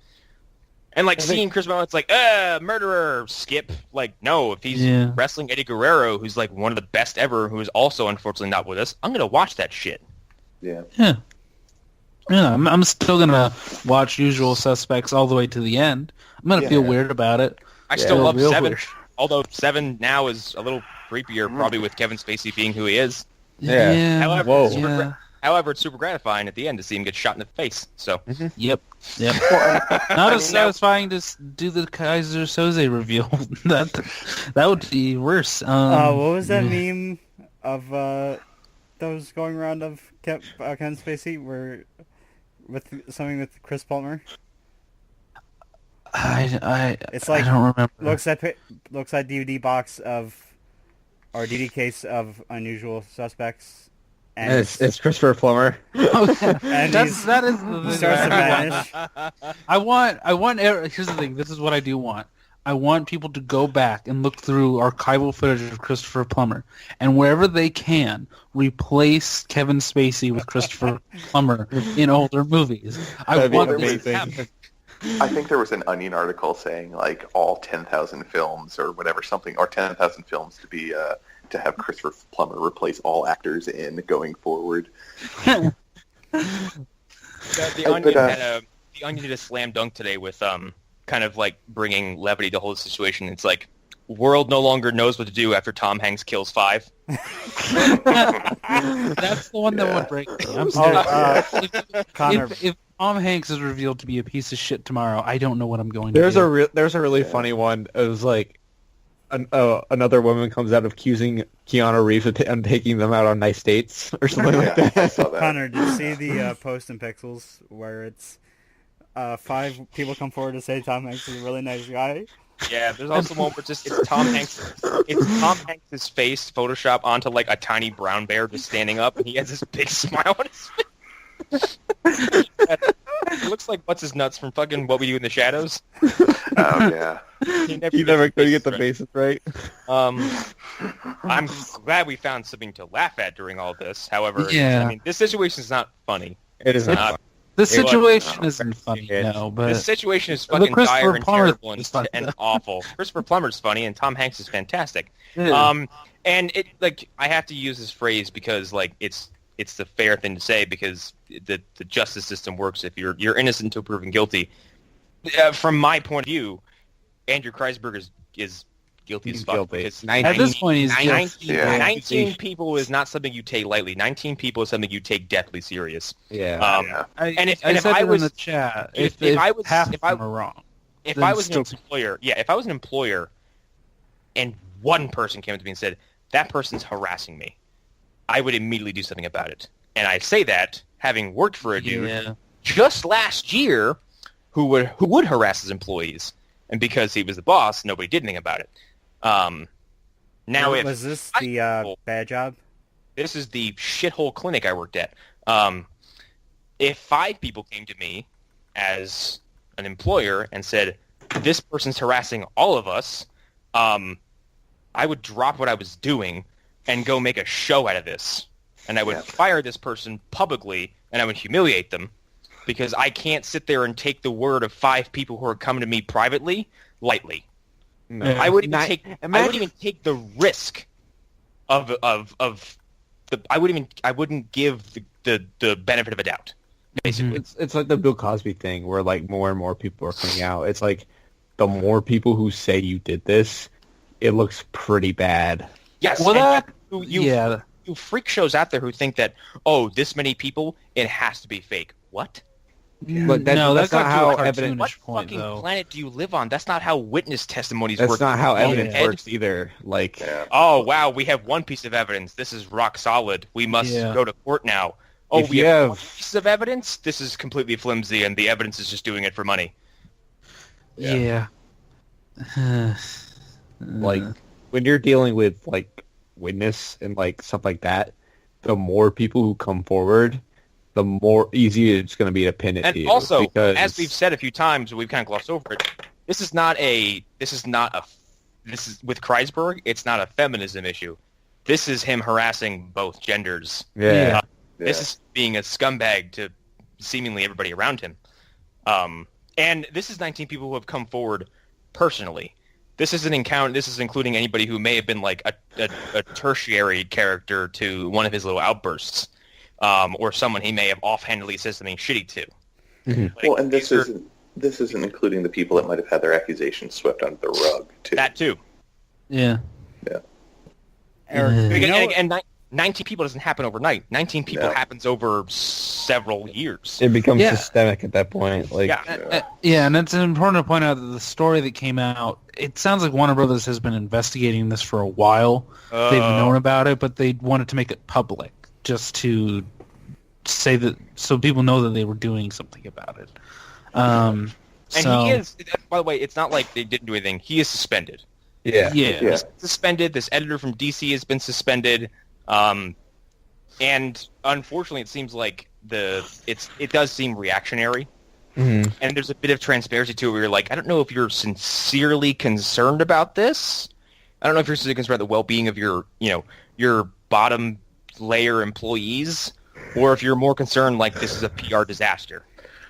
And seeing Chris Benoit, it's murderer, skip. No, if he's wrestling Eddie Guerrero, who's one of the best ever, who is also unfortunately not with us, I'm gonna watch that shit. Yeah, I'm still gonna watch Usual Suspects all the way to the end. I'm gonna feel weird about it. I still love Seven. Although 7 now is a little creepier, probably with Kevin Spacey being who he is. Yeah. However, Whoa. However, it's super gratifying at the end to see him get shot in the face. So, Yep. Not as satisfying to do the Kaiser Soze reveal. that would be worse. What was that meme of that was going around of Kevin Spacey where with something with Chris Palmer? It's like I don't remember. looks like DVD box of or DD case of Unusual Suspects. And it's Christopher Plummer. and that is the starts to vanish. I want. Here's the thing. This is what I do want. I want people to go back and look through archival footage of Christopher Plummer, and wherever they can, replace Kevin Spacey with Christopher Plummer in older movies. I want this to happen. I think there was an Onion article saying like all 10,000 films or whatever something, or 10,000 films to be to have Christopher Plummer replace all actors in going forward. The Onion did a slam dunk today with kind of like bringing levity to the whole situation. It's like world no longer knows what to do after Tom Hanks kills 5. That's the one that would break me. I'm serious. Connor. If Tom Hanks is revealed to be a piece of shit tomorrow, I don't know what I'm going to There's do. a really funny one. It was like another woman comes out accusing Keanu Reeves of taking them out on nice dates or something like that. I saw that. Connor, did you see the post in Pixels where it's 5 people come forward to say Tom Hanks is a really nice guy? Yeah, there's also one where it's Tom Hanks. It's Tom Hanks' face Photoshop onto like a tiny brown bear just standing up, and he has this big smile on his face. It looks like what's his nuts from fucking What We Do in the Shadows. Oh yeah. He never could get the bases right. I'm glad we found something to laugh at during all this. However, Yeah. I mean, this situation is not funny. It is not. The situation Well, isn't funny, it- no, but This situation is But fucking Christopher dire and Plummer terrible is funny. and awful. Christopher Plummer's funny, and Tom Hanks is fantastic. Yeah. And it like I have to use this phrase because like it's the fair thing to say because the justice system works if you're innocent until proven guilty. From my point of view, Andrew Kreisberg is guilty as fuck. Guilty. Because At this point, he's 19 people is not something you take lightly. 19 people is something you take deathly serious. Yeah. And if I if said I it was in the chat, if if I was- half if of I- them are wrong, if then I was an still- employer, if I was an employer, and one person came up to me and said that person's harassing me, I would immediately do something about it. And I say that having worked for a dude just last year who would harass his employees, and because he was the boss, nobody did anything about it. Now, if was this five the people- bad job? this is the shithole clinic I worked at. If 5 people came to me as an employer and said, this person's harassing all of us, I would drop what I was doing and go make a show out of this. And I would fire this person publicly, and I would humiliate them because I can't sit there and take the word of 5 people who are coming to me privately lightly. No. I wouldn't even take the risk of the. I wouldn't give the benefit of a doubt. Basically, It's like the Bill Cosby thing where like more and more people are coming out. It's like the more people who say you did this, it looks pretty bad. yes. Well, and that you freak shows out there who think that this many people, it has to be fake. What? But no, that's got not to how a evidence. cartoonish What point, fucking though. planet do you live on? That's not how witness testimonies That's work. not how You evidence head. works either. Like, Yeah. Oh wow, we have one piece of evidence. This is rock solid. We must go to court now. Oh, If we you have have- one piece of evidence. This is completely flimsy, and the evidence is just doing it for money. Yeah. like when you're dealing with like witness and like stuff like that, the more people who come forward, the more easy it's going to be to pin it to And you. also, because as we've said a few times, we've kind of glossed over it. This is with Kreisberg. It's not a feminism issue. This is him harassing both genders. yeah, This is being a scumbag to seemingly everybody around him. And this is 19 people who have come forward personally. This is an encounter. This is including anybody who may have been like a tertiary character to one of his little outbursts, or someone he may have offhandedly said something shitty to. Mhm. Well, and this these are- isn't including the people that might have had their accusations swept under the rug too. that too. Yeah. Eric, you know, And 19 people doesn't happen overnight. 19 people happens over several years. It becomes systemic at that point. Like, and it's important to point out that the story that came out, it sounds like Warner Brothers has been investigating this for a while. They've known about it, but they wanted to make it public just to say that so people know that they were doing something about it. And he is, by the way, it's not like they didn't do anything. He is suspended. Yeah. He's suspended. This editor from DC has been suspended. And unfortunately, it seems like it does seem reactionary. Mm-hmm. And there's a bit of transparency to it where you're like, I don't know if you're sincerely concerned about this. I don't know if you're sincerely concerned about the well-being of your bottom layer employees, or if you're more concerned like this is a PR disaster.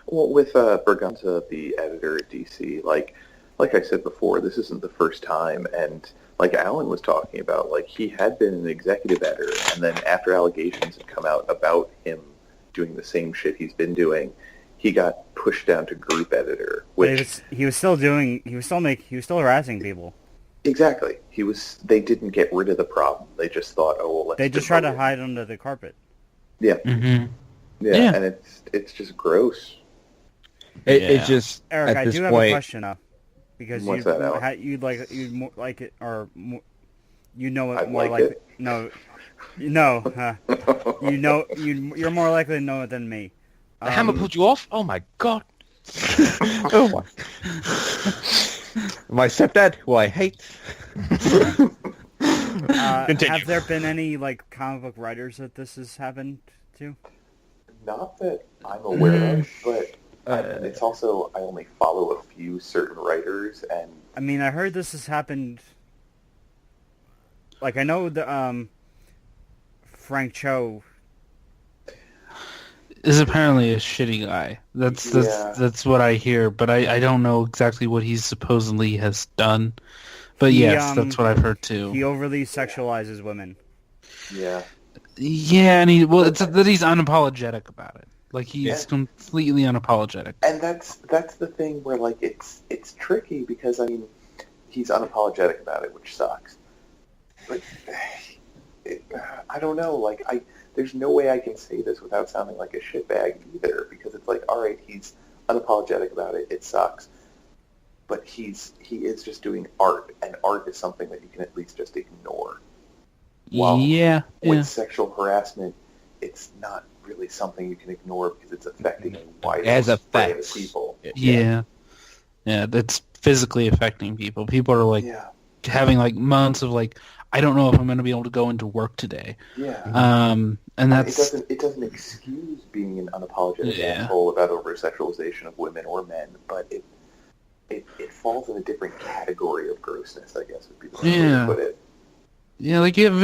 Well, with Berganza, the editor at DC, like I said before, this isn't the first time, and like Allan was talking about, like he had been an executive editor, and then after allegations had come out about him doing the same shit he's been doing, he got pushed down to group editor, which he was still harassing people. Exactly. They didn't get rid of the problem. They just thought, let's. They just tried to hide under the carpet. Yeah. Mm-hmm. Yeah, and it's just gross. It just Eric, at this I do have point, a question though, because you'd more like it, or more, you know it I'd more like like it. No, you're more likely to know it than me. The hammer pulled you off? Oh my god! oh my! My stepdad, who I hate. Have there been any like comic book writers that this has happened to? Not that I'm aware of, but it's also I only follow a few certain writers, and I mean, I heard this has happened. Like I know the Frank Cho is apparently a shitty guy. That's what I hear, but I don't know exactly what he supposedly has done. But yes, that's what I've heard too. He overly sexualizes women. Yeah. Yeah, and it's that he's unapologetic about it. Like he's completely unapologetic. And that's the thing where like it's tricky because I mean he's unapologetic about it, which sucks. But I don't know. Like there's no way I can say this without sounding like a shitbag either, because it's like, all right, he's unapologetic about it. It sucks. But he is just doing art, and art is something that you can at least just ignore. While with sexual harassment, it's not really something you can ignore because it's affecting a wide array of people. Yeah, that's physically affecting people. People are like having like months of like, I don't know if I'm going to be able to go into work today. Yeah. And that's it doesn't excuse being an unapologetic asshole about over-sexualization of women or men, but it falls in a different category of grossness, I guess would be the way to put it. Yeah, like you have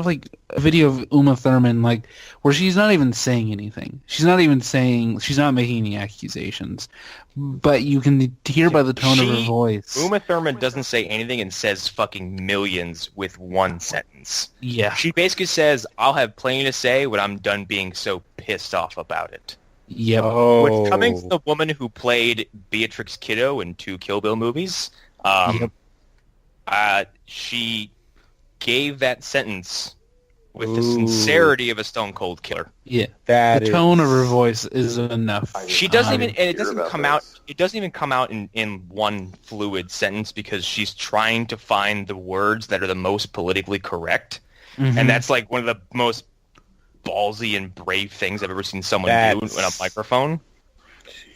like a video of Uma Thurman, like where she's not even saying anything. She's not making any accusations, but you can hear by the tone of her voice. Uma Thurman doesn't say anything and says fucking millions with one sentence. Yeah. She basically says, I'll have plenty to say when I'm done being so pissed off about it. Yep. Which, coming from the woman who played Beatrix Kiddo in 2 Kill Bill movies, she gave that sentence with the sincerity of a stone cold killer. Yeah, the tone of her voice is enough. She doesn't even, and it doesn't come out. It doesn't even come out in one fluid sentence because she's trying to find the words that are the most politically correct, and that's like one of the most ballsy and brave things I've ever seen someone do on a microphone.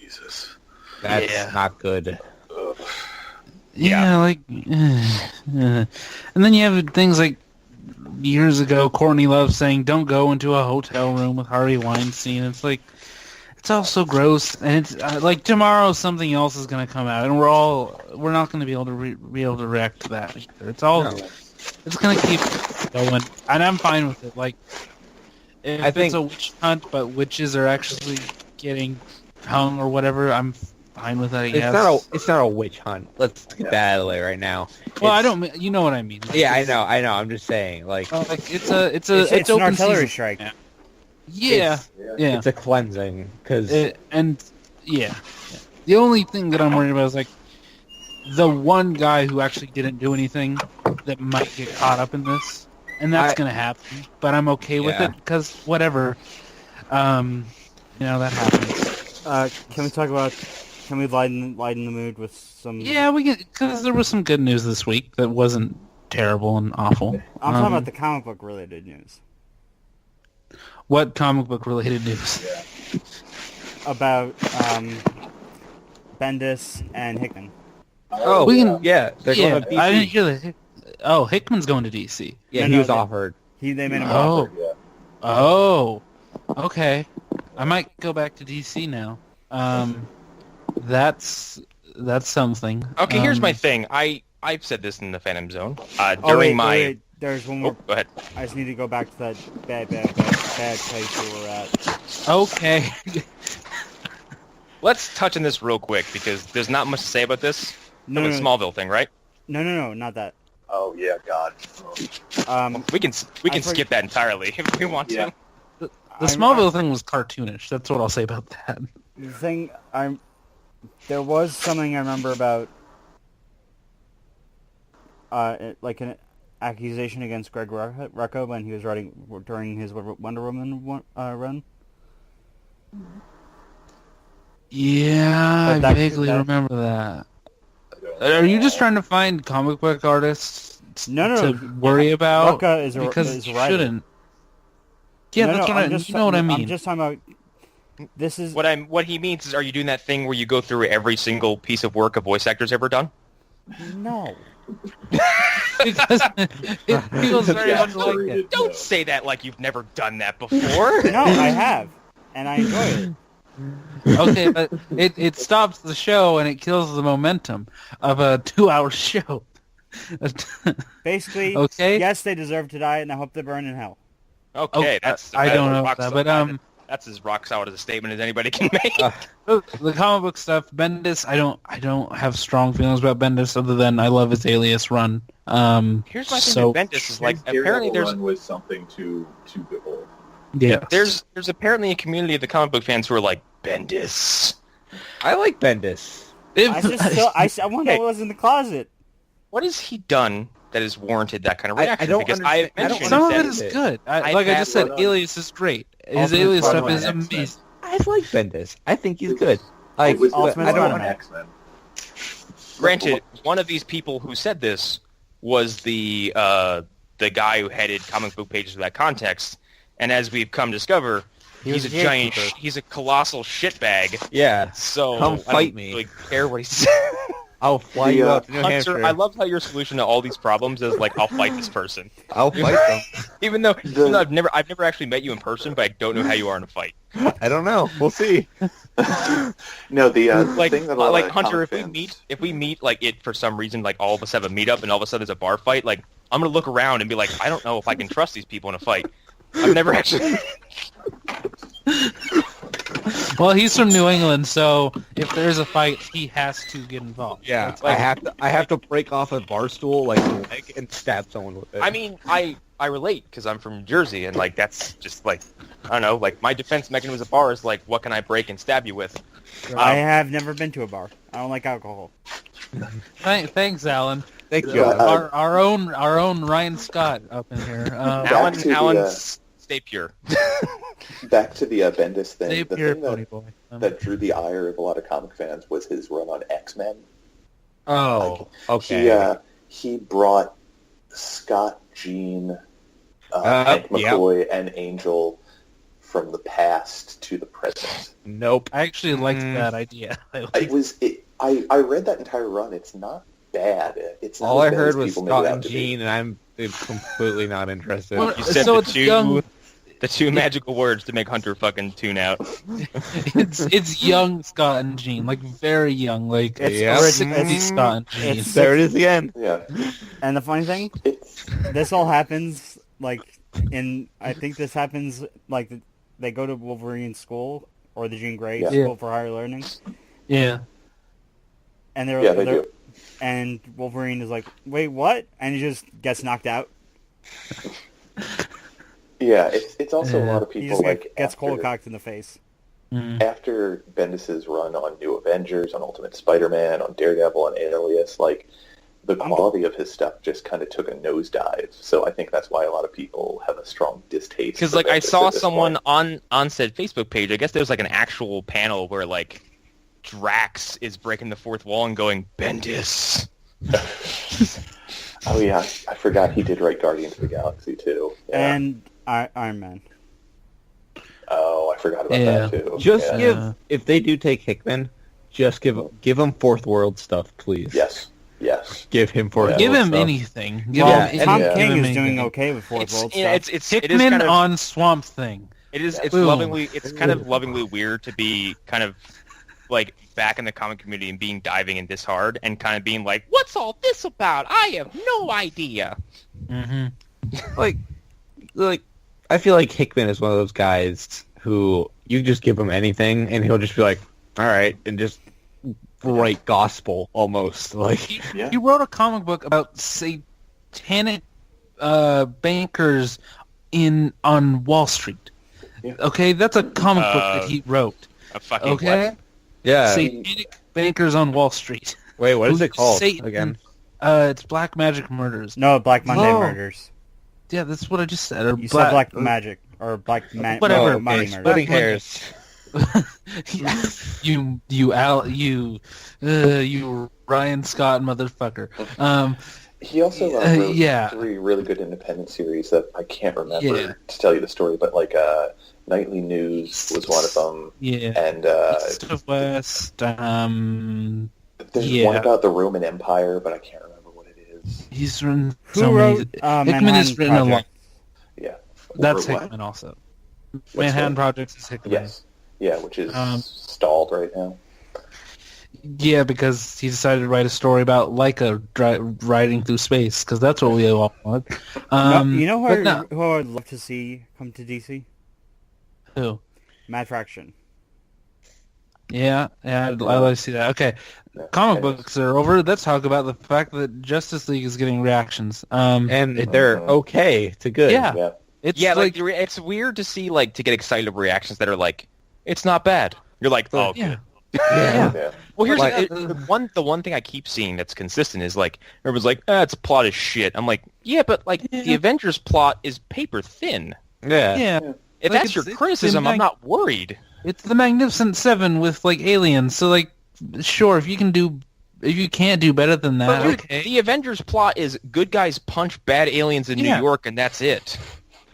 Jesus, that's not good. Yeah, like, and then you have things like years ago, Courtney Love saying, "Don't go into a hotel room with Harvey Weinstein." It's like, it's all so gross, and it's like tomorrow something else is going to come out, and we're not going to be able to react to that either. It's all, it's going to keep going, and I'm fine with it. Like, if it's a witch hunt, but witches are actually getting hung or whatever, I'm fine with that, I guess. It's not a witch hunt. Let's get that out of the way right now. Well, you know what I mean. Yeah, I know. I'm just saying, like it's an open artillery season. strike. Yeah. It's a cleansing because The only thing that I'm worried about is like the one guy who actually didn't do anything that might get caught up in this, and that's going to happen. But I'm okay with it because whatever, that happens. Can we lighten the mood with some? Yeah, we can, because there was some good news this week that wasn't terrible and awful. I'm talking about the comic book related news. What comic book related news? About Bendis and Hickman. Oh, they're going to DC. I didn't hear that. Oh, Hickman's going to DC. Yeah, he was offered. They made him offer. Oh, okay. I might go back to DC now. That's something. Okay, here's my thing. I've said this in the Phantom Zone. Wait, there's one more. Go ahead. I just need to go back to that bad place where we're at. Okay. Let's touch on this real quick because there's not much to say about this. No, Smallville thing, right? No, not that. Oh yeah, God. We can skip that entirely if we want to. The Smallville thing was cartoonish. That's what I'll say about that. The thing there was something I remember about, like an accusation against Greg Rucka when he was writing during his Wonder Woman run. Yeah, I vaguely remember that. Are you just trying to find comic book artists to worry about? Rucka is because a you writer. shouldn't. Yeah, that's what you know what I mean. I'm just talking about. This is what he means is, are you doing that thing where you go through every single piece of work a voice actor's ever done? No. Because it feels very much like it. Don't say that like you've never done that before. No, I have, and I enjoy it. Okay, but it stops the show and it kills the momentum of a 2-hour show. Basically, okay? Yes, they deserve to die, and I hope they burn in hell. Okay, that's I don't know about that, but that's as rock solid as a statement as anybody can make. The comic book stuff, Bendis, I don't have strong feelings about Bendis other than I love his Alias run. Here's my thing with Bendis is like apparently there's was something to behold. Yeah, there's apparently a community of the comic book fans who are like Bendis. I like Bendis. I want to know what was in the closet. What has he done that has warranted that kind of reaction? Some of it is good. I just said, Alias is great. His Alias stuff is amazing. I like Bendis. I think he's good. Like, I don't want X-Men. Granted, one of these people who said this was the guy who headed comic book pages without context, and as we've come to discover, he's a giant, he's a colossal shitbag. Yeah. So come fight I don't me. really care what he says. I'll fly you out to New Hunter, Hampshire. I love how your solution to all these problems is like, I'll fight this person. I'll fight them. even though I've never actually met you in person, but I don't know how you are in a fight. I don't know. We'll see. No, the like, thing that like Hunter, if we meet like it for some reason, like all of us have a meetup and all of a sudden there's a bar fight, like I'm gonna look around and be like, I don't know if I can trust these people in a fight. I've never actually. Well, he's from New England, so if there's a fight, he has to get involved. Yeah, like, I have to break off a bar stool like a leg and stab someone with it. I mean, I relate because I'm from New Jersey, and like that's just like I don't know, like my defense mechanism as a bar is like, what can I break and stab you with? I have never been to a bar. I don't like alcohol. Thanks, Allan. Thank you. Our own Ryan Scott up in here. Allan, stay pure. Back to the Bendis thing. Stay The pure, thing pony boy. that drew the ire of a lot of comic fans was his run on X-Men. Oh, okay. He brought Scott, Jean, Hank McCoy, and Angel from the past to the present. Nope. I actually liked that idea. I read that entire run. It's not bad. It's not all as I bad heard as was people Scott make it out and to be. Jean, and I'm completely not interested. Well, You said so the two magical words to make Hunter fucking tune out. it's young Scott and Jean, like very young, like It's 60 Scott and Jean. There it is again. Yeah. And the funny thing, this all happens like I think this happens like they go to Wolverine's school or the Jean Grey School for Higher Learning. Yeah. And they do. And Wolverine is like, wait, what? And he just gets knocked out. Yeah, it's also a lot of He people just like gets after- cold cocked in the face. after Bendis's run on New Avengers, on Ultimate Spider-Man, on Daredevil, on Alias, like, the quality of his stuff just kind of took a nosedive. So I think that's why a lot of people have a strong distaste. Because like I saw someone on said Facebook page. I guess there was like an actual panel where like Drax is breaking the fourth wall and going Bendis. Oh yeah, I forgot he did write Guardians of the Galaxy too. Yeah. And Iron Man. Oh, I forgot about that too. Just if they do take Hickman, just give him Fourth World stuff, please. Yes. Give him Fourth World Give him stuff. anything. Tom King is doing okay with Fourth World stuff. It's Hickman kind of, on Swamp Thing. It's Boom. lovingly. It's kind of lovingly weird to be kind of like back in the comic community and being diving in this hard and kind of being like, "What's all this about? I have no idea." Mm-hmm. like I feel like Hickman is one of those guys who you just give him anything and he'll just be like, all right, and just write gospel almost. Like He wrote a comic book about satanic bankers on Wall Street. Yeah. Okay, that's a comic book that he wrote. A fucking Okay, what? yeah. satanic bankers on Wall Street. Wait, what is it called Satan, again? It's Black Magic Murders. No, Black Monday Oh. Murders. Yeah, that's what I just said. Or You said Black Magic or Whatever. Money Okay, Murders. splitting hairs. you Ryan Scott motherfucker. He also wrote yeah. 3 really good independent series that I can't remember Yeah. to tell you the story, but like Nightly News was one of them, Yeah. and East of West. there's yeah. one about the Roman Empire, but I can't remember what it is. He's written Who so wrote many. Hickman has written a lot. Yeah, That's Or what? Hickman also. Manhattan Projects is Hickman. Yes, yeah, which is stalled right now. Yeah, because he decided to write a story about Leica riding through space, because that's what we all want. You know who I'd love to see come to DC? Who? Matt Fraction. Yeah, I'd like to see that. Okay, Yeah, comic it is. books are over. Let's talk about the fact that Justice League is getting reactions. And they're okay to good. Yeah. Yeah, It's Like it's weird to see like to get excited over reactions that are like, "It's not bad." You're like, "Oh, yeah. good." Yeah. yeah. Well, here's Like- the one thing I keep seeing that's consistent is like everyone's like, "It's plot is shit." I'm like, "Yeah, but like the Avengers plot is paper thin. Yeah. Yeah. If Like, that's your it's criticism, I'm not worried." It's the Magnificent Seven with like aliens. So like, sure, if you can't do better than that, But dude, okay. the Avengers plot is good guys punch bad aliens in Yeah. New York, and that's it.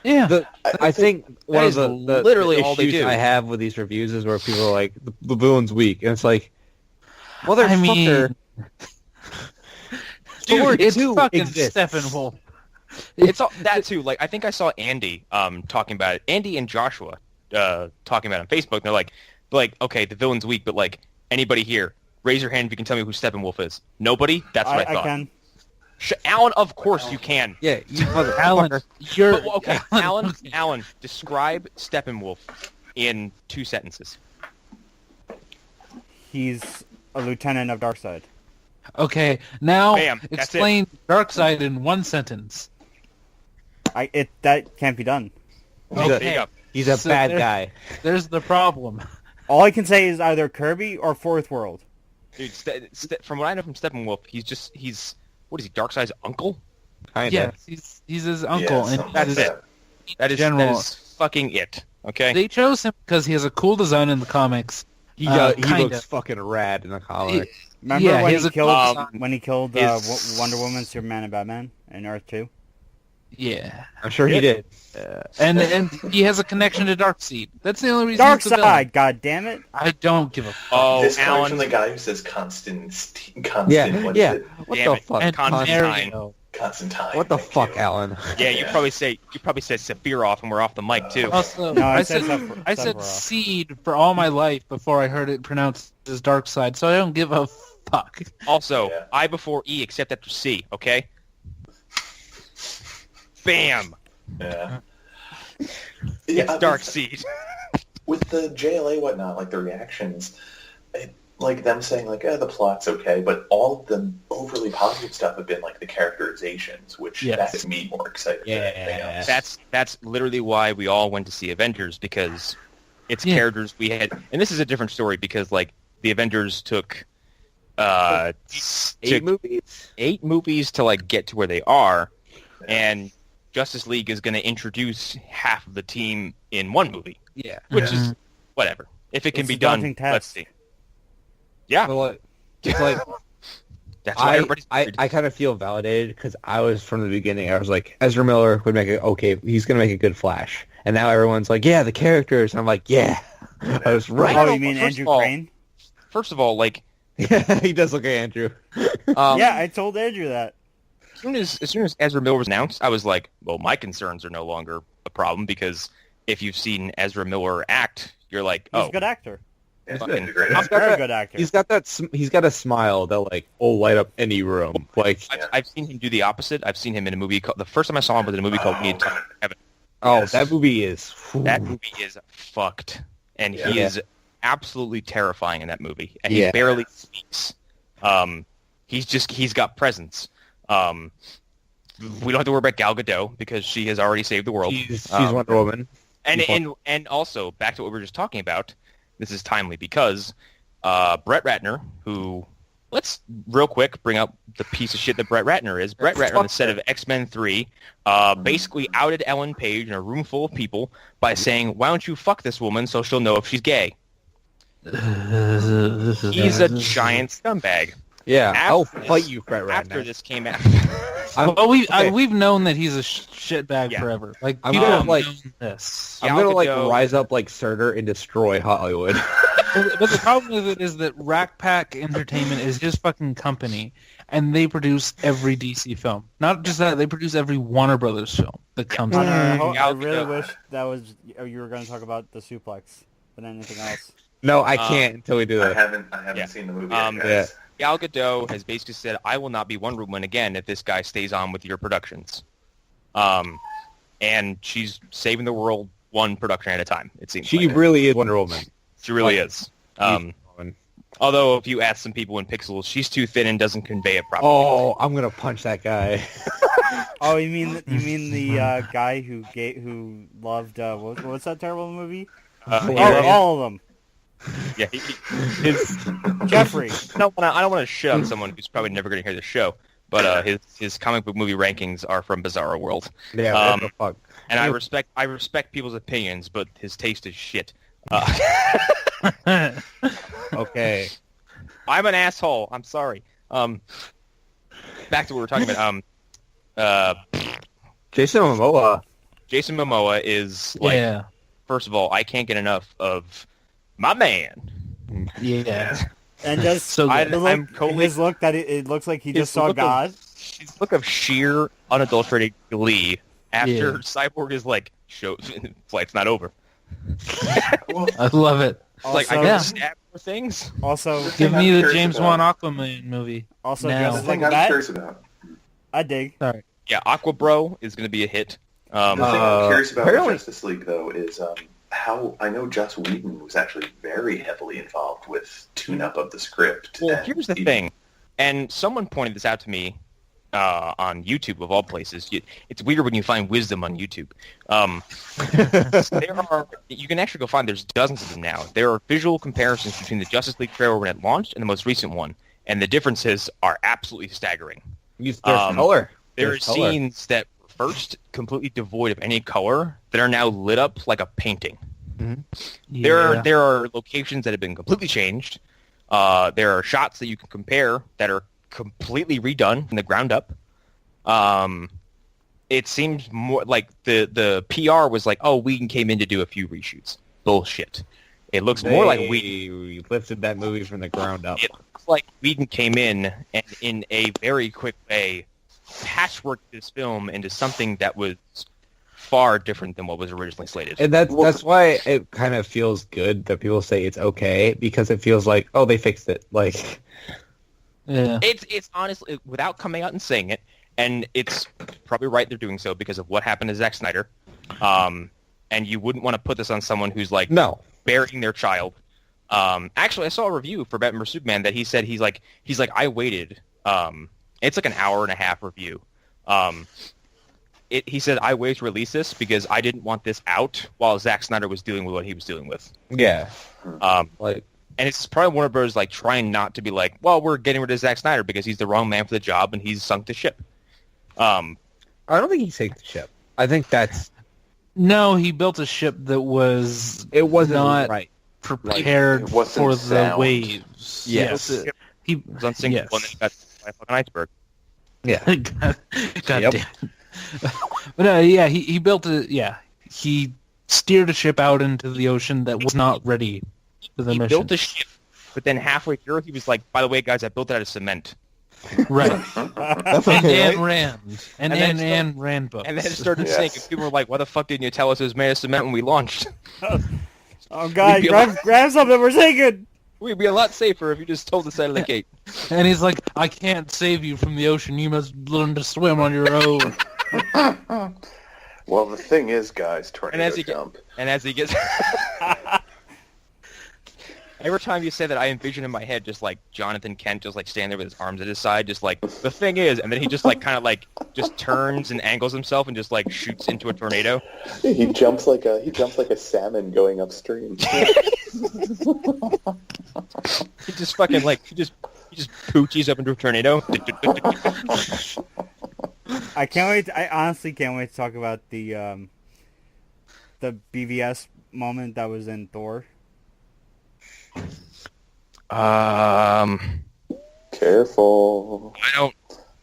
Yeah. I think one of is the literally all they issues do. I have with these reviews is where people are like, the villain's weak. And it's like, I motherfucker. mean, Thor dude, it's 2 fucking exists. Steppenwolf. It's all, that too. Like I think I saw Andy talking about it. Andy and Joshua talking about it on Facebook. And they're like, okay, the villain's weak, but like anybody here, raise your hand if you can tell me who Steppenwolf is. Nobody? That's what I thought. I can. Alan, of course you can. Yeah, you motherfucker. Alan, you're But, okay, Alan, describe Steppenwolf in 2 sentences. He's a lieutenant of Darkseid. Okay, now Bam, that's explain Darkseid in 1 sentence. That can't be done. He's Okay. There you go. He's a So bad there- guy. There's the problem. All I can say is either Kirby or Fourth World. Dude, from what I know from Steppenwolf, he's what is he? Darkseid's uncle? Kinda. Yes, he's his uncle, Yeah, and something That's like it. That General. is fucking it. Okay. they chose him because he has a cool design in the comics. He Kinda. looks fucking rad in the comic. Remember Yeah, when he has he a killed cool design. when he killed his- Wonder Woman, Superman, and Batman in Earth 2? Yeah, I'm sure he did. and he has a connection to Darkseid. That's the only reason. he's the villain. Darkseid, god damn it! I don't give a fuck. Oh, This coming Alan. from the guy who says Constant. Yeah, What yeah. is it? What Damn the it. fuck? And Constantine. Mario. Constantine. What the thank fuck, you. Alan? Yeah, you probably say Sephiroth, and we're off the mic too. Also, No, I I said said Sephiroth. I said seed for all my life before I heard it pronounced as Darkseid, so I don't give a fuck. Also, Yeah. I before E except after C. Okay. Bam. Yeah. It's I- Darkseid. With the JLA whatnot, like the reactions, like them saying like, the plot's okay, but all of the overly positive stuff have been like the characterizations, which Yes. makes me more excited than anything else. That's literally why we all went to see Avengers, because It's characters we had, and this is a different story because like the Avengers took 8 movies. 8 movies to like get to where they are, and Justice League is going to introduce half of the team in one movie. Yeah, which is whatever. If it can It's be a done, daunting let's task. see. Yeah, But it's like that's why everybody's. I kind of feel validated because I was from the beginning. I was like, Ezra Miller would make it okay. He's gonna make a good Flash, and now everyone's like, yeah, the characters. And I'm like, yeah, I was right. Oh, you mean First Andrew of all- Crane? First of all, like Yeah, he does look like Andrew. Yeah, I told Andrew that. as soon as Ezra Miller was announced, I was like, well, my concerns are no longer a problem because if you've seen Ezra Miller act, you're like, He's oh, a good actor. He's fucking- a great He's a actor. very good actor. He's got that. He's got a smile that like will light up any room. Like, I've seen him do the opposite. I've seen him in a movie called. The first time I saw him was in a movie called Need to Heaven. oh, Yes. that movie is. That movie is fucked, and he Yeah. is absolutely terrifying in that movie, and he Yeah. barely speaks. He's got presence. We don't have to worry about Gal Gadot because she has already saved the world. She's Wonder Woman. And also back to what we were just talking about. This is timely because Brett Ratner, who let's real quick bring up the piece of shit that Brett Ratner is. Brett Ratner on the set of X-Men 3 basically outed Ellen Page in a room full of people by saying, "Why don't you fuck this woman so she'll know if she's gay?" He's a giant scumbag. Yeah, I'll After fight this- you, Brett After Ratner. this came out, Well, Okay. we've known that he's a shitbag Yeah. forever. Like I'm people gonna, have like- known this. I'm gonna like Gal Gadot- rise up like Surtur and destroy Hollywood. But the problem with it is that Rack Pack Entertainment is his fucking company, and they produce every DC film. Not just that, they produce every Warner Brothers film that comes out. I Gal really Gadot. wish that was you were going to talk about the suplex, but anything else. No, I can't until we do I it. haven't Yeah. seen the movie yet, Yeah. guys. Gal Gadot has basically said, "I will not be Wonder Woman again if this guy stays on with your productions." And she's saving the world one production at a time. It seems She like. really is Wonder Woman. She really is. Although if you ask some people in Pixels, she's too thin and doesn't convey it properly. Oh, I'm gonna punch that guy. Oh, you mean the guy who loved what's that terrible movie? All of them. Yeah, Jeffrey. I don't want to shit on someone who's probably never going to hear the show, but his comic book movie rankings are from Bizarro World, Yeah, what the fuck? and I respect people's opinions, but his taste is shit. Okay. I'm an asshole. I'm sorry. Back to what we were talking about. Jason Momoa. Jason Momoa is like, Yeah. first of all, I can't get enough of my man. Yeah. And just So I- good. the look, I'm totally- his look that it looks like he His just saw look of- God. His look of sheer, unadulterated glee after Yeah. Cyborg is like, "Show flight's not over." I love it. It's like I Also- can Yeah. stab for things. Also, Give thing me I'm the curious James about- Wan Aquaman movie. also Now. The just thing like I'm that, curious about. I dig. Yeah, Aqua Bro is going to be a hit. The thing I'm curious about with apparently- Justice League, though, is how I know Joss Whedon was actually very heavily involved with tune-up of the script. Well, and here's the even- thing, and someone pointed this out to me on YouTube of all places. It's weird when you find wisdom on YouTube. You can actually go find. There's dozens of them now. There are visual comparisons between the Justice League trailer when it launched and the most recent one, and the differences are absolutely staggering. There's Um, color. There are There's color. scenes that were first completely devoid of any color that are now lit up like a painting. Yeah. There are locations that have been completely changed. There are shots that you can compare that are completely redone from the ground up. It seems more like the PR was like, "Oh, Whedon came in to do a few reshoots." Bullshit. It looks more like Whedon. We lifted that movie from the ground up. It looks like Whedon came in and in a very quick way patchworked this film into something that was far different than what was originally slated. And that's why it kind of feels good that people say it's okay, because it feels like, oh, they fixed it. Like, Yeah. It's honestly, without coming out and saying it, and it's probably right they're doing so because of what happened to Zack Snyder. And you wouldn't want to put this on someone who's like no. burying their child. Actually, I saw a review for Batman vs Superman that he said he's like I waited. It's like an hour and a half review. he said, I waited to release this because I didn't want this out while Zack Snyder was dealing with what he was dealing with. Yeah. Like, and it's probably Warner Bros. Like trying not to be like, well, we're getting rid of Zack Snyder because he's the wrong man for the job and he's sunk the ship. I don't think he sank the ship. I think that's... No, he built a ship that was... It wasn't not right. prepared It wasn't for the sound. waves. Yes. He was unsinkable and then he got by a fucking iceberg. Yeah. God Yep. damn. But no, yeah, he built a... Yeah, he steered a ship out into the ocean that was not ready for the He mission. built a ship, but then halfway through he was like, by the way, guys, I built it out of cement. Right. That's And okay, right? Rand. And And then Anne Rand books. And then it started Yes. sinking. People were like, why the fuck didn't you tell us it was made of cement when we launched? Oh God, We'd be grab something, we're sinking! We'd be a lot safer if you just told us out of the gate. And he's like, I can't save you from the ocean. You must learn to swim on your own. Well, the thing is, guys, tornado And as he jump. And as he gets... Every time you say that, I envision in my head just like Jonathan Kent just like standing there with his arms at his side, just like, the thing is, and then he just like kind of like just turns and angles himself and just like shoots into a tornado. He jumps like a salmon going upstream. He just fucking like, he just poochies up into a tornado. I can't wait. I honestly can't wait to talk about the BVS moment that was in Thor. Careful.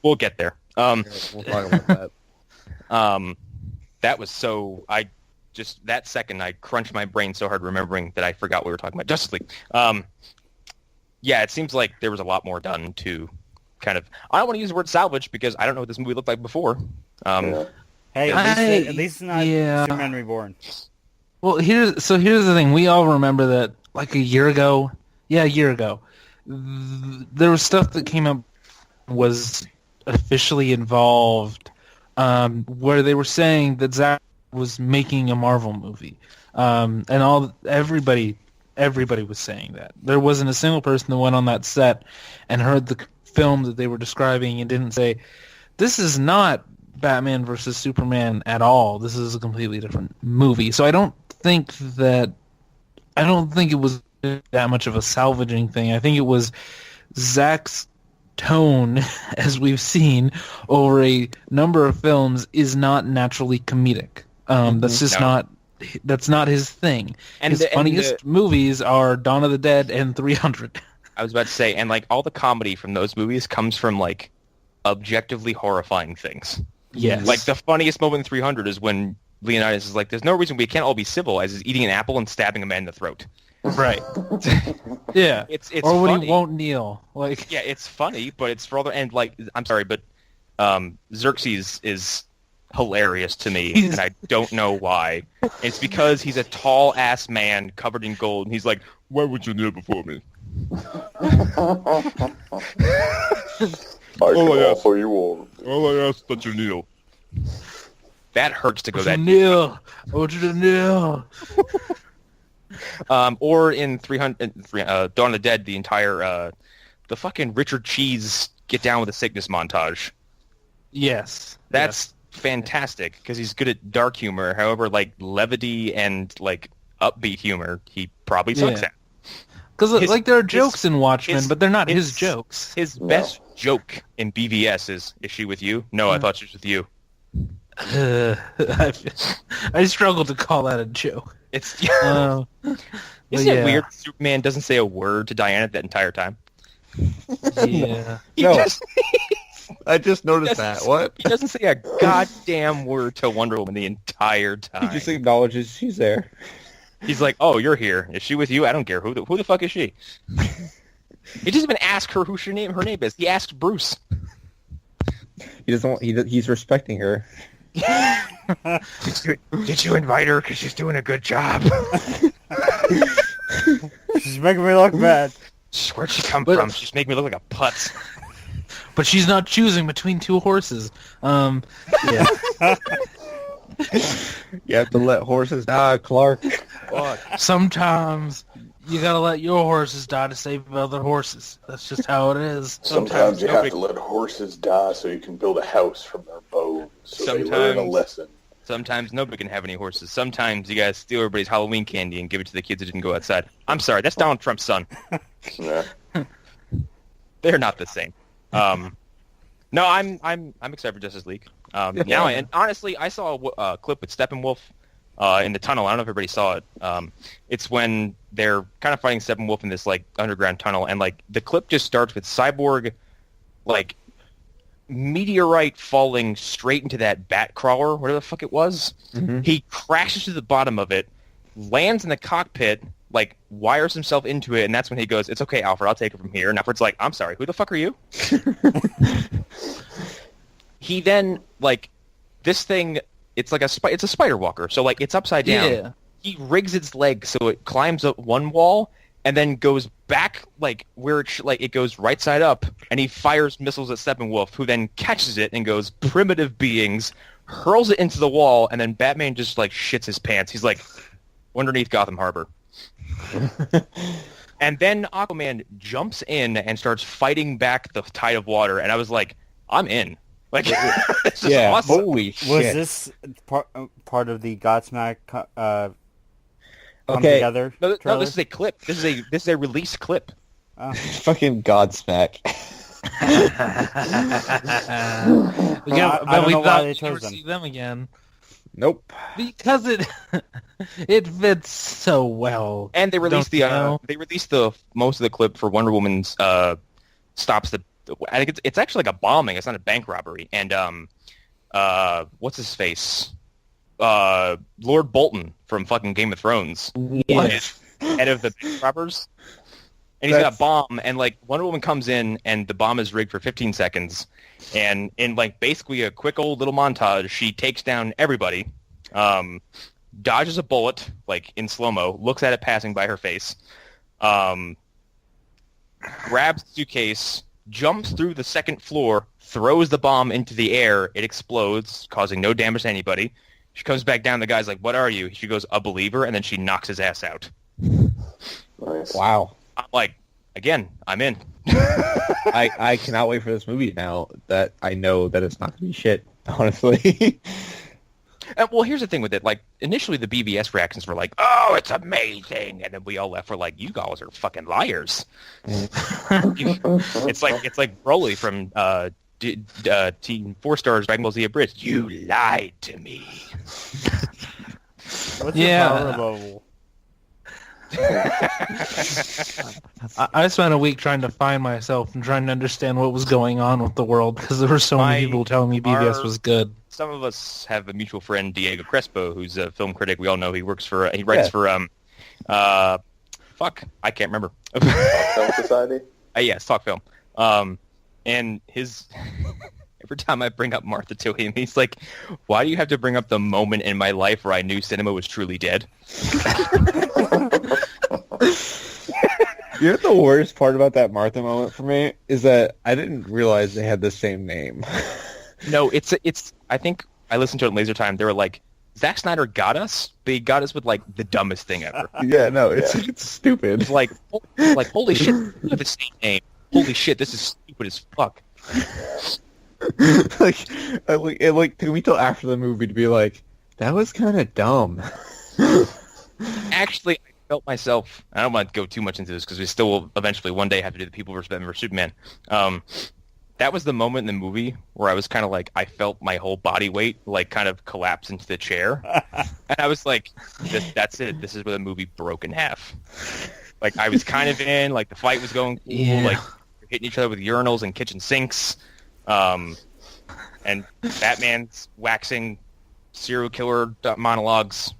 We'll get there. We'll talk about that. That was so, that second I crunched my brain so hard remembering that I forgot what we were talking about. Justice League. Yeah, it seems like there was a lot more done to kind of, I don't want to use the word salvage because I don't know what this movie looked like before. Yeah. Hey, at least it's not yeah. Superman Reborn. Well, here's the thing. We all remember that like a year ago, there was stuff that came up was officially involved where they were saying that Zack was making a Marvel movie. And everybody was saying that. There wasn't a single person that went on that set and heard the film that they were describing and didn't say, this is not Batman versus Superman at all. This is a completely different movie. So I don't think it was that much of a salvaging thing. I think it was Zack's tone, as we've seen over a number of films, is not naturally comedic. That's just that's not his thing. And his funniest movies are Dawn of the Dead and 300. I was about to say, and like all the comedy from those movies comes from like objectively horrifying things. Yes. Like the funniest moment in 300 is when Leonidas is like, there's no reason we can't all be civil, as he's eating an apple and stabbing a man in the throat. Right. Yeah. It's or when funny. he won't kneel. Like, Yeah, it's funny, but it's for all the, and like, I'm sorry, but Xerxes is hilarious to me, and I don't know why. It's because he's a tall-ass man covered in gold, and he's like, why would you kneel before me? I can offer you all. All I ask that you kneel. That hurts to go that deep. kneel. I want you to kneel. Or in 300, Dawn of the Dead, the entire, the fucking Richard Cheese get down with the sickness montage. Yes. That's fantastic, because he's good at dark humor. However, like, levity and, like, upbeat humor, he probably sucks at. Because, like, there are jokes in Watchmen, but they're not his his- jokes. His best joke in BVS is she with you? No, I thought she was with you. I struggle to call that a joke. It's But Isn't it weird that Superman doesn't say a word to Diana that entire time? Yeah. He No. does- I just noticed Yes. that. What? He doesn't say a goddamn word to Wonder Woman the entire time. He just acknowledges she's there. He's like, "Oh, you're here. Is she with you? I don't care. Who the fuck is she?" He doesn't even ask her who her name is. He asks Bruce. He doesn't. He's respecting her. Did you invite her? Because she's doing a good job. She's making me look bad. Where'd she come But- from? She's making me look like a putz. But she's not choosing between two horses. Yeah. You have to let horses die, Clark. Fuck. Sometimes you gotta let your horses die to save other horses. That's just how it is. Sometimes you have nobody- to let horses die so you can build a house from their bones. So they learn a lesson. Sometimes nobody can have any horses. Sometimes you guys steal everybody's Halloween candy and give it to the kids who didn't go outside. I'm sorry, that's Donald Trump's son. Yeah. They're not the same. No, I'm excited for Justice League. Now, and honestly, I saw a clip with Steppenwolf in the tunnel. I don't know if everybody saw it. It's when they're kind of fighting Steppenwolf in this like underground tunnel, and like the clip just starts with Cyborg, like meteorite falling straight into that bat crawler, whatever the fuck it was. Mm-hmm. He crashes to the bottom of it, lands in the cockpit, like wires himself into it, and that's when he goes, "It's okay, Alfred, I'll take it from here." And Alfred's like, "I'm sorry, who the fuck are you?" He then like this thing. It's like it's a spider walker, so like it's upside down. Yeah. He rigs its leg so it climbs up one wall and then goes back like where it goes right side up, and he fires missiles at Steppenwolf, who then catches it and goes, "Primitive beings," hurls it into the wall, and then Batman just like shits his pants. He's like, underneath Gotham Harbor. And then Aquaman jumps in and starts fighting back the tide of water, and I was like, I'm in. Like, it's just awesome. Holy shit. Was this part of the Godsmack come Okay. together? No, trailer? this is a clip. This is a released clip. Fucking Godsmack. We thought why they we'd chose never them. see them again. Nope. Because it fits so well. And they released Don't you know? the most of the clip for Wonder Woman's stops the. I think it's actually like a bombing. It's not a bank robbery. And what's his face? Lord Bolton from fucking Game of Thrones. Yes. Head of the bank robbers. And he's got a bomb, and like Wonder Woman comes in, and the bomb is rigged for 15 seconds. And in like basically a quick old little montage, she takes down everybody, dodges a bullet like in slow mo, looks at it passing by her face, grabs the suitcase, jumps through the second floor, throws the bomb into the air. It explodes, causing no damage to anybody. She comes back down. The guy's like, "What are you?" She goes, "A believer," and then she knocks his ass out. Nice. Wow. I'm like, again, I'm in. I cannot wait for this movie now that I know that it's not going to be shit, honestly. Well, here's the thing with it. Like, initially the BBS reactions were like, "Oh, it's amazing," and then we all left. We're like, "You guys are fucking liars." It's like Broly from Team 4 Stars Dragon Ball Z Abridged. You lied to me. What's your power level? I spent a week trying to find myself and trying to understand what was going on with the world because there were so many people telling me BBS was good. Some of us have a mutual friend, Diego Crespo, who's a film critic. We all know he writes for fuck, I can't remember. Film Society? Yes, Talk Film. And his every time I bring up Martha to him, he's like, "Why do you have to bring up the moment in my life where I knew cinema was truly dead?" You know the worst part about that Martha moment for me is that I didn't realize they had the same name. No, it's. I think I listened to it in Laser Time. They were like, Zack Snyder got us, but he got us with like the dumbest thing ever. Yeah, no, it's stupid. It's like holy shit, we have the same name. Holy shit, this is stupid as fuck. It took me till after the movie to be like, that was kind of dumb. Actually, I felt myself. I don't want to go too much into this because we still will eventually one day have to do the People vs. Batman vs. Superman. That was the moment in the movie where I was kind of like, I felt my whole body weight like kind of collapse into the chair, and I was like, "That's it. This is where the movie broke in half." Like I was kind of in, like the fight was going cool, like hitting each other with urinals and kitchen sinks, and Batman's waxing serial killer monologues.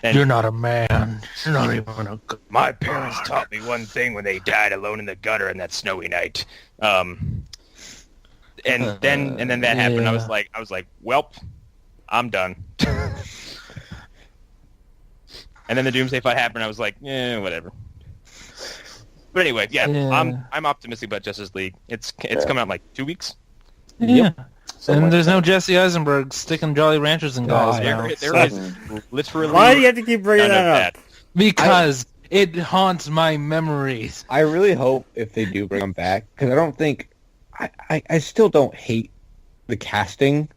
And You're not a man. You're not even a good... My parents taught me one thing when they died alone in the gutter on that snowy night. And then that happened. I was like, "Welp, I'm done." And then the Doomsday fight happened. I was like, whatever. But anyway, I'm optimistic about Justice League. It's coming out in like 2 weeks. Yeah. And there's no Jesse Eisenberg sticking Jolly Ranchers in guys now. There is literally. Why do you have to keep bringing that up? Because it haunts my memories. I really hope if they do bring them back, because I don't think... I still don't hate the casting,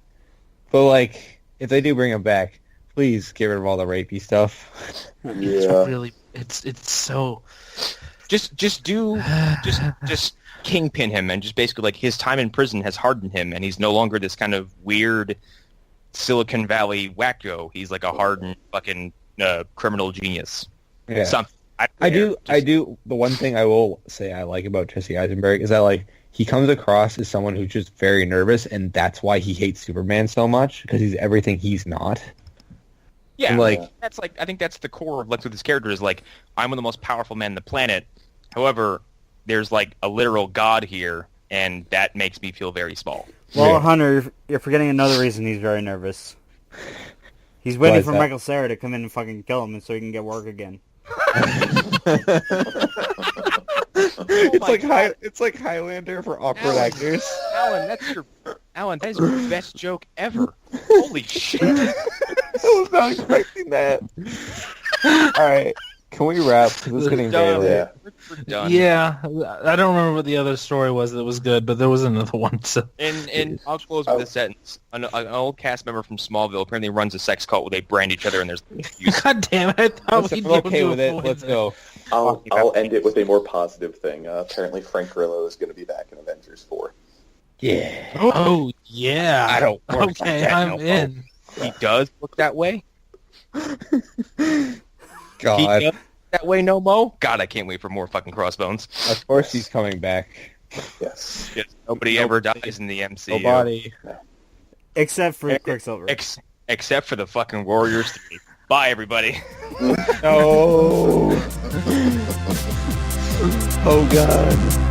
But like, if they do bring him back, please get rid of all the rapey stuff. Yeah. It's really, it's so. Just kingpin him, and just basically like his time in prison has hardened him, and he's no longer this kind of weird Silicon Valley wacko. He's like a hardened fucking criminal genius. Yeah. Something. I do. The one thing I will say I like about Jesse Eisenberg is that like he comes across as someone who's just very nervous, and that's why he hates Superman so much, because he's everything he's not. Yeah, and, like that's like I think that's the core of Lex Luthor's character is like I'm one of the most powerful men on the planet. However, there's like a literal god here, and that makes me feel very small. Well, Yeah. Hunter, you're forgetting another reason he's very nervous. He's waiting for that? Michael Cera to come in and fucking kill him, and so he can get work again. It's like Highlander for awkward actors. Alan, that is your best joke ever. Holy shit! I was not expecting that. All right, can we wrap? Because it's getting very late. Yeah. We're done. Yeah, I don't remember what the other story was that was good, but there was another one. So. And I'll close with a sentence. An old cast member from Smallville apparently runs a sex cult where they brand each other and there's abuse. God damn it! I thought Listen, we'd we're be okay able with to it. avoid Let's that. go. I'll end it with a more positive thing. Apparently, Frank Grillo is going to be back in Avengers 4. Yeah. Oh yeah. I don't work Okay, like that I'm no more. in. He does look that way. God. He does that way, no mo. God, I can't wait for more fucking Crossbones. Of course he's coming back. Yes. Yes, nobody ever dies in the MCU. Nobody. Except for Quicksilver. Except for the fucking Warriors 3. Bye, everybody. No. Oh God.